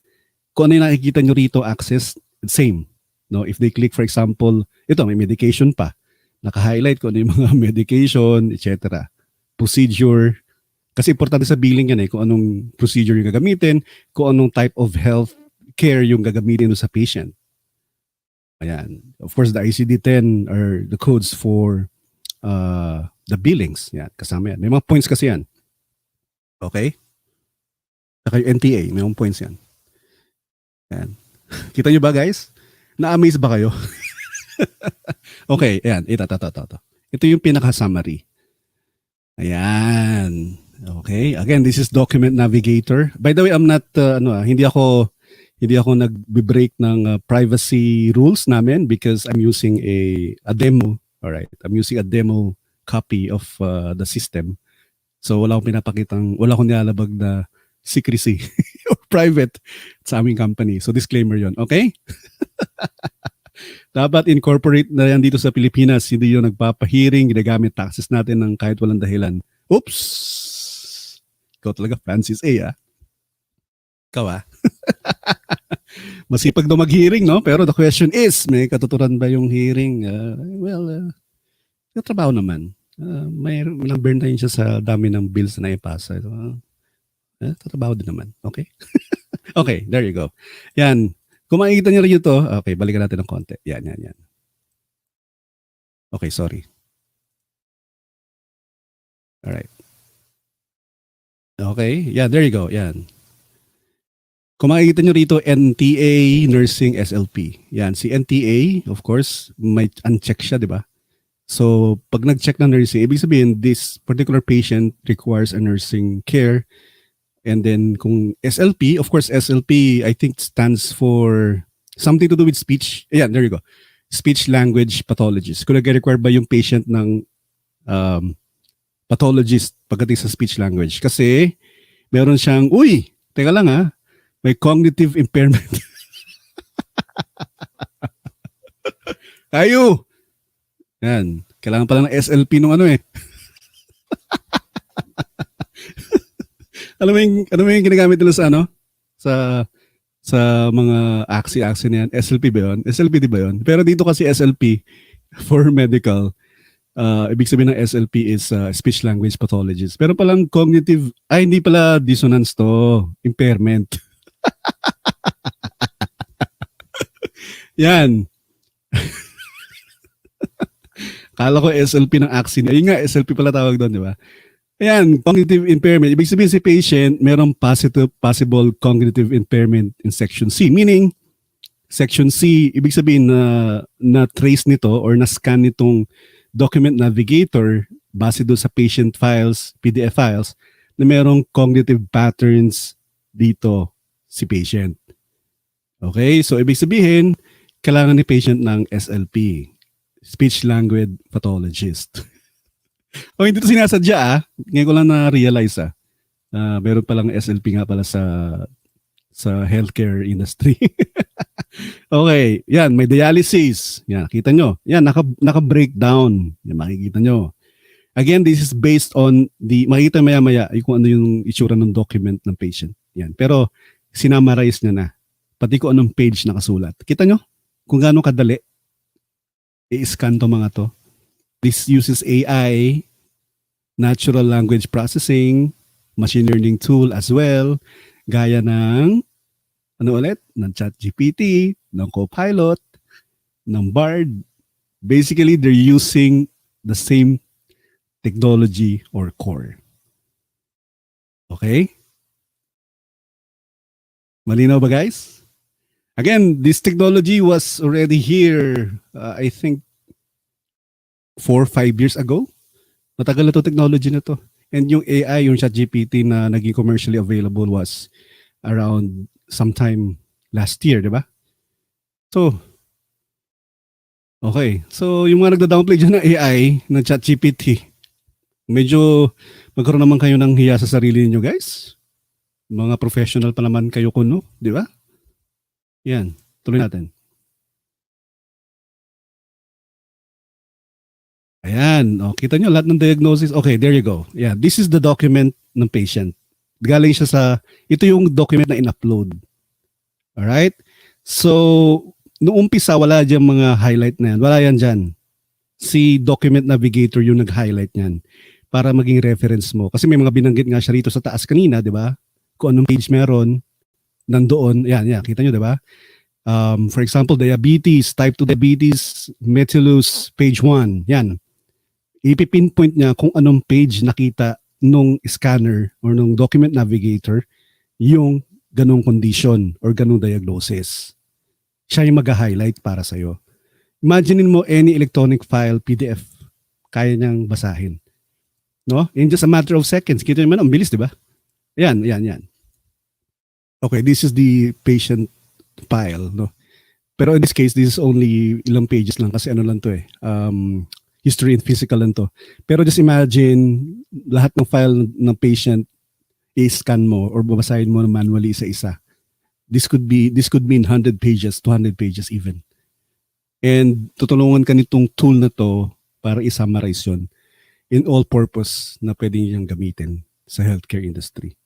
kung ano yung nakikita nyo rito, access, same. No, if they click, for example, ito, may medication pa. Naka-highlight kung ano yung mga medication, etc. Procedure. Kasi importante sa billing yan kung anong procedure yung gagamitin, kung anong type of health care yung gagamitin sa patient. Ayan. Of course, the ICD-10 are the codes for the billings. Yan, kasama yan. May mga points kasi yan. Okay? Saka yung NTA, may mga points yan. Ayan. Kita nyo ba, guys? Na-amaze ba kayo? Okay, ayan. Ito. Ito yung pinaka-summary. Ayan. Okay. Again, this is Document Navigator. By the way, I'm not, hindi ako nag-break ng privacy rules namin because I'm using a demo. All right. I'm using a demo copy of the system. So wala akong nilalabag na secrecy or private sa aming company. So disclaimer yon, okay? Dapat incorporate na yan dito sa Pilipinas. Hindi yung nagpapahiring, ginagamit taxes natin ng kahit walang dahilan. Oops! Ikaw talaga, Francis A. Ikaw Masipag daw mag-hearing, no? Pero the question is, may katuturan ba yung hearing? Trabaho naman. May burn time siya sa dami ng bills na ipasa. Trabaho din naman. Okay? Okay, there you go. Yan. Kung makikita niyo rin ito, okay, balikan natin ng konti. Yan. Okay, sorry. Alright. Okay, yeah, there you go. Yan. Kung makikita nyo rito, NTA, Nursing, SLP. Yan, si NTA, of course, may uncheck siya, di ba? So, pag nag-check ng nursing, ibig sabihin, this particular patient requires a nursing care. And then, kung SLP, of course, SLP, I think stands for something to do with speech. Ayan, there you go. Speech language pathologist. Kung nag-require ba yung patient ng pathologist pagdating sa speech language. Kasi, meron siyang, teka lang may cognitive impairment. Kayo! Yan. Kailangan pala ng SLP nung Alam mo yung ginagamit nila sa ano? Sa mga aksi na yan. SLP ba yun? SLP di ba yun? Pero dito kasi SLP for medical, ibig sabihin ng SLP is speech language pathologist. Pero palang cognitive, hindi pala dissonance to, impairment. Yan. Kala ko SLP ng aksi. Ayun nga, SLP pala tawag doon, di ba? Ayan, cognitive impairment. Ibig sabihin si patient, merong possible cognitive impairment in section C. Meaning, section C, ibig sabihin na trace nito or na-scan nitong document navigator base doon sa patient files, PDF files, na merong cognitive patterns dito si patient. Okay, so ibig sabihin, kailangan ni patient ng SLP, speech language pathologist. O hindi ito sinasadya ngayon ko lang na-realize meron palang SLP nga pala sa healthcare industry. Okay, yan, may dialysis. Yan, kita nyo. Yan, naka-breakdown. Yan, makikita nyo. Again, this is based on makikita maya-maya kung ano yung itsura ng document ng patient. Yan, pero sinamarize niya na. Pati kung anong page nakasulat. Kita nyo? Kung gaano kadali i-scan to mga to. This uses AI, natural language processing, machine learning tool as well, gaya ng ng ChatGPT, ng CoPilot, ng Bard. Basically, they're using the same technology or core. Okay? Malinaw ba, guys? Again, this technology was already here, I think, 4 or 5 years ago. Matagal na to technology na to. And yung AI, yung ChatGPT na naging commercially available was around sometime last year, di ba? So, okay. So, yung mga nagda-downplay dyan ng AI, ng ChatGPT, medyo magkaroon naman kayo ng hiya sa sarili niyo, guys. Mga professional pa naman kayo kuno, di ba? Yan. Tuloy natin. Ayan. O, kita nyo lahat ng diagnosis. Okay, there you go. Yeah, this is the document ng patient. Galing siya ito yung document na in-upload. Alright? So, noong umpisa, wala dyan mga highlight na yan. Wala yan dyan. Si document navigator yung nag-highlight yan para maging reference mo. Kasi may mga binanggit nga siya rito sa taas kanina, di ba? Kung anong page meron, nandoon. Yan, kita nyo, di ba? For example, diabetes, type 2 diabetes, methyllus, page 1. Yan. Ipipinpoint niya kung anong page nakita nung scanner or nung document navigator yung ganong condition or ganong diagnosis. Siya yung mag-highlight para sa'yo. Imaginein mo any electronic file, PDF, kaya niyang basahin. No? In just a matter of seconds. Kita naman, ang bilis, di ba? Yan. Okay, this is the patient file. No? Pero in this case, this is only ilang pages lang kasi ano lang to history and physical lang to. Pero just imagine, lahat ng file ng patient i-scan mo or babasahin mo manually isa-isa. This could mean 100 pages, 200 pages even. And tutulungan ka nitong tool na to para i-summarize yun in all purpose na pwede niyang gamitin sa healthcare industry.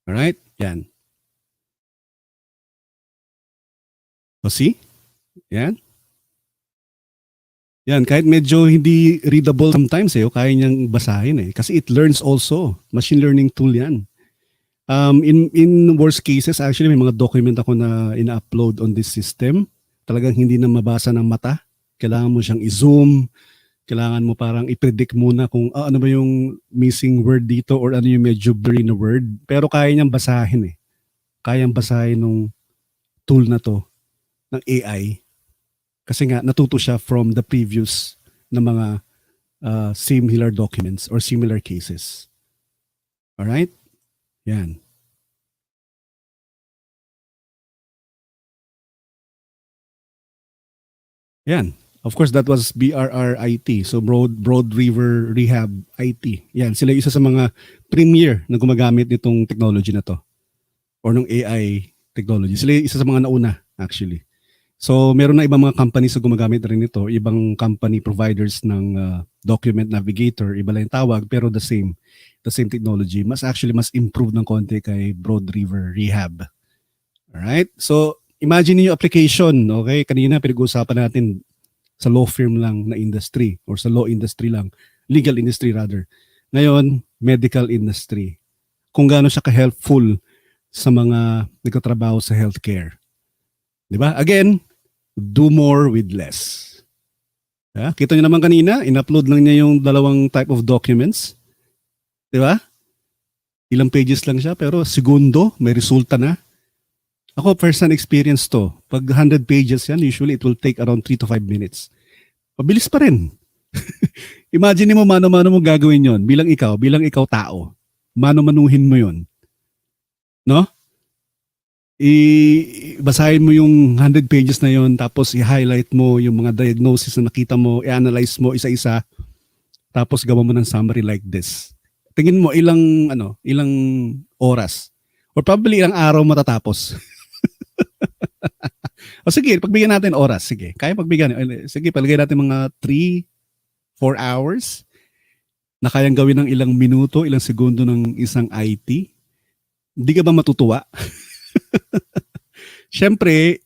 Alright? Yan. O see? Yan. Yan, kahit medyo hindi readable sometimes kaya niyang basahin kasi it learns also. Machine learning tool yan. In worst cases, actually may mga document ako na ina-upload on this system. Talagang hindi na mabasa ng mata. Kailangan mo siyang i-zoom. Kailangan mo parang i-predict muna kung ano ba yung missing word dito or ano yung medyo blurry na word. Pero kaya niyang basahin Kayang basahin nung tool na to ng AI. Kasi nga natuto siya from the previous na mga similar documents or similar cases. Alright? Yan. Yan. Of course, that was BRRIT. So, Broad River Rehab IT. Yan. Sila isa sa mga premier na gumagamit nitong technology na to. Or ng AI technology. Sila isa sa mga nauna, actually. So meron na ibang mga companies na gumagamit rin ito, ibang company providers ng document navigator, iba lang yung tawag pero the same technology. Mas improved ng konti kay Broad River Rehab. Alright? So imagine niyo application, okay? Kanina pinag-uusapan natin sa law firm lang na industry or sa law industry lang, legal industry rather. Ngayon, medical industry. Kung gaano siya ka-helpful sa mga nagtatrabaho sa healthcare. 'Di ba? Again, do more with less. Kita niyo naman kanina, in-upload lang niya yung dalawang type of documents. 'Di ba? Ilang pages lang siya pero segundo may resulta na. Ako first-hand experience to. Pag 100 pages yan, usually it will take around 3 to 5 minutes. Mabilis pa rin. Imagine mo mano-mano mo gagawin yon bilang ikaw tao. Mano-manuhin mo yon. No? Basahin mo yung 100 pages na yon tapos i-highlight mo yung mga diagnosis na nakita mo, i-analyze mo isa-isa tapos gawa mo ng summary like this. Tingin mo ilang oras or probably ilang araw matatapos. O sige, pagbigyan natin oras. Sige, kaya pagbigyan. Sige, palagay natin mga 3-4 hours na kayang gawin ng ilang minuto, ilang segundo ng isang IT. Hindi ka ba matutuwa? Siyempre,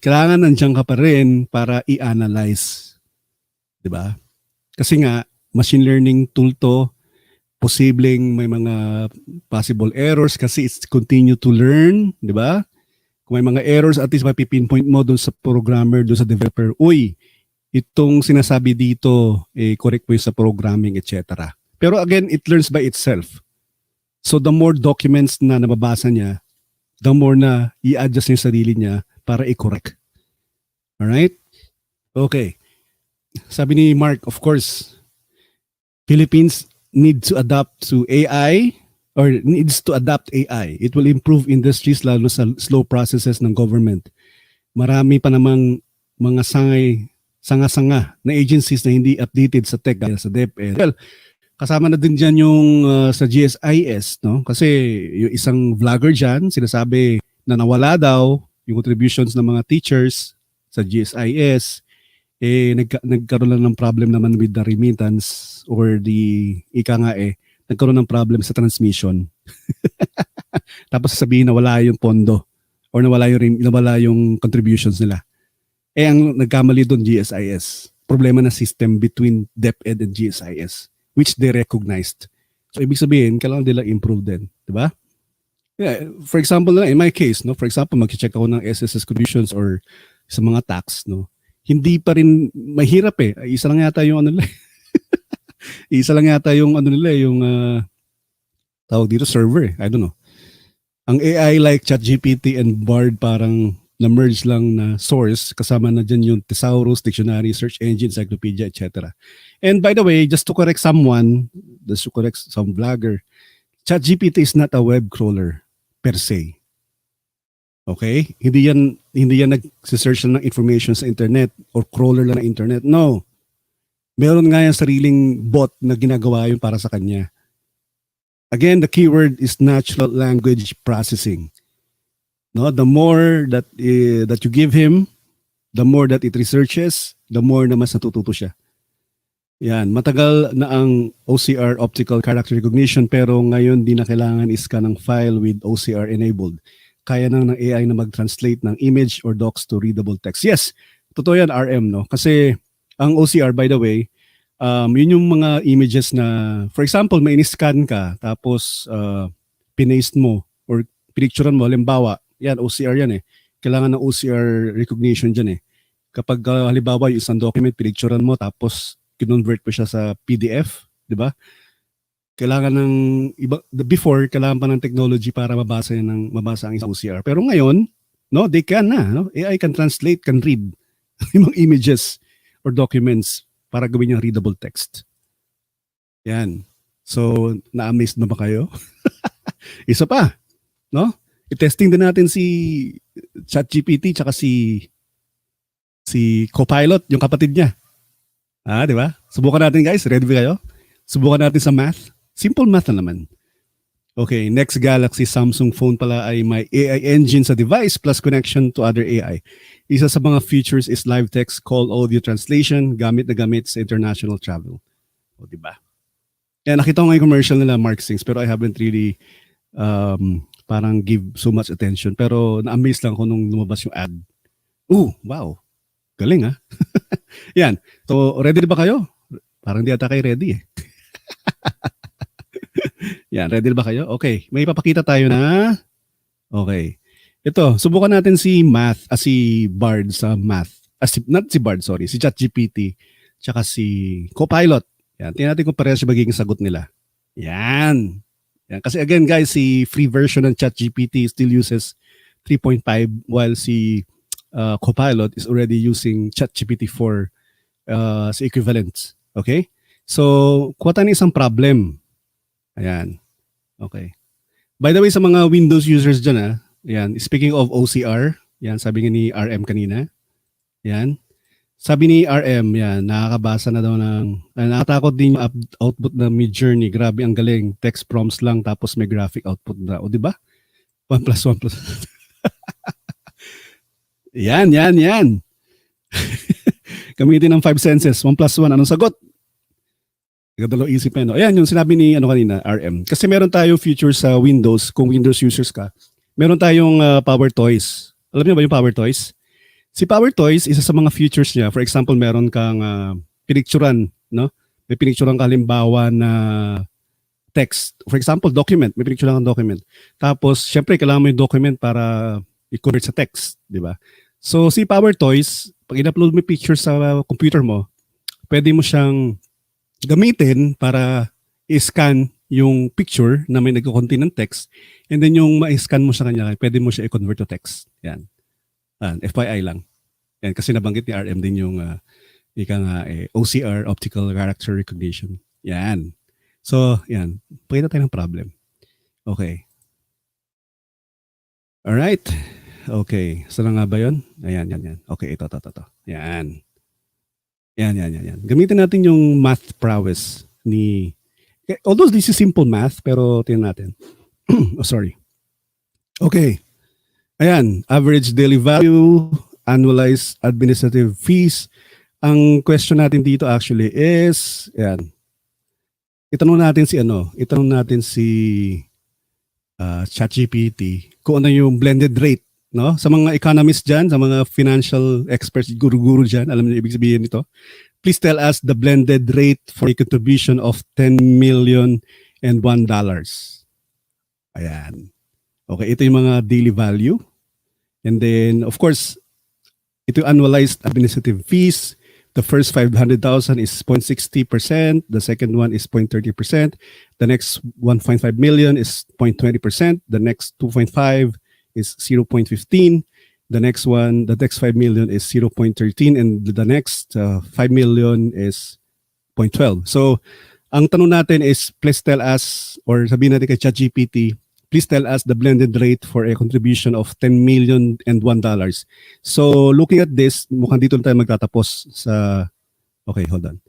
kailangan nandiyan ka pa rin para i-analyze. 'Di ba? Kasi nga, machine learning tool to, posibleng may mga possible errors kasi it's continue to learn, 'di ba? Kung may mga errors, at least mapipinpoint mo doon sa programmer, doon sa developer, uy, itong sinasabi dito, correct mo yung sa programming, etc. Pero again, it learns by itself. So the more documents na nababasa niya, the more na i-adjust yung sarili niya para i-correct. Alright? Okay. Sabi ni Mark, of course, Philippines need to adapt to AI or needs to adapt AI. It will improve industries lalo sa slow processes ng government. Marami pa namang mga sanga-sanga na agencies na hindi updated sa tech, sa DepEd. Well, kasama na din dyan yung sa GSIS, no? Kasi yung isang vlogger dyan, sinasabi na nawala daw yung contributions ng mga teachers sa GSIS. Nagkaroon lang ng problem naman with the remittance or nagkaroon ng problem sa transmission. Tapos sasabihin na wala yung pondo or nawala yung contributions nila. Ang nagkamali doon GSIS. Problema na system between DepEd and GSIS, which they recognized. So ibig sabihin, kailangan nila improve din, 'di ba? Yeah, for example, in my case, no, for example, mag-check ako ng SSS contributions or sa mga tax, no. Hindi pa rin mahirap eh. Isa lang yata yung tawag dito server eh. I don't know. Ang AI like ChatGPT and Bard parang na-merge lang na source, kasama na dyan yung thesaurus, dictionary, search engine, encyclopedia, etc. And by the way, just to correct some vlogger, ChatGPT is not a web crawler per se. Okay? Hindi yan nag-search ng information sa internet or crawler lang ng internet. No. Meron nga yung sariling bot na ginagawa yun para sa kanya. Again, the keyword is natural language processing. No, the more that you give him, the more that it researches, the more na mas natututo siya. Yan, matagal na ang OCR, optical character recognition, pero ngayon di na kailangan i-scan ng file with OCR enabled. Kaya ng AI na mag-translate ng image or docs to readable text. Yes, totoo yan RM, no? Kasi ang OCR, by the way, yun yung mga images na, for example, may in-scan ka, tapos pinaste mo or pinicturean mo, halimbawa, yan, OCR yan eh. Kailangan ng OCR recognition dyan eh. Kapag halimbawa yung isang document, pinicturean mo, tapos kinonvert mo siya sa PDF, di ba? Kailangan ng before kailangan pa ng technology para mabasa ang isang OCR. Pero ngayon, no, they can na, no? AI can translate, can read yung mga images or documents para gawin yung readable text. Yan. So, na-amazed na ba kayo? Isa pa, no? I-testing din natin si ChatGPT tsaka si CoPilot, yung kapatid niya. Di ba? Subukan natin guys, ready ba kayo? Subukan natin sa math. Simple math na naman. Okay, next Galaxy Samsung phone pala ay may AI engine sa device plus connection to other AI. Isa sa mga features is live text call audio translation gamit na gamit sa international travel. O, diba? Kaya nakita ko nga yung commercial nila, Mark Sings, pero I haven't really parang give so much attention. Pero na-amaze lang ko nung lumabas yung ad. Wow. Galing ha. Yan. So, ready na ba kayo? Parang di ata kayo ready eh. Yan, ready na ba kayo? Okay, may papakita tayo na. Okay. Ito, subukan natin si Bard sa math. Not si Bard, sorry. Si ChatGPT, tsaka si CoPilot. Yan, tingnan natin kung parehas siya magiging sagot nila. Yan. Yan. Kasi again guys, si free version ng ChatGPT still uses 3.5 while si CoPilot is already using ChatGPT 4 sa equivalent. Okay? So, kuha tayo ng isang problem. Ayan. Okay. By the way, sa mga Windows users dyan, ayan, speaking of OCR, yan, sabi nga ni RM kanina, yan, sabi ni RM, yan, nakakabasa na daw nakatakot din yung output ng Midjourney. Grabe, ang galing. Text prompts lang, tapos may graphic output na. O, di ba? 1 plus 1 plus. Yan. Gamitin ng 5 senses. 1 plus 1. Anong sagot? Nagdalo isipin. Ayan, yung sinabi ni kanina, RM. Kasi meron tayo features sa Windows, kung Windows users ka, meron tayong Power Toys. Alam niyo ba yung Power Toys? Si Power Toys, isa sa mga features niya, for example, meron kang pinicturan, no? May pinicturan ka halimbawa na text. For example, document. May pinicturan kang document. Tapos, syempre, kailangan mo yung document para i-convert sa text, di ba? So, si Power Toys, pag in-upload mo yung picture sa computer mo, pwede mo siyang gamitin para i-scan yung picture na may nagko-contain ng text, and then yung ma-scan mo sa kanya, pwede mo siya i-convert to text. Yan. FYI lang. Yan, kasi nabanggit ni RM din yung OCR, Optical Character Recognition. Yan. So, yan. Pakita tayo ng problem. Okay. Alright. Okay. Saan nga ba yun? Ayan. Okay, ito. Yan. Yan. Gamitin natin yung math prowess ni... Although this is simple math, pero tingnan natin. Sorry. Okay. Ayan. Average daily value, annualized administrative fees. Ang question natin dito actually is... Ayan. Itanong natin si ChatGPT kung ano yung blended rate. No? Sa mga economists dyan, sa mga financial experts, guru-guru dyan, alam niyo ibig sabihin nito. Please tell us the blended rate for a contribution of $10 million and $1. Ayan. Okay, ito yung mga daily value. And then, of course, ito yung annualized administrative fees. The first 500,000 is 0.60%. The second one is 0.30%. The next 1.5 million is 0.20%. The next 2.5 is 0.15. The next 5 million is 0.13, and the next 5 million is 0.12. So, ang tanong natin is, please tell us, or sabihin natin kay ChatGPT, please tell us the blended rate for a contribution of $10 million and $1. So, looking at this, mukhang dito na tayo magtatapos sa, okay, hold on.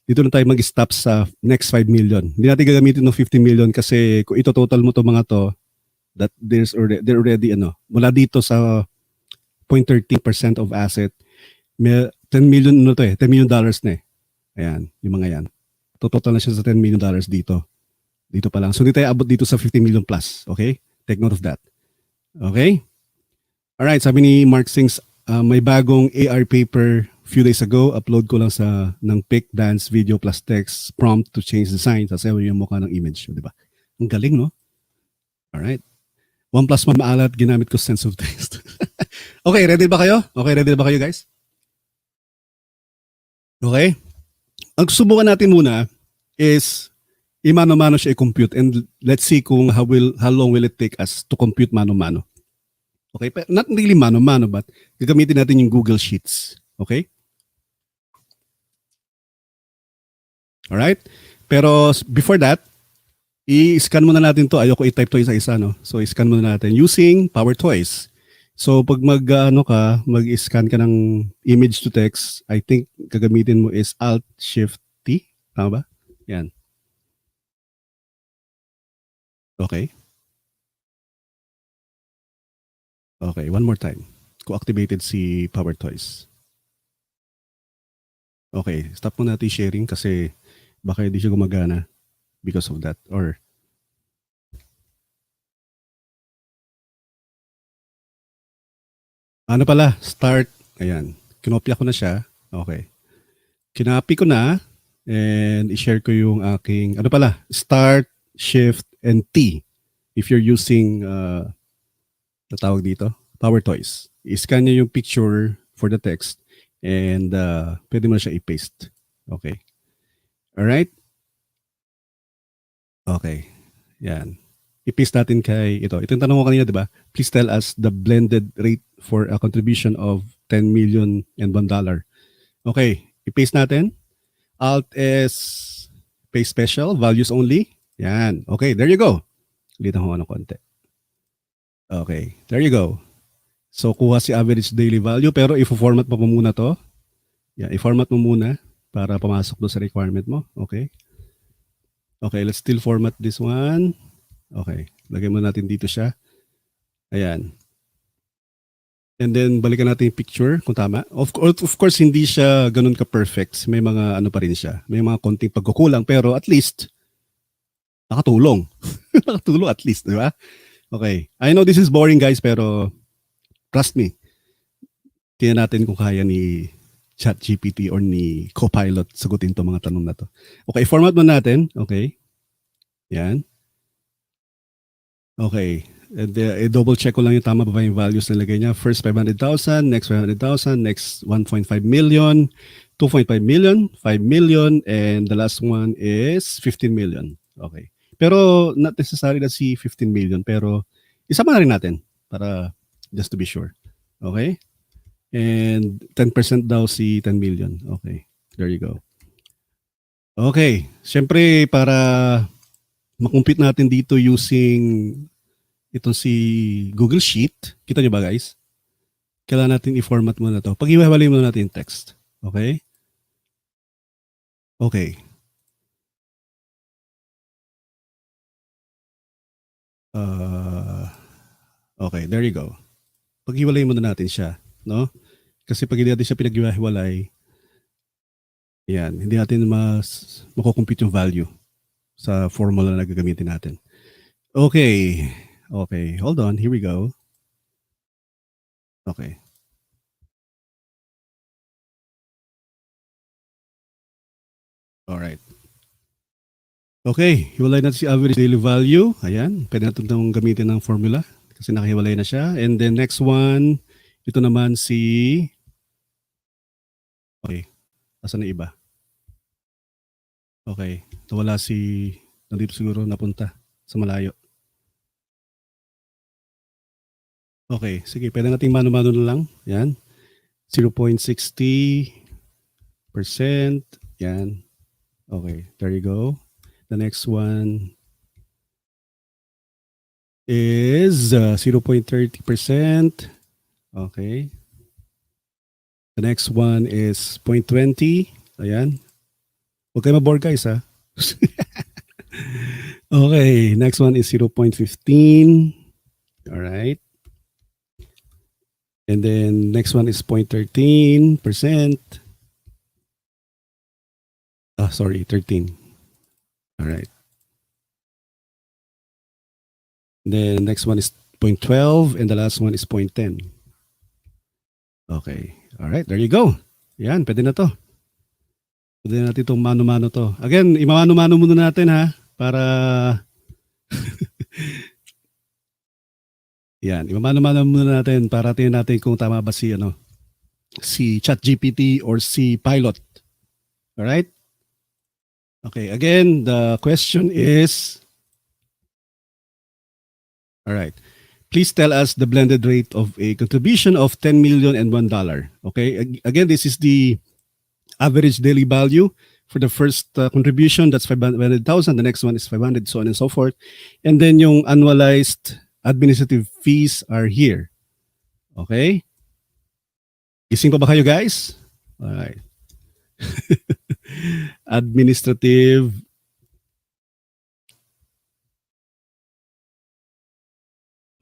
Dito na tayo mag-stop sa next 5 million. Hindi natin gagamitin ng 50 million kasi kung ito total mo to mga to, that they're already mula dito sa 0.13% of asset, may 10 million $10 million na eh. Ayan, yung mga yan. Total na siya sa $10 million dito. Dito pa lang. So, hindi tayo abot dito sa 50 million plus. Okay? Take note of that. Okay? Alright, sabi ni Mark Sings, may bagong AR paper few days ago. Upload ko lang ng pic, dance, video plus text, prompt to change design. Sasayaw yung mukha ng image. Di ba? Ang galing, no? Alright. 1 plus 1 maalat, ginamit ko sense of taste. Okay, ready ba kayo? Okay, ready ba kayo guys? Okay? Ang subukan natin muna is i-mano-mano siya i-compute, and let's see kung how long will it take us to compute mano-mano. Okay? But not really mano-mano, but gagamitin natin yung Google Sheets. Okay? Alright? Pero before that, i-scan muna natin to. Ayoko i-type to isa-isa, no? So, i-scan muna natin using Power Toys. So, pag mag-scan ka ng image to text, I think gagamitin mo is Alt-Shift-T. Tama ba? Yan. Okay. Okay, one more time. Ko activated si Power Toys. Okay, stop mo natin sharing kasi baka hindi siya gumagana because of that. Or ano pala, start. Ayan, kinopya ko na siya. Okay. Kinapi ko na and i-share ko yung aking, ano pala, start, shift, and T. If you're using, natawag dito, Power Toys. I-scan niyo yung picture for the text and pwede mo na siya i-paste. Okay. Alright? Okay. Yan. I-paste natin kay ito. Ito yung tanong ko kanina, di ba? Please tell us the blended rate for a contribution of 10 million and $1. Okay. I-paste natin. Alt S, paste special, values only. Yan. Okay, there you go. Ulitan ko ng konti. Okay, there you go. So, kuha si average daily value, pero i-format mo muna to. Yan, i-format mo muna para pumasok doon sa requirement mo. Okay. Okay, let's still format this one. Okay, lagay mo natin dito siya. Ayan. And then, balikan natin yung picture kung tama. Of course, hindi siya ganun ka-perfect. May mga ano pa rin siya. May mga konting pagkukulang, pero at least, nakatulong. Nakatulong at least, di ba? Okay. I know this is boring, guys, pero trust me. Tingnan natin kung kaya ni ChatGPT or ni CoPilot sagutin to mga tanong na to. Okay, format mo natin. Okay. Yan. Okay. And double check ko lang yung tama ba yung values na lagay niya. First 500,000, next 500,000, next 1.5 million, 2.5 million, 5 million, and the last one is 15 million. Okay. Pero not necessary na si 15 million, pero isama na rin natin para just to be sure. Okay? And 10% daw si 10 million. Okay. There you go. Okay. Siyempre, para makompute natin dito using itong si Google Sheet. Kita nyo ba, guys? Kailangan natin i-format muna to. Pag-iwalay muna natin yung text. Okay? Okay. Okay, there you go. Pag-iwalay muna natin siya. No? Kasi pag hindi natin siya pinag-iwalay, yan, hindi natin makukompute yung value sa formula na gagamitin natin. Okay. Okay, hold on. Here we go. Okay. Alright. Okay, hiwalay natin si average daily value. Ayan, pwede natin itong gamitin ng formula kasi nakahiwalay na siya. And then next one, ito naman si... Okay, asan na iba? Okay, wala si... Nandito siguro napunta sa malayo. Okay, sige, pwede natin mano-mano na lang. Yan. 0.60%. Yan. Okay, there you go. The next one is 0.30%. Okay. The next one is 0.20. Ayan. Huwag kayo mabore, guys, ha? Okay, next one is 0.15. All right. And then next one is 0.13%. Sorry, 13. All right. Then next one is 0.12 and the last one is 0.10. Okay. All right, there you go. Yan, pwede na to. Pwede na natin itong mano-mano to. Again, imamano-mano muna natin, ha, para yan, imamano-mano muna natin para tingnan natin kung tama ba si si ChatGPT or si Pilot. All right? Okay, again, the question is, all right, please tell us the blended rate of a contribution of 10 million and $1. Okay, again, this is the average daily value for the first contribution, that's 500,000. The next one is 500, so on and so forth. And then yung annualized administrative fees are here. Okay? Gising pa ba kayo, guys? All right. Administrative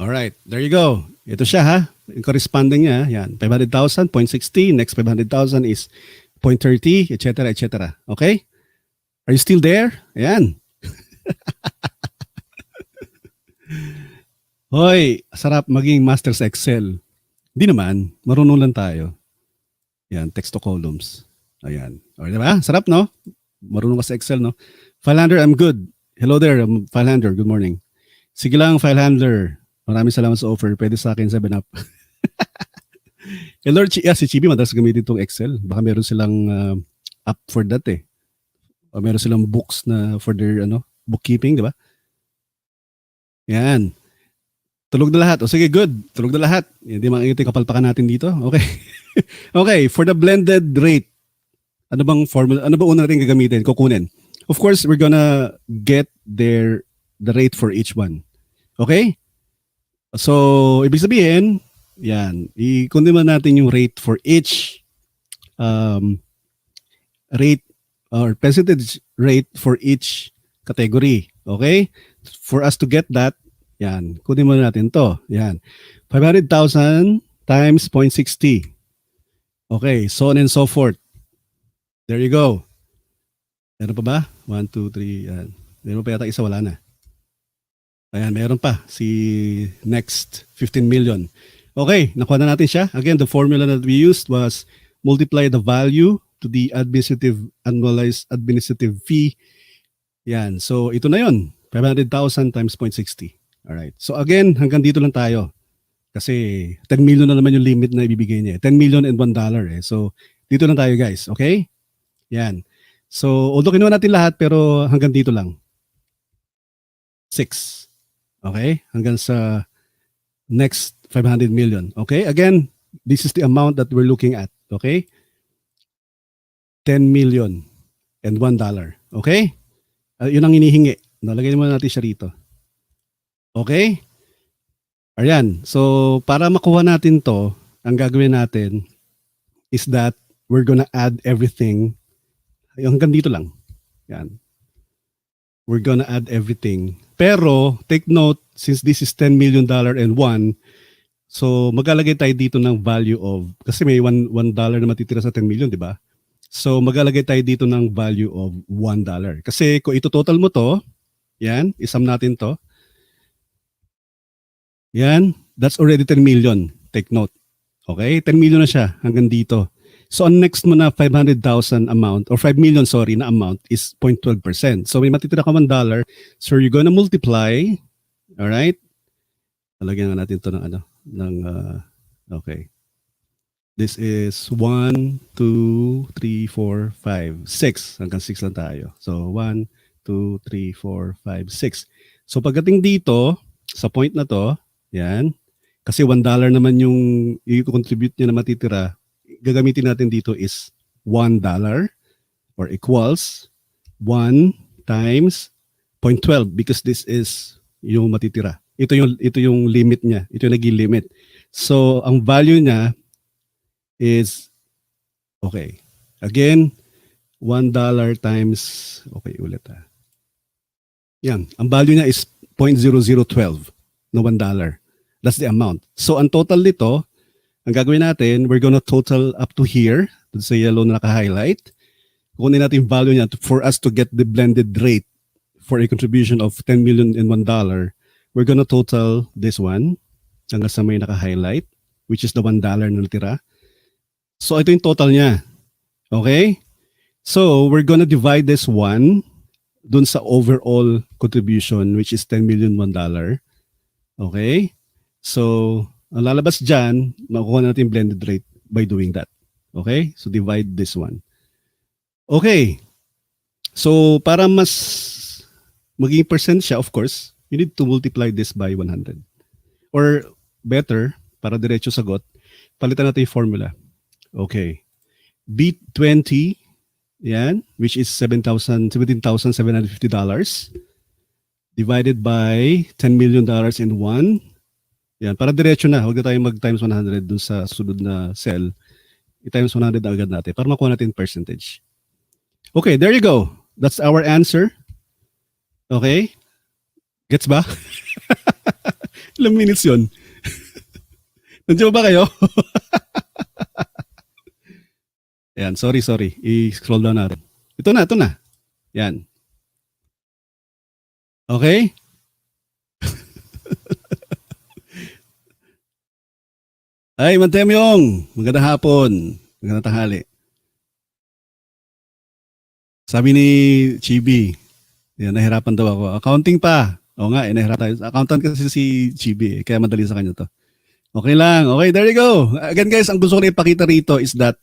Alright, there you go. Ito siya ha. Yung corresponding niya, yan. 500,000, 0.60. Next 500,000 is 0.30, etc. etc. Okay? Are you still there? Ayan. Hoy, sarap maging master sa Excel. Hindi naman. Marunong lang tayo. Yan, text to columns. Ayan. O, diba? Sarap, no? Marunong ka sa Excel, no? File handler, I'm good. Hello there, file handler. Good morning. Sige lang, file handler. Maraming salamat sa offer. Pwede sa akin 7-up. Hello, si Chibi, madalas gamitin itong Excel. Baka meron silang app for that eh. O meron silang books na for their bookkeeping, di ba? Yan. Tulog na lahat. O sige, good. Tulog na lahat. Hindi makikita yung kapalpakan natin dito. Okay. Okay, for the blended rate, ano bang formula? Ano ba una natin gagamitin? Kukunin. Of course, we're gonna get the rate for each one. Okay? So, ibig sabihin, yan, i-kunin mo natin yung rate for each rate or percentage rate for each category. Okay? For us to get that, yan, kunin mo natin to. Yan. 500,000 times 0.60. Okay, so on and so forth. There you go. Meron pa ba? 1, 2, 3, yan. Meron pa yata isa, wala na. Ayan, meron pa. Si next 15 million. Okay, nakuha na natin siya. Again, the formula that we used was multiply the value to the annualized administrative fee. Yan. So, ito na yun. 500,000 times 0.60. Alright. So, again, hanggang dito lang tayo. Kasi 10 million na naman yung limit na ibibigay niya. 10 million and $1 eh. So, dito lang tayo guys. Okay? Yan. So, although kinuha natin lahat, pero hanggang dito lang. 6. Okay? Hanggang sa next 500 million. Okay? Again, this is the amount that we're looking at. Okay? 10 million and $1. Okay? Yun ang inihingi. Nalagay naman natin siya rito. Okay? Ayan. So, para makuha natin to, ang gagawin natin is that we're gonna add everything. Hanggang dito lang. Yan. We're gonna add everything. Pero, take note, since this is $10 million and 1, so maglalagay tayo dito ng value of, kasi may $1 na matitira sa 10 million, di ba? So, maglalagay tayo dito ng value of $1. Kasi kung ito total mo to, yan, isum natin to, yan, that's already 10 million. Take note. Okay? 10 million na siya hanggang dito. So, ang next mo na 500,000 amount, or 5 million, sorry, na amount is 0.12%. So, may matitira ka $1. So, you're gonna multiply. Alright? Talagyan na natin ito ng okay. This is 1, 2, 3, 4, 5, 6. Hanggang 6 lang tayo. So, 1, 2, 3, 4, 5, 6. So, pagdating dito, sa point na to, yan, kasi $1 naman yung i-contribute niya na matitira, gagamitin natin dito is $1 or equals 1 times 0.12 because this is yung matitira. Ito yung limit niya. Ito yung naging limit. So, ang value niya is, okay. Again, $1 times, okay, ulit ha. Yan. Ang value niya is 0.0012 na $1. That's the amount. So, ang total nito, ang gagawin natin, we're gonna total up to here, dun sa yellow na naka-highlight. Kunin natin yung value niya for us to get the blended rate for a contribution of 10 million and $1. We're gonna total this one hanggang sa may naka-highlight, which is the $1 na natira. So, ito yung total niya. Okay? So, we're gonna divide this one dun sa overall contribution, which is 10 million $1. Okay? So, ang lalabas dyan, makukuha natin blended rate by doing that. Okay? So, divide this one. Okay. So, para mas maging percent siya, of course, you need to multiply this by 100. Or better, para diretso sagot, palitan natin yung formula. Okay. Beat 20, yan, which is $17,750 divided by $10 million in 1. Yan, para diretso na. Huwag na tayo mag-times 100 dun sa sunod na cell. I-times 100 agad natin para makuha natin percentage. Okay, there you go. That's our answer. Okay? Gets ba? Ilang minutes yun? Nandiyan ba kayo? Yan, sorry. I-scroll down natin. Ito na. Yan. Okay? Ay, Mantemyong, magandang hapon. Magandang tanghali. Sabi ni Chibi, yan, nahirapan daw ako. Accounting pa. Oo nga, nahirapan tayo. Accountant kasi si Chibi, kaya madali sa kanya to. Okay lang. Okay, there you go. Again guys, ang gusto ko na ipakita rito is that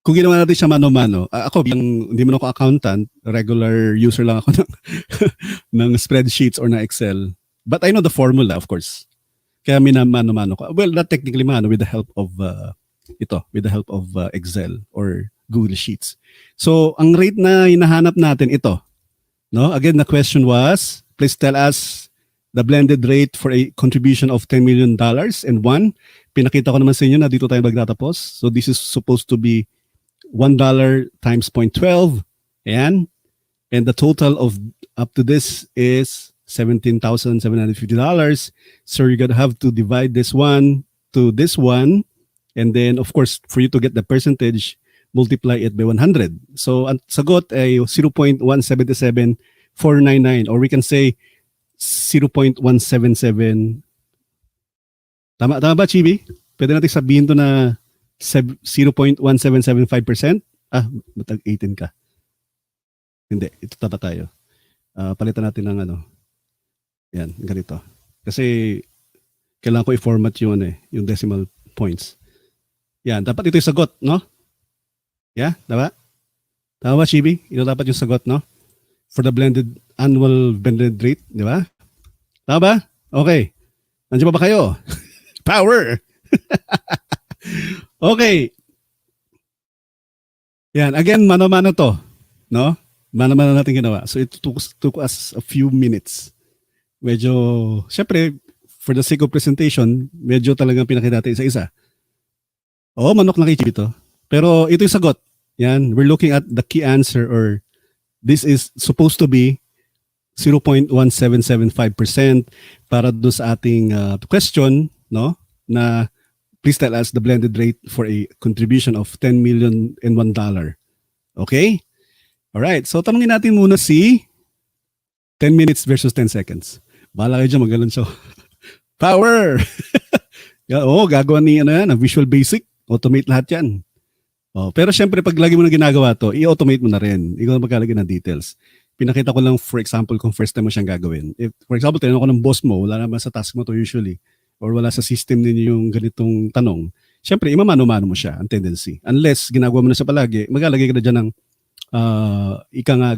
kung ginawa natin siya mano-mano, ako bilang hindi man ako accountant, regular user lang ako ng spreadsheets or ng Excel. But I know the formula, of course. Kaya mano-mano ko. Well, not technically mano, with the help of Excel or Google Sheets. So, ang rate na hinahanap natin ito. No? Again, the question was, please tell us the blended rate for a contribution of $10 million. And one, pinakita ko naman sa inyo na dito tayo magtatapos. So, this is supposed to be $1 times 0.12. Ayan. And the total of up to this is $17,750. So you're going to have to divide this one to this one. And then, of course, for you to get the percentage, multiply it by 100. So ang sagot ay 0.177499, or we can say 0.177. Tama ba, Chibi? Pwede natin sabihin to na 0.1775%. Matag 18 ka. Hindi, ito tama tayo. Palitan natin ng ano. Yan, ganito. Kasi kailangan ko i-format yung yung decimal points. Yan, dapat ito yung sagot, no? Yeah, tama? Tama ba, Chibi? Ito dapat yung sagot, no? For the annual blended rate, di ba? Tama ba? Okay. Nandiyan pa ba kayo? Power! Okay. Yan, again, mano-mano to, no? Mano-mano natin ginawa. So it took us a few minutes. Medyo, syempre, for the sake of presentation, medyo talagang pinakita natin isa-isa. Oo, manok na kay Chito. Pero ito yung sagot. Yan, we're looking at the key answer, or this is supposed to be 0.1775% para doon sa ating question, no? Na please tell us the blended rate for a contribution of $10 million and $1. Okay? Alright, so tanungin natin muna si 10 minutes versus 10 seconds. Bahala kayo dyan, magalan siya. Power! Gagawa ni yan, Visual Basic. Automate lahat yan. Pero syempre, pag lagi mo na ginagawa to, i-automate mo na rin. Ikaw na magkalagay ng details. Pinakita ko lang, for example, kung first time mo siyang gagawin. If, for example, tinanong ko ng boss mo, wala naman sa task mo to usually, or wala sa system ninyo yung ganitong tanong, syempre, imamano-mano mo siya, ang tendency. Unless, ginagawa mo na siya palagi, maglalagay ka na dyan ng,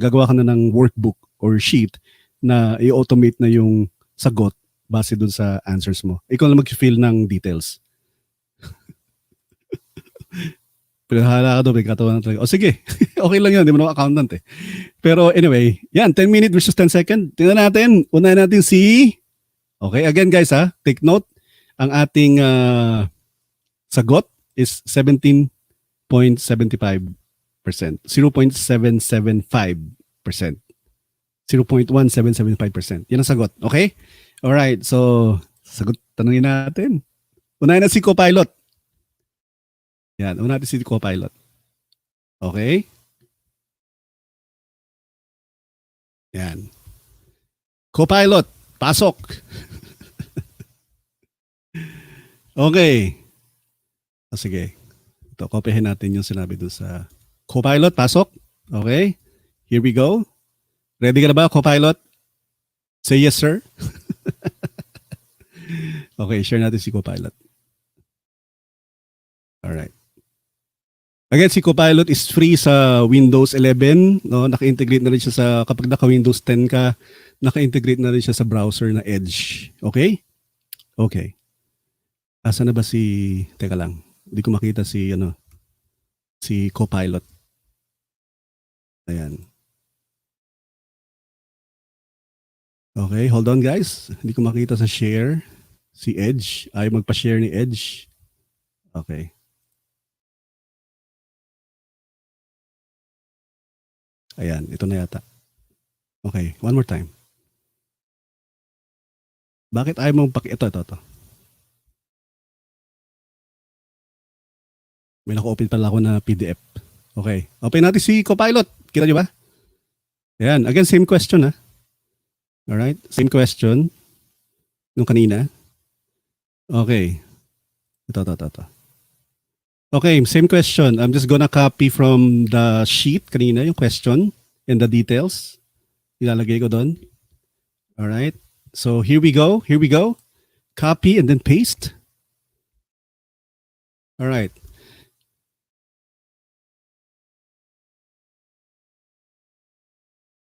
gagawa ka na ng workbook or sheet na i-automate na yung sagot base dun sa answers mo. Ikaw na mag-fill ng details. Pero hala ka doon, may katawa na talaga. Sige, okay lang yun, di mo na accountant eh. Pero anyway, yan, 10 minutes versus 10 seconds. Tingnan natin, unahin natin si... Okay, again guys take note, ang ating sagot is 17.75%. 0.775%. 0.1775%. Yan ang sagot. Okay? Alright. So, sagot, tanungin natin. Unahin na si CoPilot. Yan. Unahin natin si CoPilot. Okay? Yan. CoPilot, pasok. Okay. Sige. Ito, kopyahin natin yung sinabi dun sa CoPilot, pasok. Okay? Here we go. Ready ka na ba, CoPilot? Say yes, sir. Okay, share natin si CoPilot. Alright. Again, si CoPilot is free sa Windows 11. No? Naka-integrate na rin siya sa, kapag naka-Windows 10 ka, naka-integrate na rin siya sa browser na Edge. Okay? Okay. Asa na ba si... Teka lang. Hindi ko makita si CoPilot. Ayan. Okay, hold on guys. Hindi ko makita sa share si Edge. Ayaw magpa-share ni Edge. Okay. Ayan, ito na yata. Okay, one more time. Bakit ayaw mong ito. May naka-open pala ako na PDF. Okay. Open natin si CoPilot. Kita nyo ba? Ayan. Again, same question ha. Alright. Same question. Nung kanina. Okay. Ito. Okay, same question. I'm just gonna copy from the sheet kanina, yung question and the details. Ilalagay ko doon. Alright. So here we go. Copy and then paste. Alright.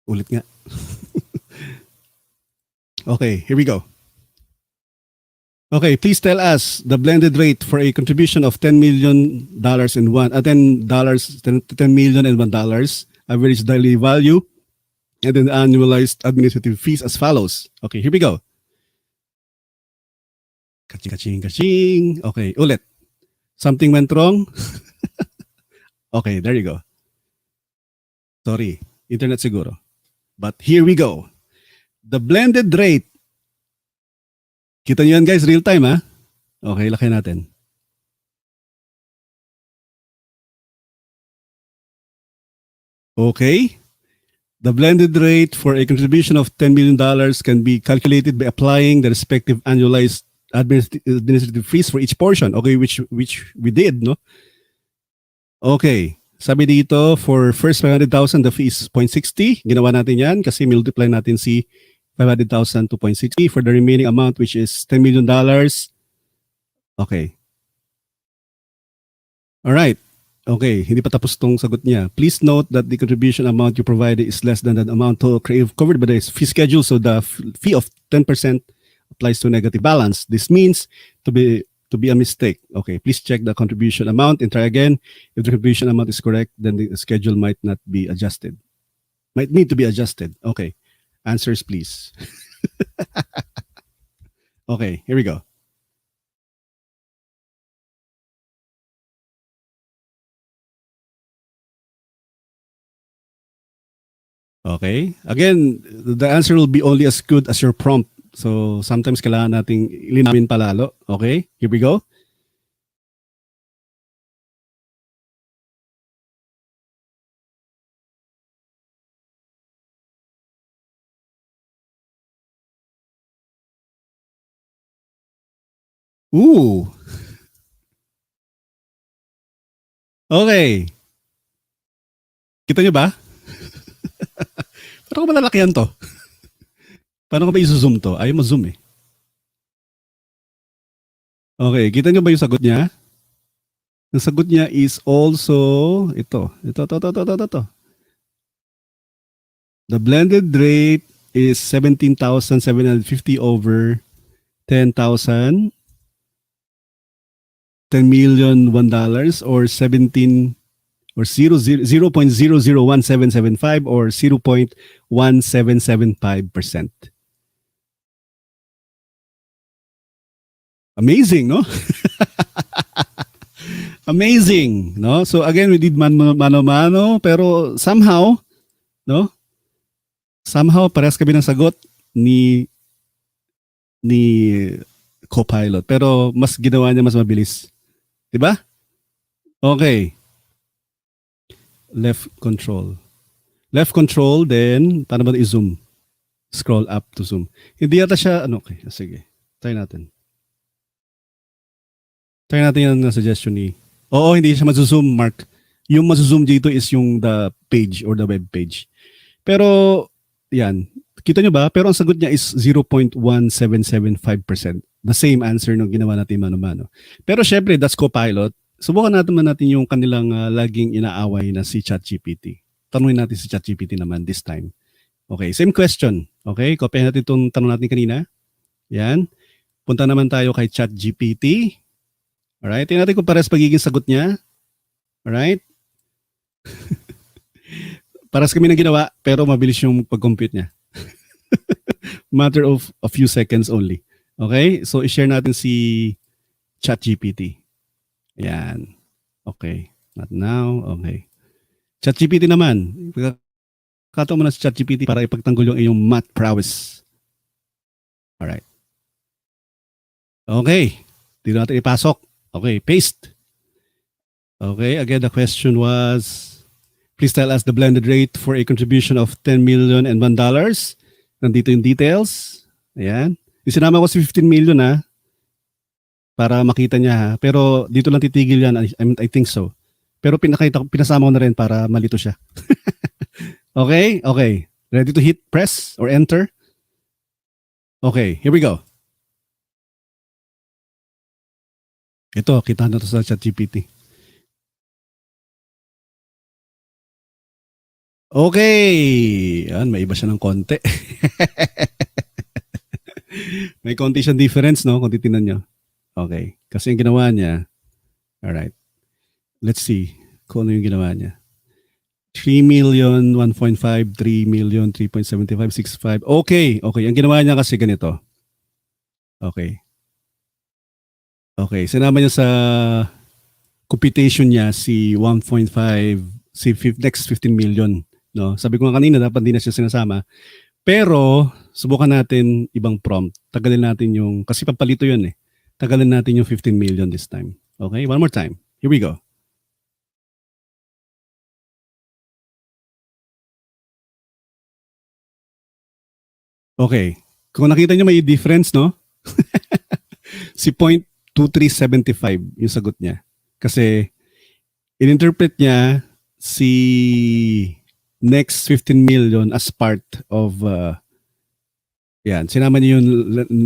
Ulit nga. Okay, here we go. Okay, please tell us the blended rate for a contribution of $10 million in one, $10 million and $1 average daily value, and then annualized administrative fees as follows. Okay, here we go. Kaching. Okay, ulit. Something went wrong. Okay, there you go. Sorry, internet siguro. But here we go. The blended rate. Kita nyo yan guys, real time ha? Okay, laki natin. Okay. The blended rate for a contribution of $10 million can be calculated by applying the respective annualized administrative fees for each portion. Okay, which we did, no? Okay. Sabi dito, for first 500,000, the fee is 0.60. Ginawa natin yan kasi multiply natin si 500,000 to 0.60 for the remaining amount, which is $10 million. Okay. All right. Okay, hindi pa tapos tong sagot niya. Please note that the contribution amount you provided is less than the amount covered by the fee schedule, so the fee of 10% applies to negative balance. This means to be a mistake. Okay, please check the contribution amount and try again. If the contribution amount is correct, then the schedule might not be adjusted. Might need to be adjusted. Okay. Answers, please. Okay, here we go. Okay. Again, the answer will be only as good as your prompt. So sometimes kailangan nating linawin palalo. Okay, here we go. Ooh. Okay. Kita nyo ba? Paano ko malalakihan to? Paano ko ba i-zoom to? Ayaw mo zoom eh. Okay, kita nyo ba yung sagot niya? Ang sagot niya is also ito. The blended rate is 17,750 over 10,000. $10 million $1 or 17 or 0.001775 or 0.1775%. Amazing, no? Amazing, no? So again, we did mano-mano pero somehow, no? Somehow parehas kami ng sagot ni CoPilot pero mas ginawa niya mas mabilis. Diba? Okay. Left control, then paano ba i-zoom? Scroll up to zoom. Hindi yata siya, okay, sige. Try natin yung suggestion ni. Oo, hindi siya mazo-zoom, Mark. Yung mazo-zoom dito is yung the page or the web page. Pero, yan. Kita nyo ba? Pero ang sagot niya is 0.1775%. The same answer nung ginawa natin mano-mano. Pero syempre, that's CoPilot. Subukan natin yung kanilang laging inaaway na si ChatGPT. Tanungin natin si ChatGPT naman this time. Okay, same question. Okay, copy natin itong tanong natin kanina. Yan. Punta naman tayo kay ChatGPT. Alright, tingnan natin kung parehas pagiging sagot niya. Alright. Parehas kami nang ginawa, pero mabilis yung pag-compute niya. Matter of a few seconds only. Okay, so i-share natin si ChatGPT. Yan. Okay. Not now. Okay. ChatGPT naman. Kataon mo na sa ChatGPT para ipagtanggol yung iyong math prowess. Alright. Okay. Dito natin ipasok. Okay, paste. Okay, again, the question was, please tell us the blended rate for a contribution of $10 million and $1. Nandito yung details. Ayan. Isinama ko si 15 million para makita niya ha. Pero dito lang titigil yan. I think so. Pero pinasama ko na rin para malito siya. Okay? Okay. Ready to hit press or enter? Okay, here we go. Ito, kita na to sa ChatGPT. Okay. Yan, may iba siya ng konti. May konti siyang difference, no? Kung titignan nyo. Okay. Kasi yung ginawa niya, alright. Let's see kung ano yung ginawa niya. 3 million, 1.5, 3 million, 3.75, 65. Okay. Okay. Ang ginawa niya kasi ganito. Okay. Okay. Sinama niya sa computation niya si 1.5, si next 15 million. No? Sabi ko nga kanina, dapat di na siya sinasama. Pero, subukan natin ibang prompt. Tagalin natin yung, kasi papalito yun eh. Tagalin natin yung 15 million this time. Okay? One more time. Here we go. Okay. Kung nakita nyo may difference, no? Si 0.2375 yung sagot niya. Kasi, in-interpret niya si next 15 million as part of, yan, sinama niya yung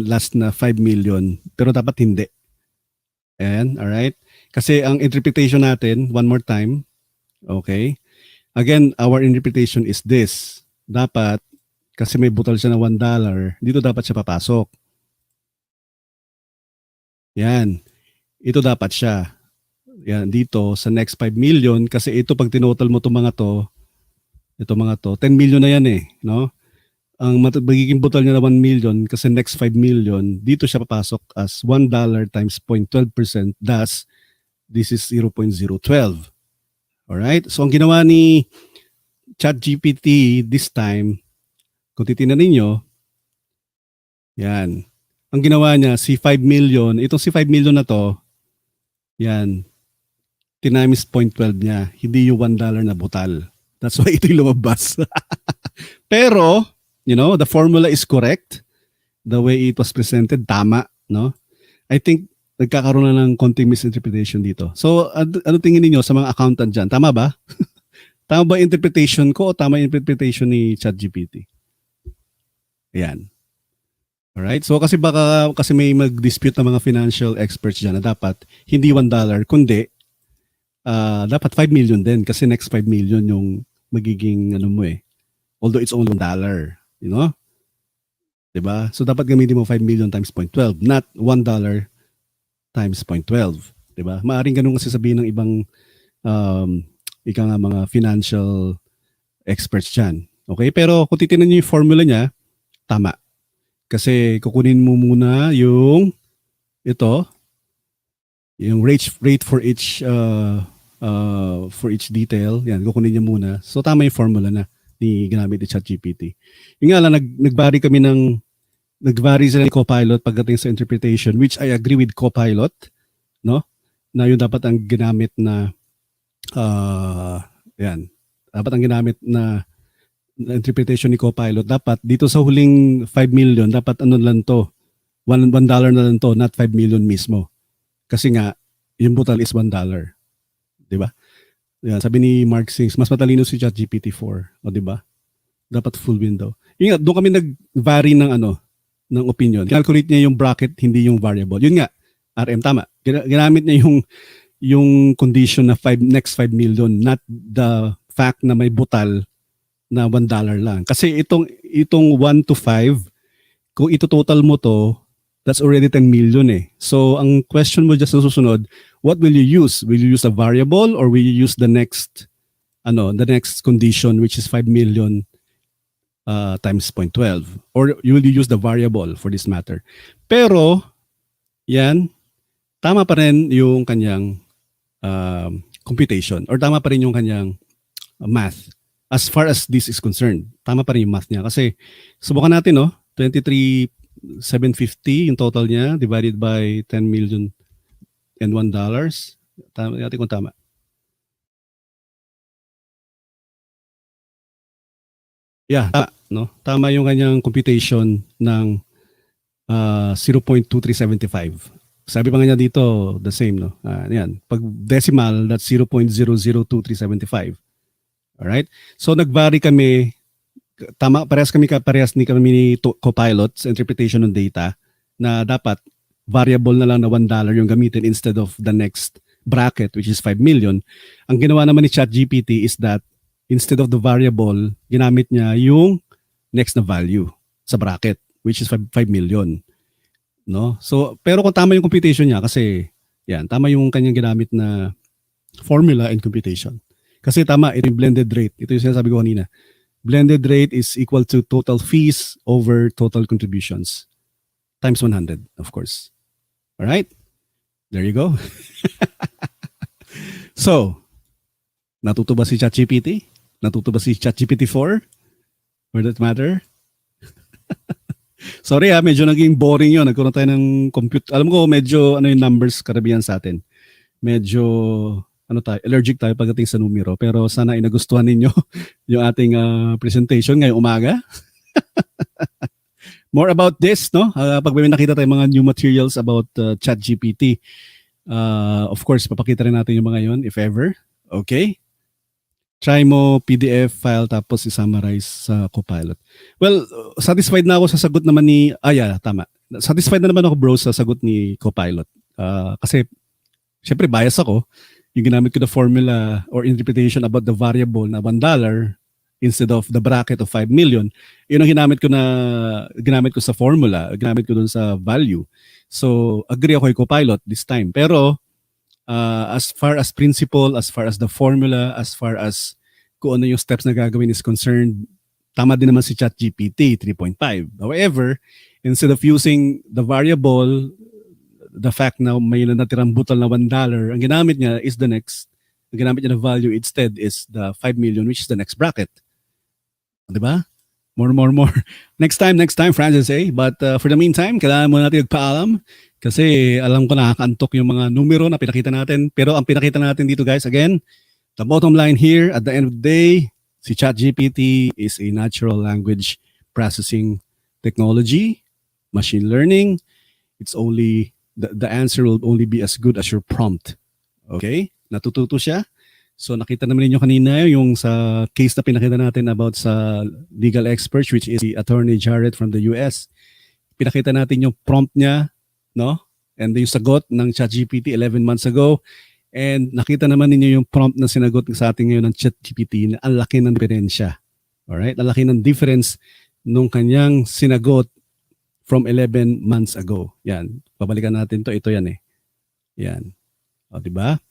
last na 5 million, pero dapat hindi. Ayan, alright? Kasi ang interpretation natin, one more time, okay? Again, our interpretation is this. Dapat, kasi may butal siya na $1, dito dapat siya papasok. Yan. Ito dapat siya. Yan, dito sa next 5 million, kasi ito pag tinotal mo itong mga to, 10 million na yan eh, no? Ang magiging butal niya na 1 million kasi next 5 million, dito siya papasok as $1 times 0.12%, thus, this is 0.012. Alright? So, ang ginawa ni ChatGPT this time, kung titignan ninyo, yan. Ang ginawa niya, si 5 million, itong si 5 million na to, yan, tinamis 0.12 niya, hindi yung $1 na butal. That's why ito yung lumabas. Pero, you know, the formula is correct. The way it was presented, tama, no? I think nagkakaroon na ng konting misinterpretation dito. So, ano tingin niyo sa mga accountant dyan? Tama ba? Tama ba interpretation ko o tama interpretation ni ChatGPT? Ayan. Alright? So, kasi may mag-dispute ng mga financial experts dyan na dapat hindi $1, kundi dapat 5 million din kasi next 5 million yung magiging ano mo eh. Although it's only $1, you know? Diba? So dapat gamitin mo 5 million times 0.12, not $1 times 0.12. Diba? Maaring ganun kasi sabihin ng ibang ika nga mga financial experts dyan. Okay? Pero kung titignan niyo yung formula niya, tama. Kasi kukunin mo muna yung ito, yung rate for each detail. Yan, kukunin niya muna. So tama yung formula na ni ginamit ni ChatGPT. Yung nga lang, nag-vary sila ni CoPilot pagdating sa interpretation, which I agree with CoPilot, no? Na yun dapat ang ginamit na yan. Dapat ang ginamit na interpretation ni CoPilot. Dapat dito sa huling 5 million, dapat ano lang to, $1 na lang to, not 5 million mismo. Kasi nga, yung butal is $1. Diba? Yan, sabi ni Mark Sings, mas matalino si ChatGPT 4. O diba? Dapat full window. Yun nga, doon kami nag-vary ng ng opinion. Calculate niya yung bracket, hindi yung variable. Yun nga, RM, tama. Ginamit niya yung condition na next 5 million, not the fact na may butal na $1 lang. Kasi itong 1 to 5, kung ito total mo to, that's already 10 million eh. So, ang question mo just na susunod, what will you use? Will you use a variable or will you use the next condition, which is 5 million times 0.12? Or will you use the variable for this matter? Pero, yan, tama pa rin yung kanyang computation or tama pa rin yung kanyang math. As far as this is concerned, tama pa rin yung math niya. Kasi, subukan natin, no? 23 750 yung total niya divided by 10 million and $1. Tama natin kung tama. Yeah, no? Tama yung kanyang computation ng 0.2375. Sabi pa nga niya dito, the same, no? Yan. Pag decimal, that's 0.002375. Alright? So, nag-vary kami, parehas ni CoPilot sa interpretation ng data na dapat variable na lang na $1 yung gamitin instead of the next bracket, which is 5 million. Ang ginawa naman ni ChatGPT is that instead of the variable, ginamit niya yung next na value sa bracket, which is 5 million. No? So, pero kung tama yung computation niya, kasi yan, tama yung kanyang ginamit na formula and computation. Kasi tama, ito yung blended rate. Ito yung sinasabi ko kanina. Blended rate is equal to total fees over total contributions times 100, of course. All right? There you go. So, natuto ba si ChatGPT? Natuto ba si ChatGPT 4? For that matter? Sorry medyo naging boring yun. Nagkaroon tayo ng compute. Alam ko, medyo yung numbers karabihan sa atin. Medyo allergic tayo pagdating sa numero. Pero sana inagustuhan ninyo yung ating presentation ngayong umaga. More about this, no? Pag may nakita tayong mga new materials about ChatGPT, of course, papakita rin natin yung mga yon if ever. Okay? Try mo PDF file tapos i-summarize sa CoPilot. Well, satisfied na ako sa sagot naman ni... tama. Satisfied na naman ako, bro, sa sagot ni CoPilot. Kasi, syempre, bias ako. Yung ginamit ko na formula or interpretation about the variable na $1 instead of the bracket of 5 million, yun ang ginamit ko sa formula, ginamit ko dun sa value. So, agree ako kay CoPilot this time. Pero, as far as principle, as far as the formula, as far as kung ano yung steps na gagawin is concerned, tama din naman si ChatGPT 3.5. However, instead of using the variable, the fact na may natirang butal na $1, ang ginamit niya is ang ginamit niya na value instead is the 5 million, which is the next bracket. Diba? More. Next time, Francis, eh? But for the meantime, kailangan mo natin magpaalam kasi alam ko nakakaantok yung mga numero na pinakita natin. Pero ang pinakita natin dito, guys, again, the bottom line here, at the end of the day, si ChatGPT is a natural language processing technology, machine learning. It's only, the answer will only be as good as your prompt. Okay? Natututo siya. So nakita naman niyo kanina yung sa case na pinakita natin about sa legal experts, which is the Attorney Jarrett from the US. Pinakita natin yung prompt niya, no? And yung sagot ng ChatGPT 11 months ago. And nakita naman ninyo yung prompt na sinagot sa atin ngayon ng ChatGPT na ang laki ng diferensya. Alright? Ang laki ng difference nung kanyang sinagot from 11 months ago. Yan. Pabalikan natin to. Ito yan eh. Yan. O, diba?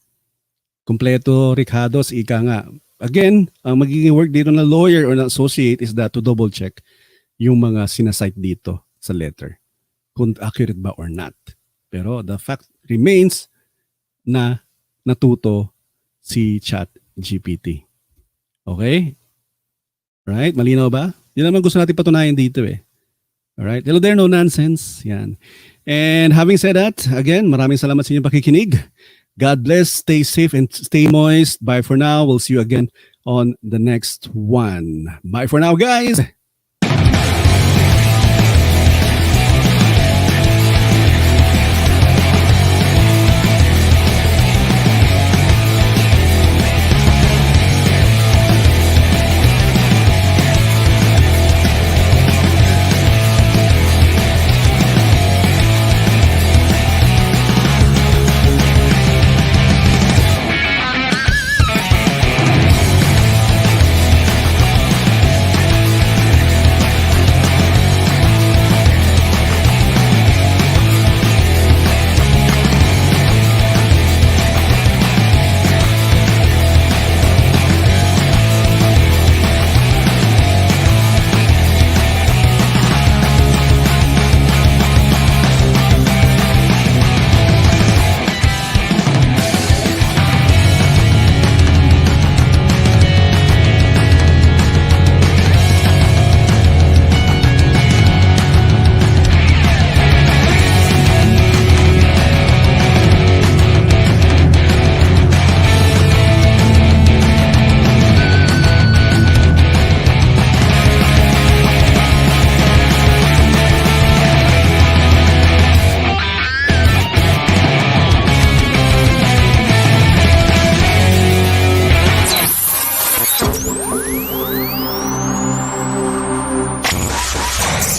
Kompleto, Ricardos, ika nga. Again, ang magiging work dito na lawyer or na associate is that to double check yung mga sinasite dito sa letter. Kung accurate ba or not. Pero the fact remains na natuto si ChatGPT. Okay? Right? Malinaw ba? Yan naman gusto natin patunayan dito eh. Alright? Hello there, no nonsense. Yan. And having said that, again, maraming salamat sa inyong pakikinig. God bless, stay safe and stay moist. Bye for now. We'll see you again on the next one. Bye for now, guys.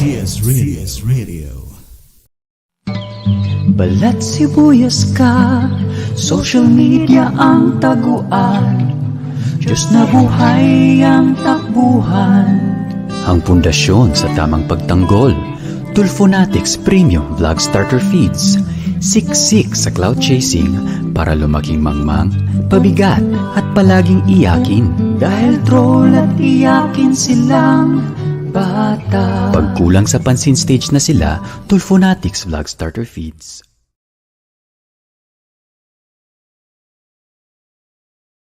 Radio. Balat sibuyas ka, social media ang taguan. Diyos na buhay ang takbuhan. Ang pundasyon sa tamang pagtanggol. Tulfonatics Premium Vlog Starter Feeds. Siksik sa cloud chasing para lumaking mangmang, pabigat at palaging iyakin. Dahil troll at iyakin silang bata. Pag kulang sa pansin stage na sila, Tulfonatics Vlog Starter Feeds.